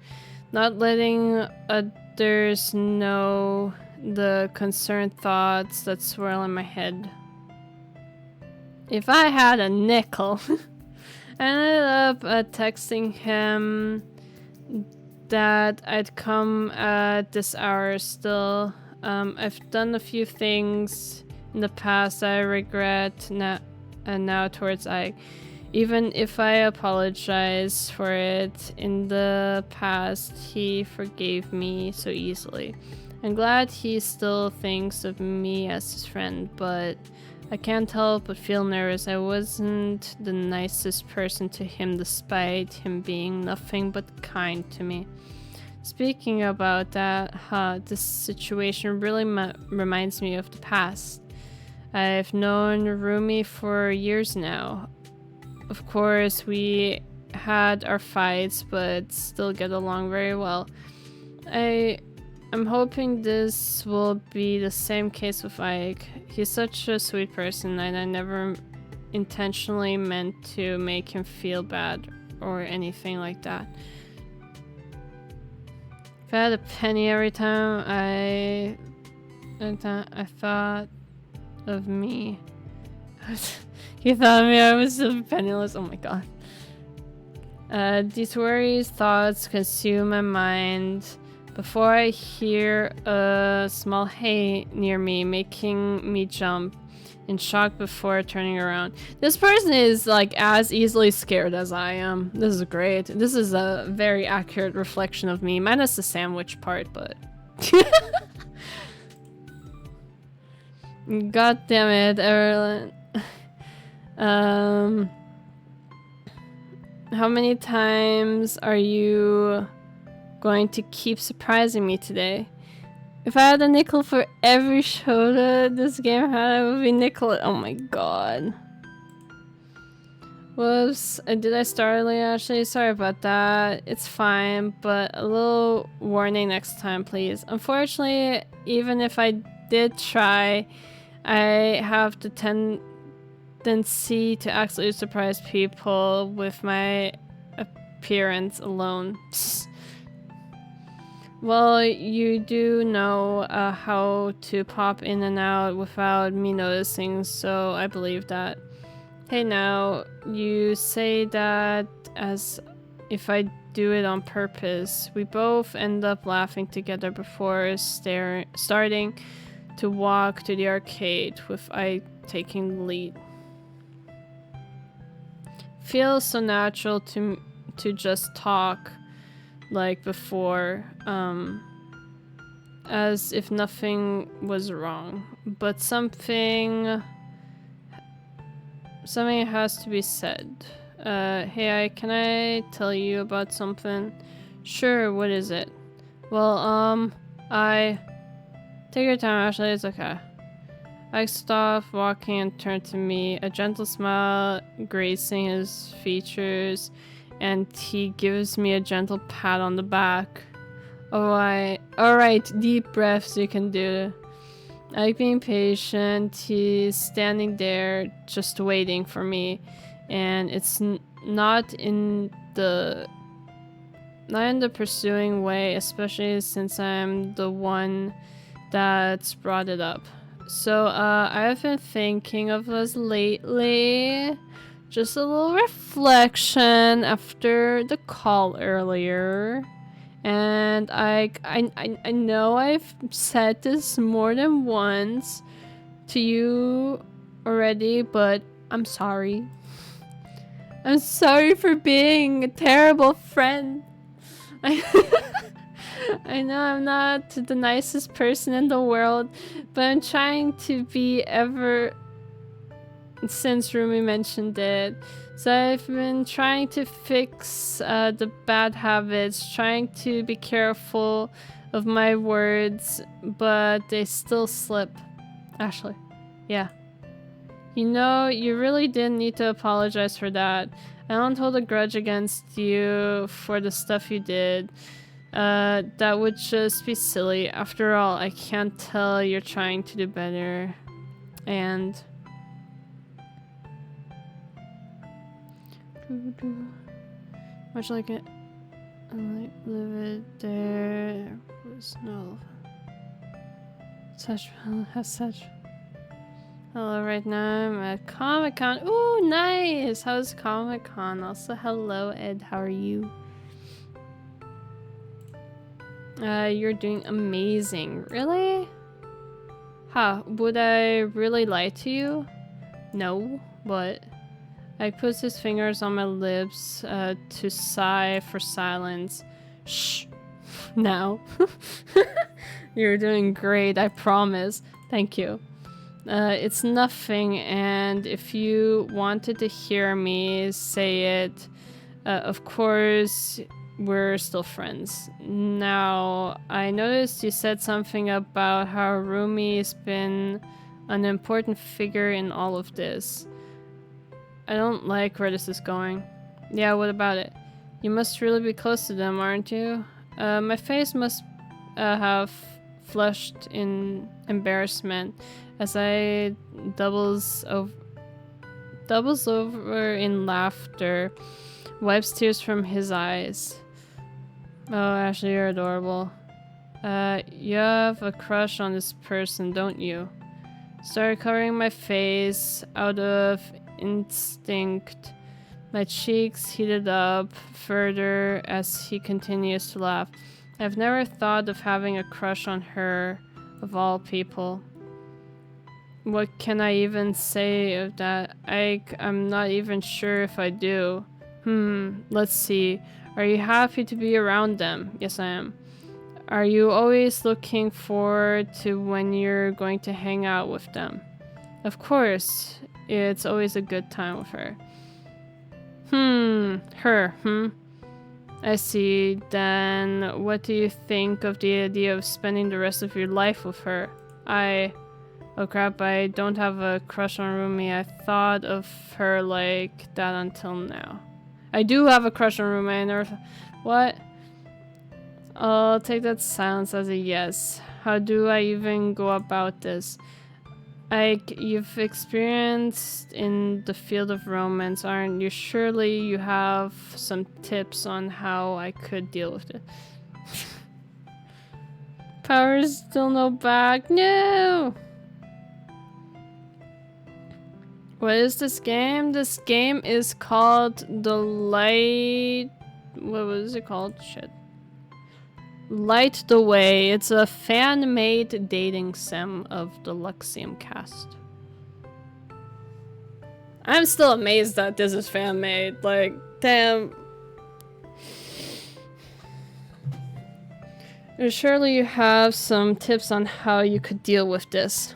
Not letting others know the concerned thoughts that swirl in my head. If I had a nickel. I ended up texting him that I'd come at this hour still. I've done a few things in the past I regret now towards Ike. Even if I apologize for it in the past, he forgave me so easily. I'm glad he still thinks of me as his friend, but I can't help but feel nervous. I wasn't the nicest person to him despite him being nothing but kind to me. Speaking about that, this situation really reminds me of the past. I've known Rumi for years now. Of course, we had our fights, but still get along very well. I I'm hoping this will be the same case with Ike. He's such a sweet person, and I never intentionally meant to make him feel bad or anything like that. If I had a penny every time I thought of me. He thought of me, I was so penniless. Oh my god. These worries, thoughts consume my mind before I hear a small hey near me, making me jump in shock before turning around. This person is like as easily scared as I am. This is great. This is a very accurate reflection of me, minus the sandwich part, but... God damn it, Evelyn. How many times are you going to keep surprising me today? If I had a nickel for every soda this game had, it would be nickel. Oh my god. Whoops. Did I start early, Ashley? Sorry about that. It's fine, but a little warning next time, please. Unfortunately, even if I did try, I have the tendency to actually surprise people with my appearance alone. Well, you do know how to pop in and out without me noticing, so I believe that. Hey now, you say that as if I do it on purpose. We both end up laughing together before starting to walk to the arcade, with I taking the lead. Feels so natural to just talk like before, as if nothing was wrong, but something has to be said. Hey, can I tell you about something? Sure, what is it? Well, take your time, Ashley, it's okay. I stopped walking and turned to me, a gentle smile gracing his features, and he gives me a gentle pat on the back. Alright, deep breaths you can do. I like being patient. He's standing there just waiting for me, and it's not in the pursuing way, especially since I'm the one that's brought it up. So I've been thinking of us lately. Just a little reflection after the call earlier. And I know I've said this more than once to you already, but I'm sorry. I'm sorry for being a terrible friend. I know I'm not the nicest person in the world, but I'm trying to be ever since Rumi mentioned it. So I've been trying to fix the bad habits, trying to be careful of my words, but they still slip. Ashley. Yeah. You know, you really didn't need to apologize for that. I don't hold a grudge against you for the stuff you did. That would just be silly. After all, I can't tell you're trying to do better. And... much like it, live it, there was no such as such. Hello, right now I'm at Comic-Con. Ooh, nice! How's Comic-Con? Also, hello, Ed. How are you? You're doing amazing. Really? Huh, would I really lie to you? No, but... I puts his fingers on my lips to sigh for silence. Shh. Now. You're doing great, I promise. Thank you. It's nothing, and if you wanted to hear me say it, of course, we're still friends. Now, I noticed you said something about how Rumi's been an important figure in all of this. I don't like where this is going. Yeah, what about it? You must really be close to them, aren't you? My face must half flushed in embarrassment as I doubles over in laughter, wipes tears from his eyes. Oh, Ashley, you're adorable. You have a crush on this person, don't you? Started covering my face out of instinct. My cheeks heated up further as he continues to laugh. I've never thought of having a crush on her, of all people. What can I even say of that? I'm not even sure if I do. Let's see. Are you happy to be around them? Yes, I am. Are you always looking forward to when you're going to hang out with them? Of course. It's always a good time with her. I see. Then what do you think of the idea of spending the rest of your life with her? Oh crap, I don't have a crush on Rumi. I thought of her like that until now. I do have a crush on Rumi. I never what? I'll take that silence as a yes. How do I even go about this? You've experienced in the field of romance, aren't you? Surely you have some tips on how I could deal with it. Power's still no back. No! What is this game? This game is called the Light... What was it called? Shit. Light the Way. It's a fan-made dating sim of the Luxiem cast. I'm still amazed that this is fan-made. Like, damn. Surely you have some tips on how you could deal with this.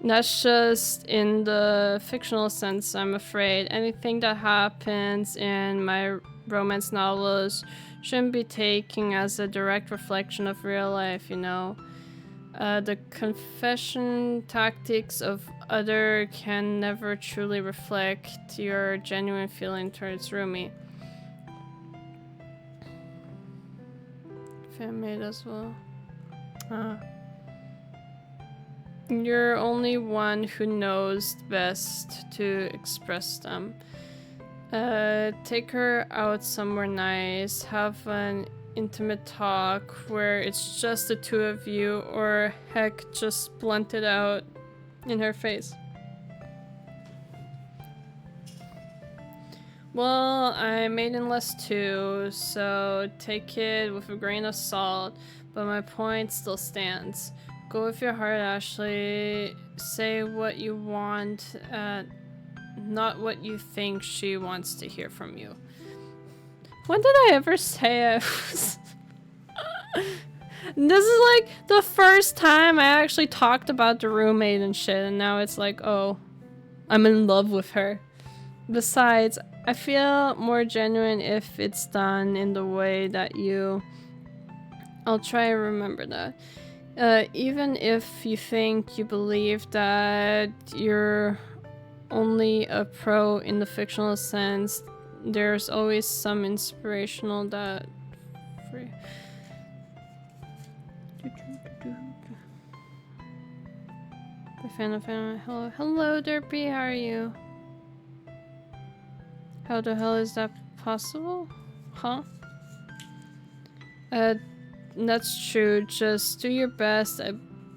That's just in the fictional sense, I'm afraid. Anything that happens in my romance novels shouldn't be taken as a direct reflection of real life, you know. The confession tactics of other can never truly reflect your genuine feeling towards Rumi. Fan-made as well. You're only one who knows best to express them. Take her out somewhere nice, have an intimate talk where it's just the two of you, or heck, just blunt it out in her face. Well, I'm maidenless too, so take it with a grain of salt, but my point still stands. Go with your heart, Ashley. Say what you want, not what you think she wants to hear from you. When did I ever say I was... This is like the first time I actually talked about the roommate and shit, and now it's like, oh, I'm in love with her. Besides, I feel more genuine if it's done in the way that you... I'll try and remember that. Even if you think you believe that you're only a pro in the fictional sense, there's always some inspirational that... Hello, Derpy, how are you? How the hell is that possible? Huh? That's true. Just do your best. I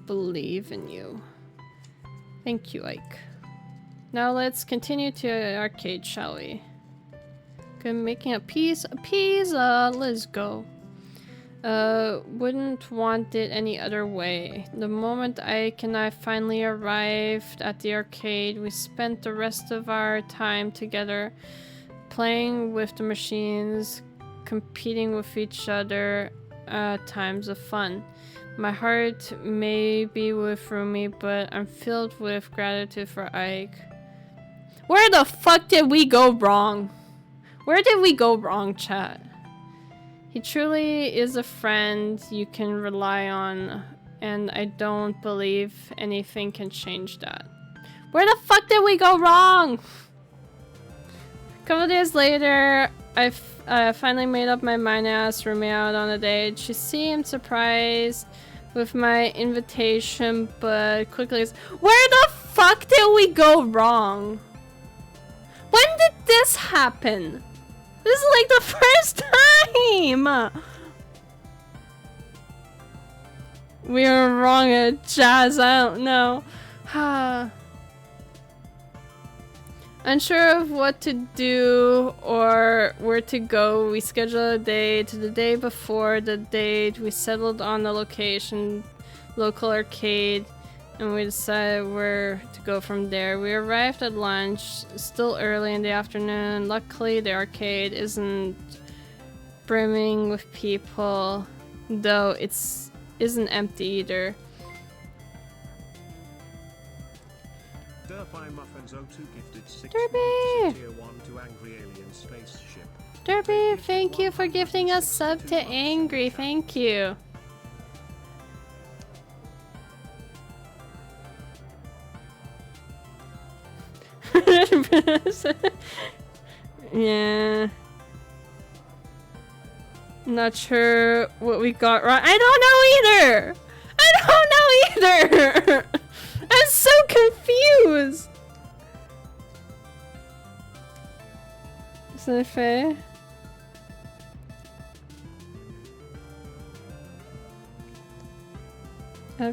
believe in you. Thank you, Ike. Now let's continue to the arcade, shall we? Okay, making a pizza. Let's go. Wouldn't want it any other way. The moment Ike and I finally arrived at the arcade, we spent the rest of our time together, playing with the machines, competing with each other. Times of fun. My heart may be with Rumi, but I'm filled with gratitude for Ike. Where the fuck did we go wrong? Where did we go wrong, chat? He truly is a friend you can rely on, and I don't believe anything can change that. Where the fuck did we go wrong? A couple days later, I finally made up my mind and asked Rumi out on a date. She seemed surprised with my invitation, but quickly asked, where the fuck did we go wrong? When did this happen? This is like the first time! We were wrong at jazz, I don't know. Unsure of what to do or where to go, we scheduled a date. The day before the date, we settled on the location, local arcade, and we decided where to go from there. We arrived at lunch, still early in the afternoon. Luckily, the arcade isn't brimming with people, though isn't empty either. Derby! Derby, thank you for gifting us sub to Angry. Thank you. Yeah. Not sure what we got wrong. I don't know either! I don't know either! I'm so confused! Is that fair?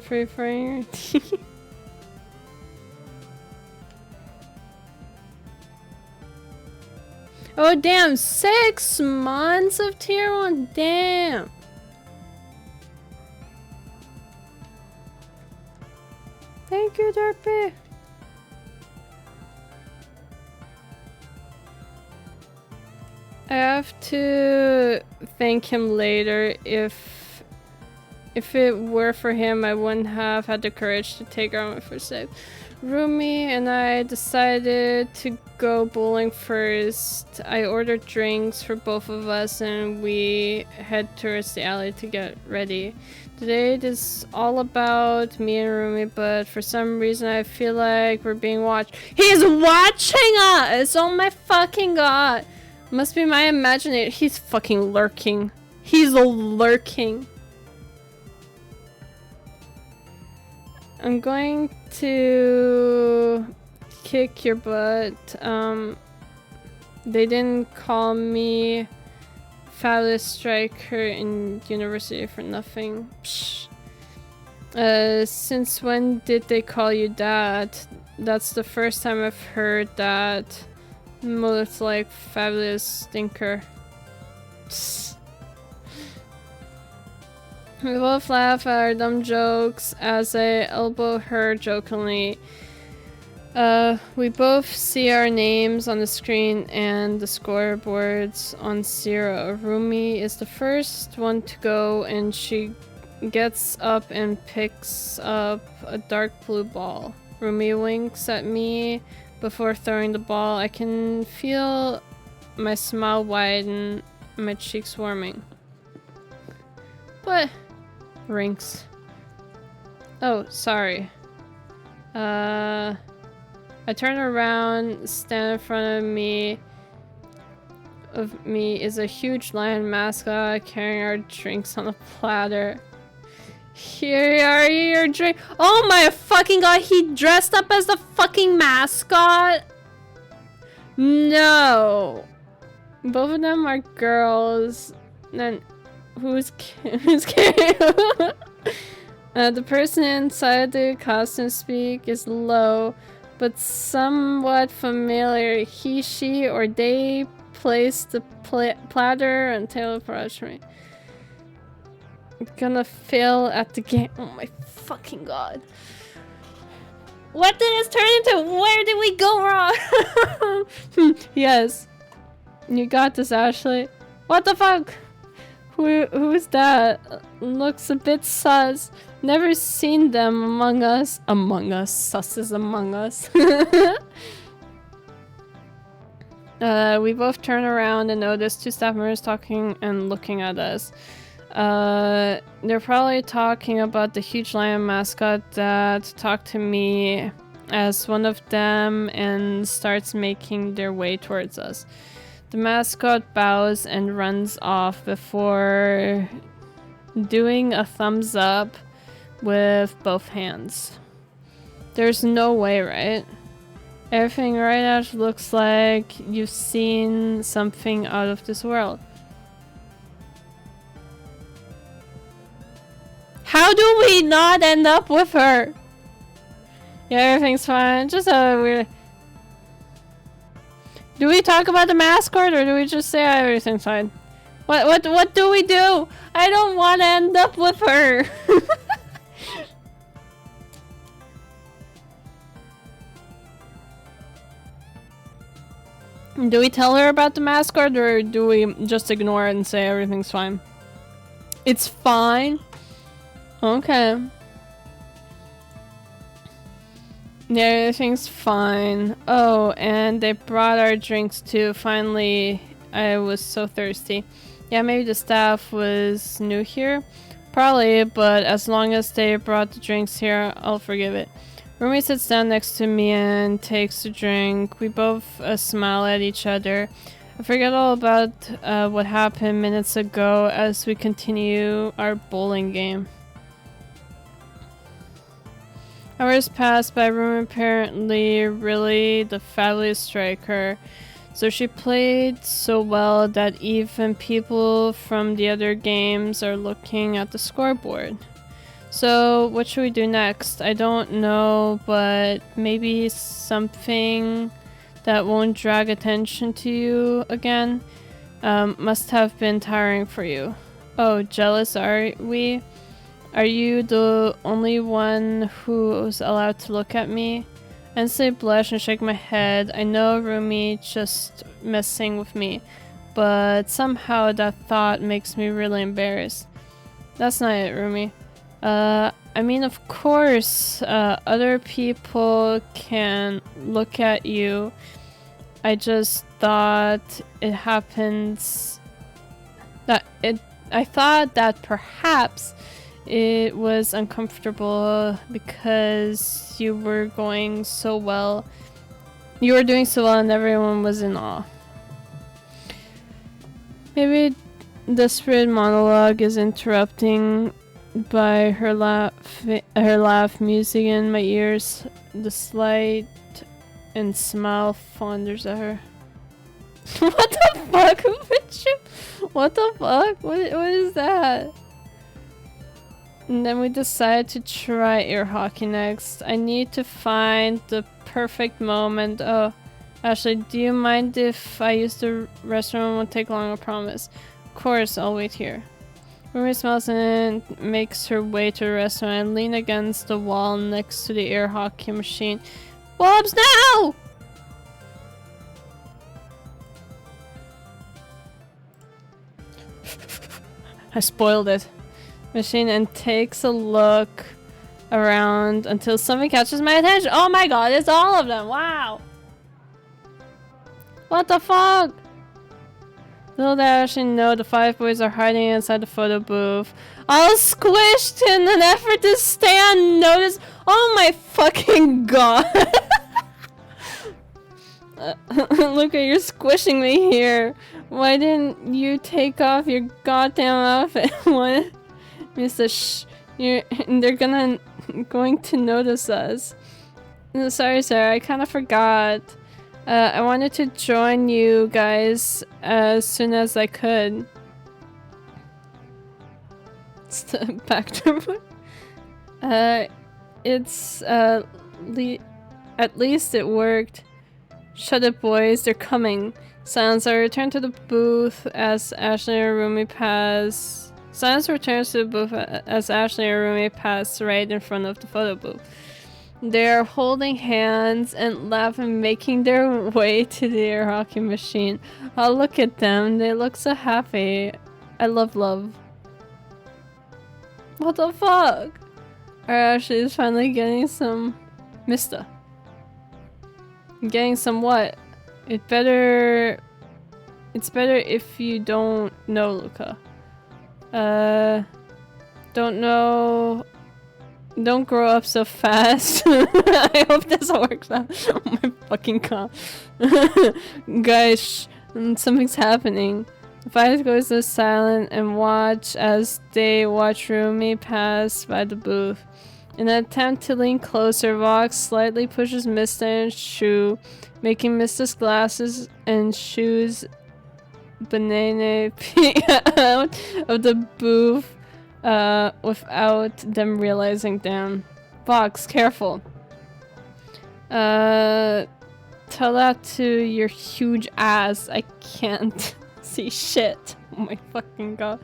Free for Oh damn, 6 months of tier 1, damn. Thank you, Derpy. I have to thank him later. If it were for him, I wouldn't have had the courage to take her on my first date. Rumi and I decided to go bowling first. I ordered drinks for both of us and we head towards the alley to get ready. Today it is all about me and Rumi, but for some reason I feel like we're being watched. He's watching us! Oh my fucking god! Must be my imagination. He's fucking lurking. He's lurking. I'm going to kick your butt. They didn't call me Fabulous Striker in university for nothing. Psh. Since when did they call you that? That's the first time I've heard that. Most like Fabulous Stinker. Psst. We both laugh at our dumb jokes as I elbow her jokingly. We both see our names on the screen and the scoreboards on 0. Rumi is the first one to go and she gets up and picks up a dark blue ball. Rumi winks at me before throwing the ball. I can feel my smile widen, my cheeks warming. What? Rinks. Oh, sorry. I turn around, stand in front of me is a huge lion mascot carrying our drinks on a platter. Here are your drink. Oh my fucking god, he dressed up as the fucking mascot? No. Both of them are girls. Then who's carrying? The person inside the costume speak is low, but somewhat familiar. He, she, or they place the platter and teleport me. I'm gonna fail at the game. Oh my fucking god. What did this turn into? Where did we go wrong? Yes. You got this, Ashley. What the fuck? Who's that? Looks a bit sus. Never seen them among us. Among us. Sus is among us. We both turn around and notice 2 staff members talking and looking at us. They're probably talking about the huge lion mascot that talked to me as one of them and starts making their way towards us. The mascot bows and runs off before doing a thumbs up with both hands. There's no way, right? Everything right now looks like you've seen something out of this world. How do we not end up with her? Yeah, everything's fine. Just weird. Do we talk about the mascot or do we just say everything's fine? What do we do? I don't want to end up with her. Do we tell her about the mascot or do we just ignore it and say everything's fine? It's fine. Okay. Yeah, everything's fine. Oh, and they brought our drinks too. Finally, I was so thirsty. Yeah, maybe the staff was new here. Probably, but as long as they brought the drinks here, I'll forgive it. Rumi sits down next to me and takes a drink. We both smile at each other. I forget all about what happened minutes ago as we continue our bowling game. Hours pass by. Rumi apparently really the fabulous striker. So she played so well that even people from the other games are looking at the scoreboard. So what should we do next? I don't know, but maybe something that won't drag attention to you again. Must have been tiring for you. Oh, jealous are we? Are you the only one who's allowed to look at me? I instantly blush and shake my head. I know Rumi just messing with me, but somehow that thought makes me really embarrassed. That's not it, Rumi. I mean, of course, other people can look at you. I just thought it happens I thought that perhaps it was uncomfortable because you were going so well. You were doing so well and everyone was in awe. Maybe the spirit monologue is interrupting by her laugh, music in my ears, the slight and smile fonders at her. What the fuck? Who put you? What the fuck? What is that? And then we decide to try air hockey next. I need to find the perfect moment. Oh, Ashley, do you mind if I use the restroom? It won't take long, I promise. Of course, I'll wait here. Rumi smiles and makes her way to the restaurant. I lean against the wall next to the air hockey machine. Bobs, now! I spoiled it. Machine and takes a look around until something catches my attention. Oh my god, it's all of them. Wow. What the fuck? Little did I actually know the 5 boys are hiding inside the photo booth. All squished in an effort to stay unnoticed. Oh my fucking god. Look at you're squishing me here. Why didn't you take off your goddamn outfit? What? Mr. Shh. They're going to notice us. Sorry, sir. I kind of forgot. I wanted to join you guys as soon as I could. Back to it's at least it worked. Shut it, boys. They're coming. Silence. I return to the booth as Ashley and Rumi pass. Silence returns to the booth as Ashley and Rumi pass right in front of the photo booth. They are holding hands and laughing, making their way to the air hockey machine. Oh, look at them. They look so happy. I love love. What the fuck? Ashley is finally getting some Mista. Getting some what? It's better if you don't know, Luca. Don't know. Don't grow up so fast. I hope this works out. Oh my fucking god. Guys, And something's happening. The fight goes to silent and watch as they watch Rumi pass by the booth. In an attempt to lean closer, Vox slightly pushes Mista in his shoe, making Mista's glasses and shoes banana peek out of the booth without them realizing them. Vox, careful. Tell that to your huge ass. I can't see shit. Oh my fucking god.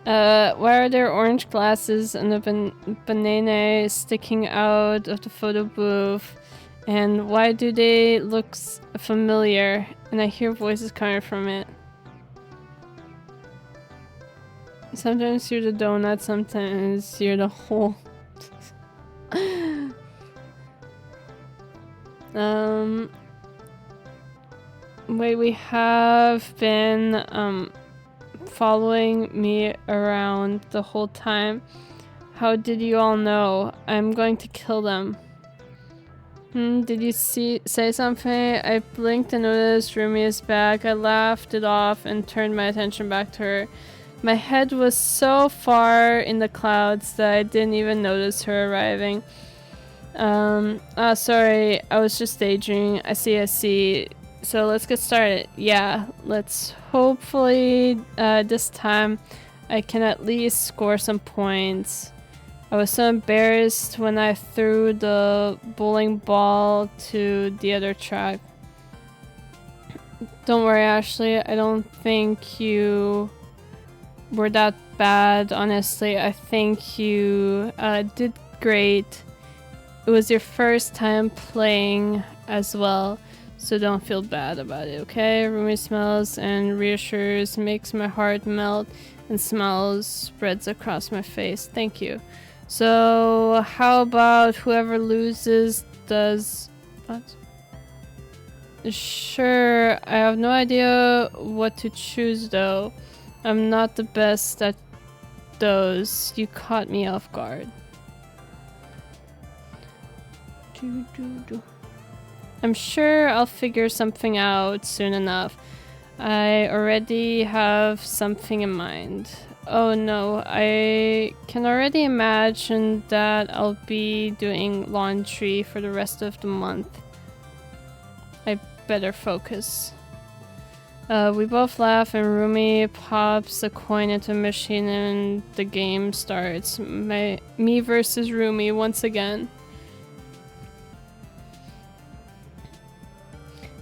Why are there orange glasses and a banana sticking out of the photo booth? And why do they look familiar? And I hear voices coming from it. Sometimes you're the donut, sometimes you're the hole. Wait, we have been, following me around the whole time. How did you all know? I'm going to kill them. Did you say something? I blinked and noticed Rumi is back. I laughed it off and turned my attention back to her. My head was so far in the clouds that I didn't even notice her arriving. Sorry, I was just daydreaming. I see. So let's get started. Yeah, let's hopefully this time I can at least score some points. I was so embarrassed when I threw the bowling ball to the other track. Don't worry, Ashley. I don't think you were that bad, honestly. I think you did great. It was your first time playing as well, so don't feel bad about it, okay? Rumi smells and reassures, makes my heart melt, and smiles spreads across my face. Thank you. So, how about whoever loses does... what? Sure, I have no idea what to choose though. I'm not the best at those. You caught me off guard. I'm sure I'll figure something out soon enough. I already have something in mind. Oh no, I can already imagine that I'll be doing laundry for the rest of the month. I better focus. We both laugh and Rumi pops a coin into a machine and the game starts. Me versus Rumi once again.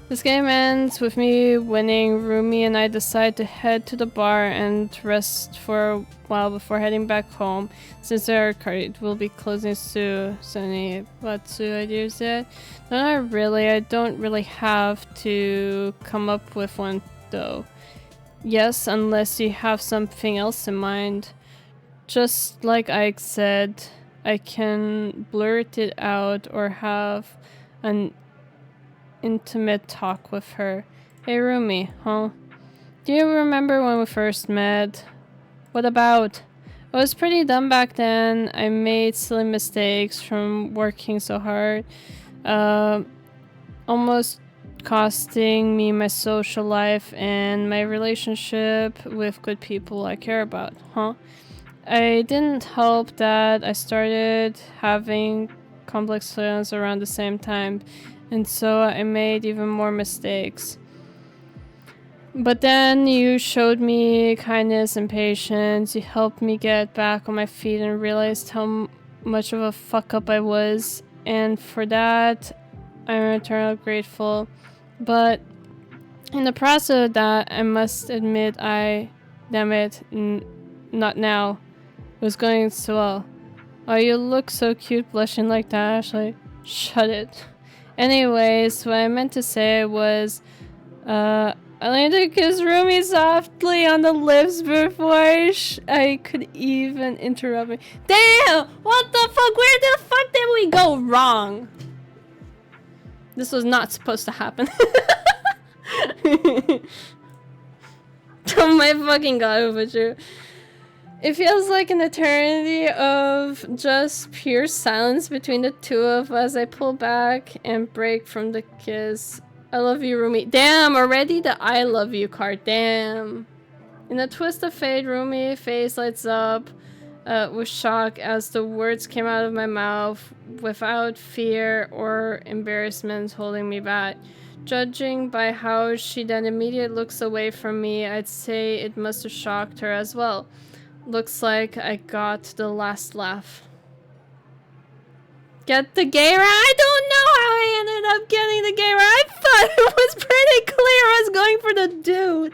This game ends with me winning. Rumi and I decide to head to the bar and rest for a while before heading back home, since our arcade will be closing soon. So any Watsu ideas yet? No, not really. I don't really have to come up with one though. Yes, unless you have something else in mind. Just like Ike said, I can blurt it out or have an intimate talk with her. Hey Rumi, huh? Do you remember when we first met? What about? I was pretty dumb back then. I made silly mistakes from working so hard. Almost costing me my social life and my relationship with good people I care about, huh? I didn't help that I started having complex feelings around the same time, and so I made even more mistakes. But then you showed me kindness and patience. You helped me get back on my feet and realized how much of a fuck up I was. And for that, I'm eternally grateful. But in the process of that, I must admit damn it, not now. It was going so well. Oh, you look so cute blushing like that, Ashley. Shut it. Anyways, what I meant to say was, I leaned to kiss Rumi softly on the lips before I could even interrupt me. Damn! What the fuck? Where the fuck did we go wrong? This was not supposed to happen. Oh my fucking god, but you. It feels like an eternity of just pure silence between the two of us. I pull back and break from the kiss. I love you, Rumi. Damn, already the I love you card. Damn. In a twist of fate, Rumi face lights up with shock as the words came out of my mouth without fear or embarrassment holding me back. Judging by how she then immediately looks away from me, I'd say it must have shocked her as well. Looks like I got the last laugh. Get the GER? I don't know how I ended up getting the GER. I thought it was pretty clear I was going for the dude.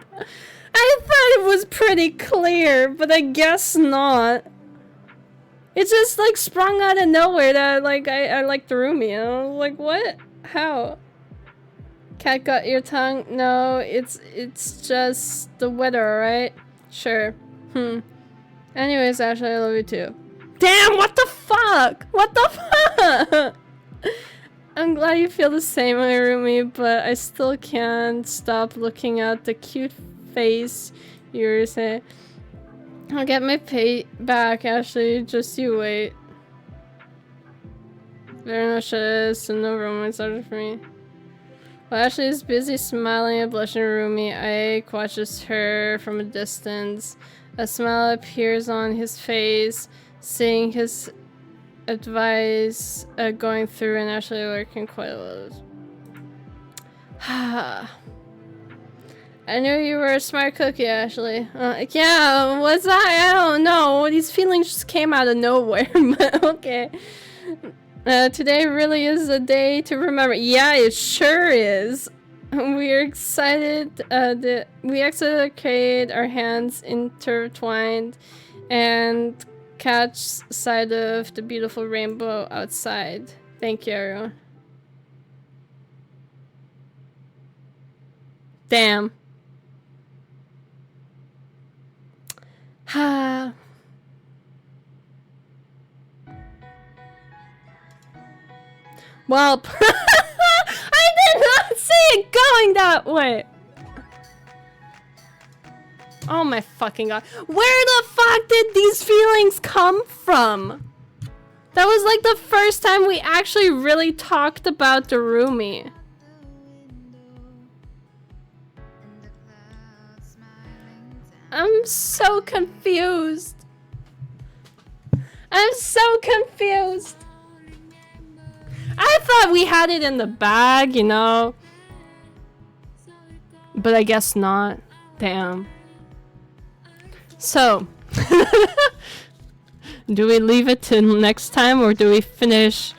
I thought it was pretty clear, but I guess not. It just like sprung out of nowhere that like I like the Rumi. And I was like, what? How? Cat got your tongue? No, it's just the weather, right? Sure. Anyways, Ashley, I love you too. Damn, what the fuck? What the fuck? I'm glad you feel the same way, Rumi, but I still can't stop looking at the cute face you were saying. I'll get my pay back, Ashley. Just you wait. Very much is, so no romance order for me. While Ashley is busy smiling and blushing at Rumi, Ike watches her from a distance. A smile appears on his face, seeing his advice going through and actually working quite a lot. I knew you were a smart cookie, Ashley. Yeah, what's that? I don't know. These feelings just came out of nowhere, but okay. Today really is a day to remember. Yeah, it sure is. We're excited that we exited the arcade, our hands intertwined, and catch sight of the beautiful rainbow outside. Thank you, everyone. Damn. Ha. Well, I did not see it going that way. Oh my fucking god. Where the fuck did these feelings come from? That was like the first time we actually really talked about the Rumi. I'm so confused. I'm so confused. I thought we had it in the bag, you know. But I guess not. Damn. So, do we leave it till next time or do we finish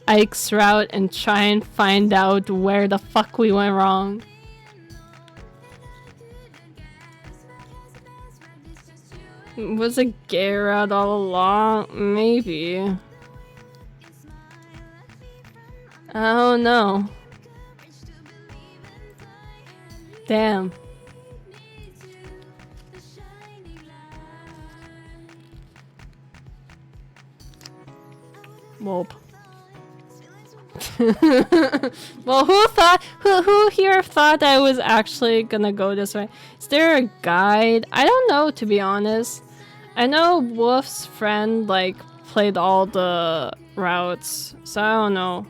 Ike's route and try and find out where the fuck we went wrong? Was it GER route all along? Maybe. I don't know. Damn. Whoop. Well, who here thought I was actually gonna go this way? Is there a guide? I don't know, to be honest. I know Wolf's friend, like, played all the routes, so I don't know.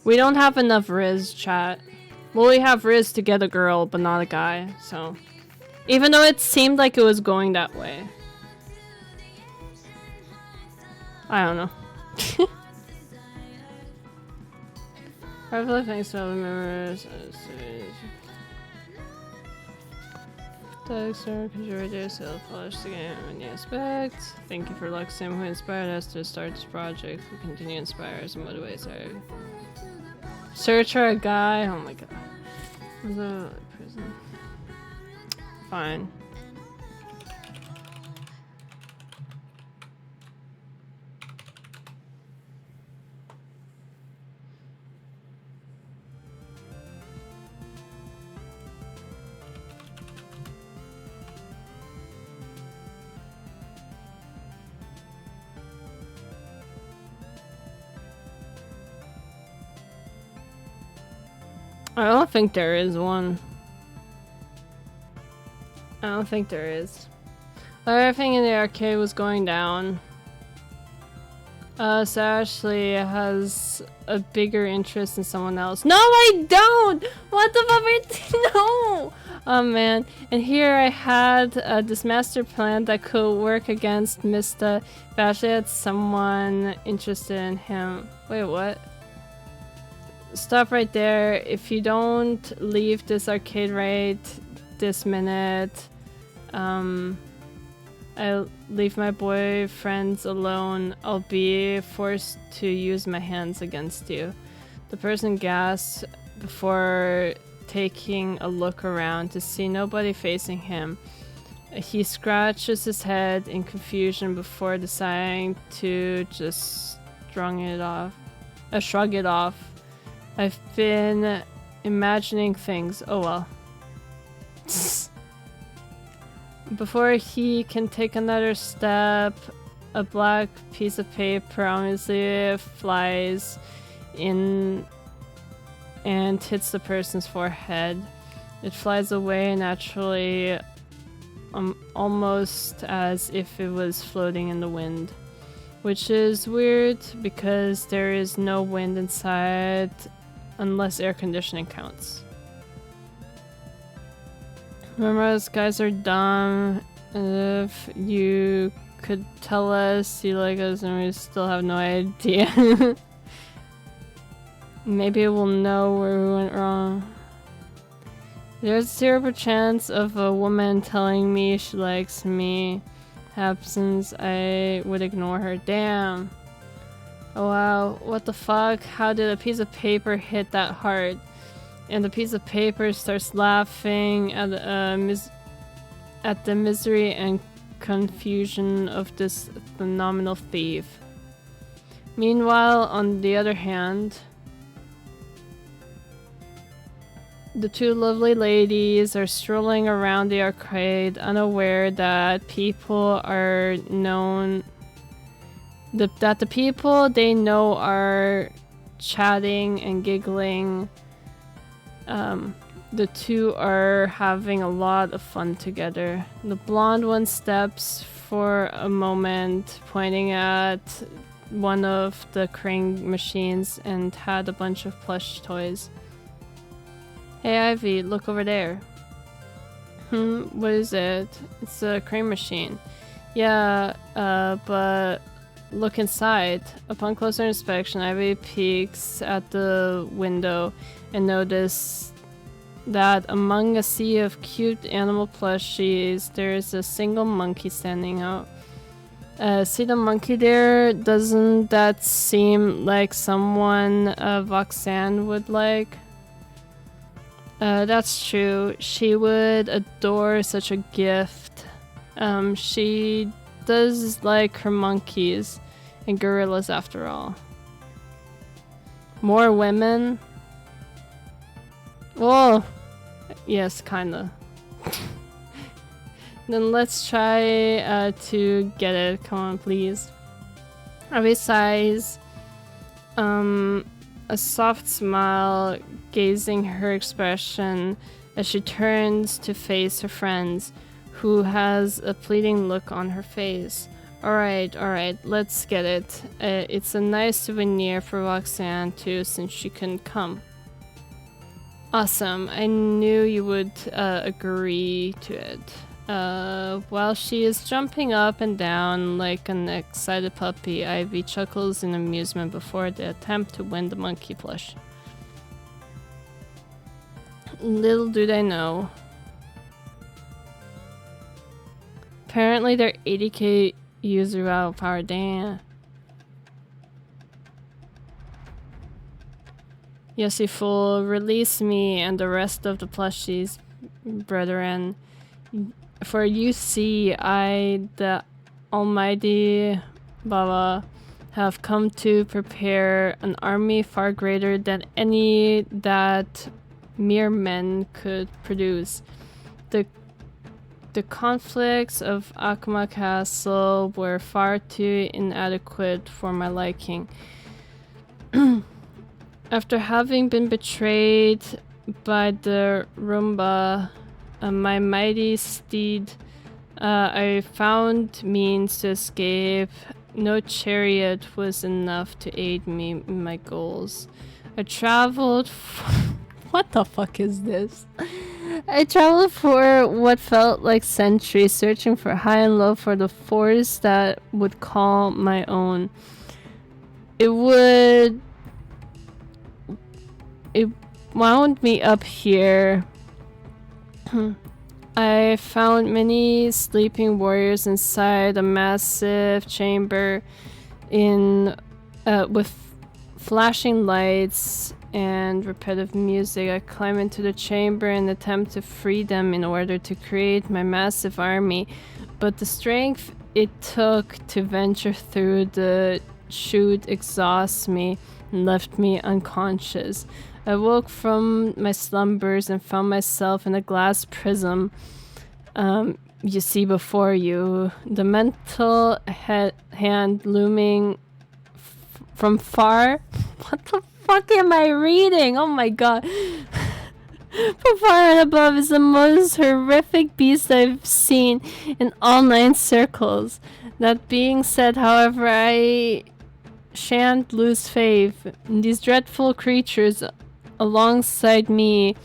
We don't have enough Riz, chat. Well, we have Riz to get a girl, but not a guy, so. Even though it seemed like it was going that way. I don't know. Hopefully, thanks to all the members. Thanks, sir, because you already self-polished the game in many aspects. Thank you for Luxiem, who inspired us to start this project. We continue to inspire us and motivate us. Search for a guy. Oh my god. The prison. Fine. I don't think there is one. I don't think there is. Everything in the arcade was going down. So Ashley has a bigger interest in someone else. No, I don't! What the fuck? No! Oh man. And here I had this master plan that could work against Mista if Ashley had someone interested in him. Wait, what? Stop right there. If you don't leave this arcade right this minute, I'll leave my boyfriends alone. I'll be forced to use my hands against you. The person gasps before taking a look around to see nobody facing him. He scratches his head in confusion before deciding to just shrug it off. I've been imagining things. Oh well. Before he can take another step, a black piece of paper ominously flies in and hits the person's forehead. It flies away naturally, almost as if it was floating in the wind. Which is weird because there is no wind inside unless air conditioning counts. Remember, those guys are dumb. If you could tell us you like us and we still have no idea. Maybe we'll know where we went wrong. There's 0% chance of a woman telling me she likes me. Happens, I would ignore her. Damn. Oh wow, what the fuck? How did a piece of paper hit that hard? And the piece of paper starts laughing at the misery and confusion of this phenomenal thief. Meanwhile, on the other hand, the two lovely ladies are strolling around the arcade, unaware that people are known. That the people they know are chatting and giggling. The two are having a lot of fun together. The blonde one steps for a moment, pointing at one of the crane machines and had a bunch of plush toys. Hey Ivy, look over there. What is it? It's a crane machine. Yeah, but look inside. Upon closer inspection, Ivy peeks at the window and notices that among a sea of cute animal plushies, there is a single monkey standing out. See the monkey there? Doesn't that seem like someone Voxan would like? That's true. She would adore such a gift. She does like her monkeys and gorillas after all. More women? Well, yes, kinda. Then let's try to get it. Come on, please. Abby sighs, a soft smile gazing her expression as she turns to face her friends, who has a pleading look on her face. Alright, let's get it. It's a nice souvenir for Roxanne too, since she couldn't come. Awesome, I knew you would agree to it. While she is jumping up and down like an excited puppy, Ivy chuckles in amusement before the attempt to win the monkey plush. Little do they know. Apparently they're 80k user out power, damn. Yes, you fool, release me and the rest of the plushies, brethren. For you see, I, the almighty Baba, have come to prepare an army far greater than any that mere men could produce. The conflicts of Akuma Castle were far too inadequate for my liking. After having been betrayed by the Roomba, my mighty steed, I found means to escape No chariot was enough to aid me in my goals. I traveled what the fuck is this? I traveled for what felt like centuries, searching for high and low for the force that would call my own. It wound me up here. I found many sleeping warriors inside a massive chamber with flashing lights and repetitive music. I climb into the chamber and attempt to free them in order to create my massive army, but the strength it took to venture through the chute exhausts me and left me unconscious. I woke from my slumbers and found myself in a glass prism you see before you, the mental hand looming from far. What the fuck am I reading? Oh my god. From far and above is the most horrific beast I've seen in all 9 circles. That being said, however, I shan't lose faith. These dreadful creatures alongside me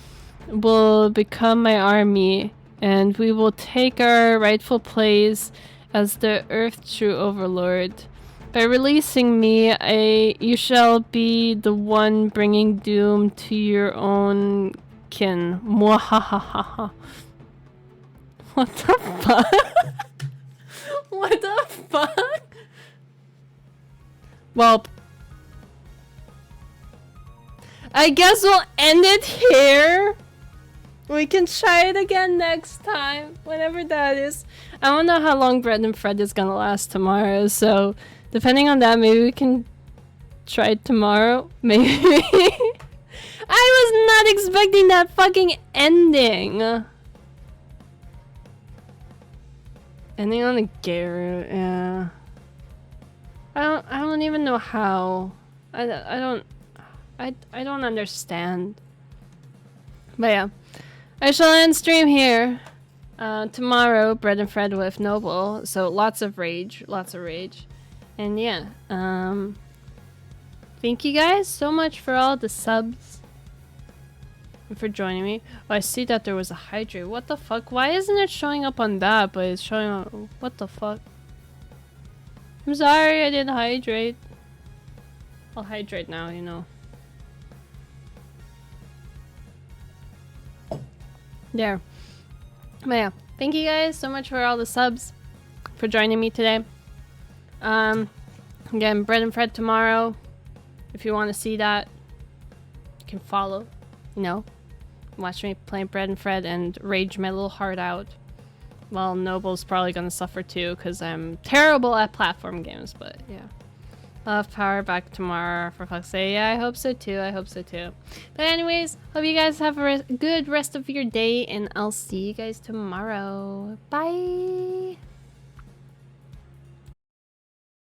will become my army, and we will take our rightful place as the Earth True Overlord. By releasing me, you shall be the one bringing doom to your own kin. Mwahahaha. What the fuck? What the fuck? Well, I guess we'll end it here. We can try it again next time, whenever that is. I don't know how long Bread and Fred is gonna last tomorrow, so depending on that, maybe we can try it tomorrow. Maybe. I was not expecting that fucking ending. Ending on a GER, yeah. I don't even know how. I don't understand. But yeah. I shall end stream here. Tomorrow, Bread and Fred with Noble. So lots of rage. And yeah. Thank you guys so much for all the subs. And for joining me. Oh, I see that there was a hydrate. What the fuck? Why isn't it showing up on that, but it's showing up... What the fuck? I'm sorry I didn't hydrate. I'll hydrate now, you know. There. But yeah, thank you guys so much for all the subs, for joining me today. Again, Bread and Fred tomorrow. If you want to see that, you can follow, you know. Watch me play Bread and Fred and rage my little heart out. Well, Noble's probably gonna suffer too, because I'm terrible at platform games, but yeah. I'll have power back tomorrow, for fuck's sake. Yeah, I hope so too. But anyways, hope you guys have a good rest of your day, and I'll see you guys tomorrow. Bye!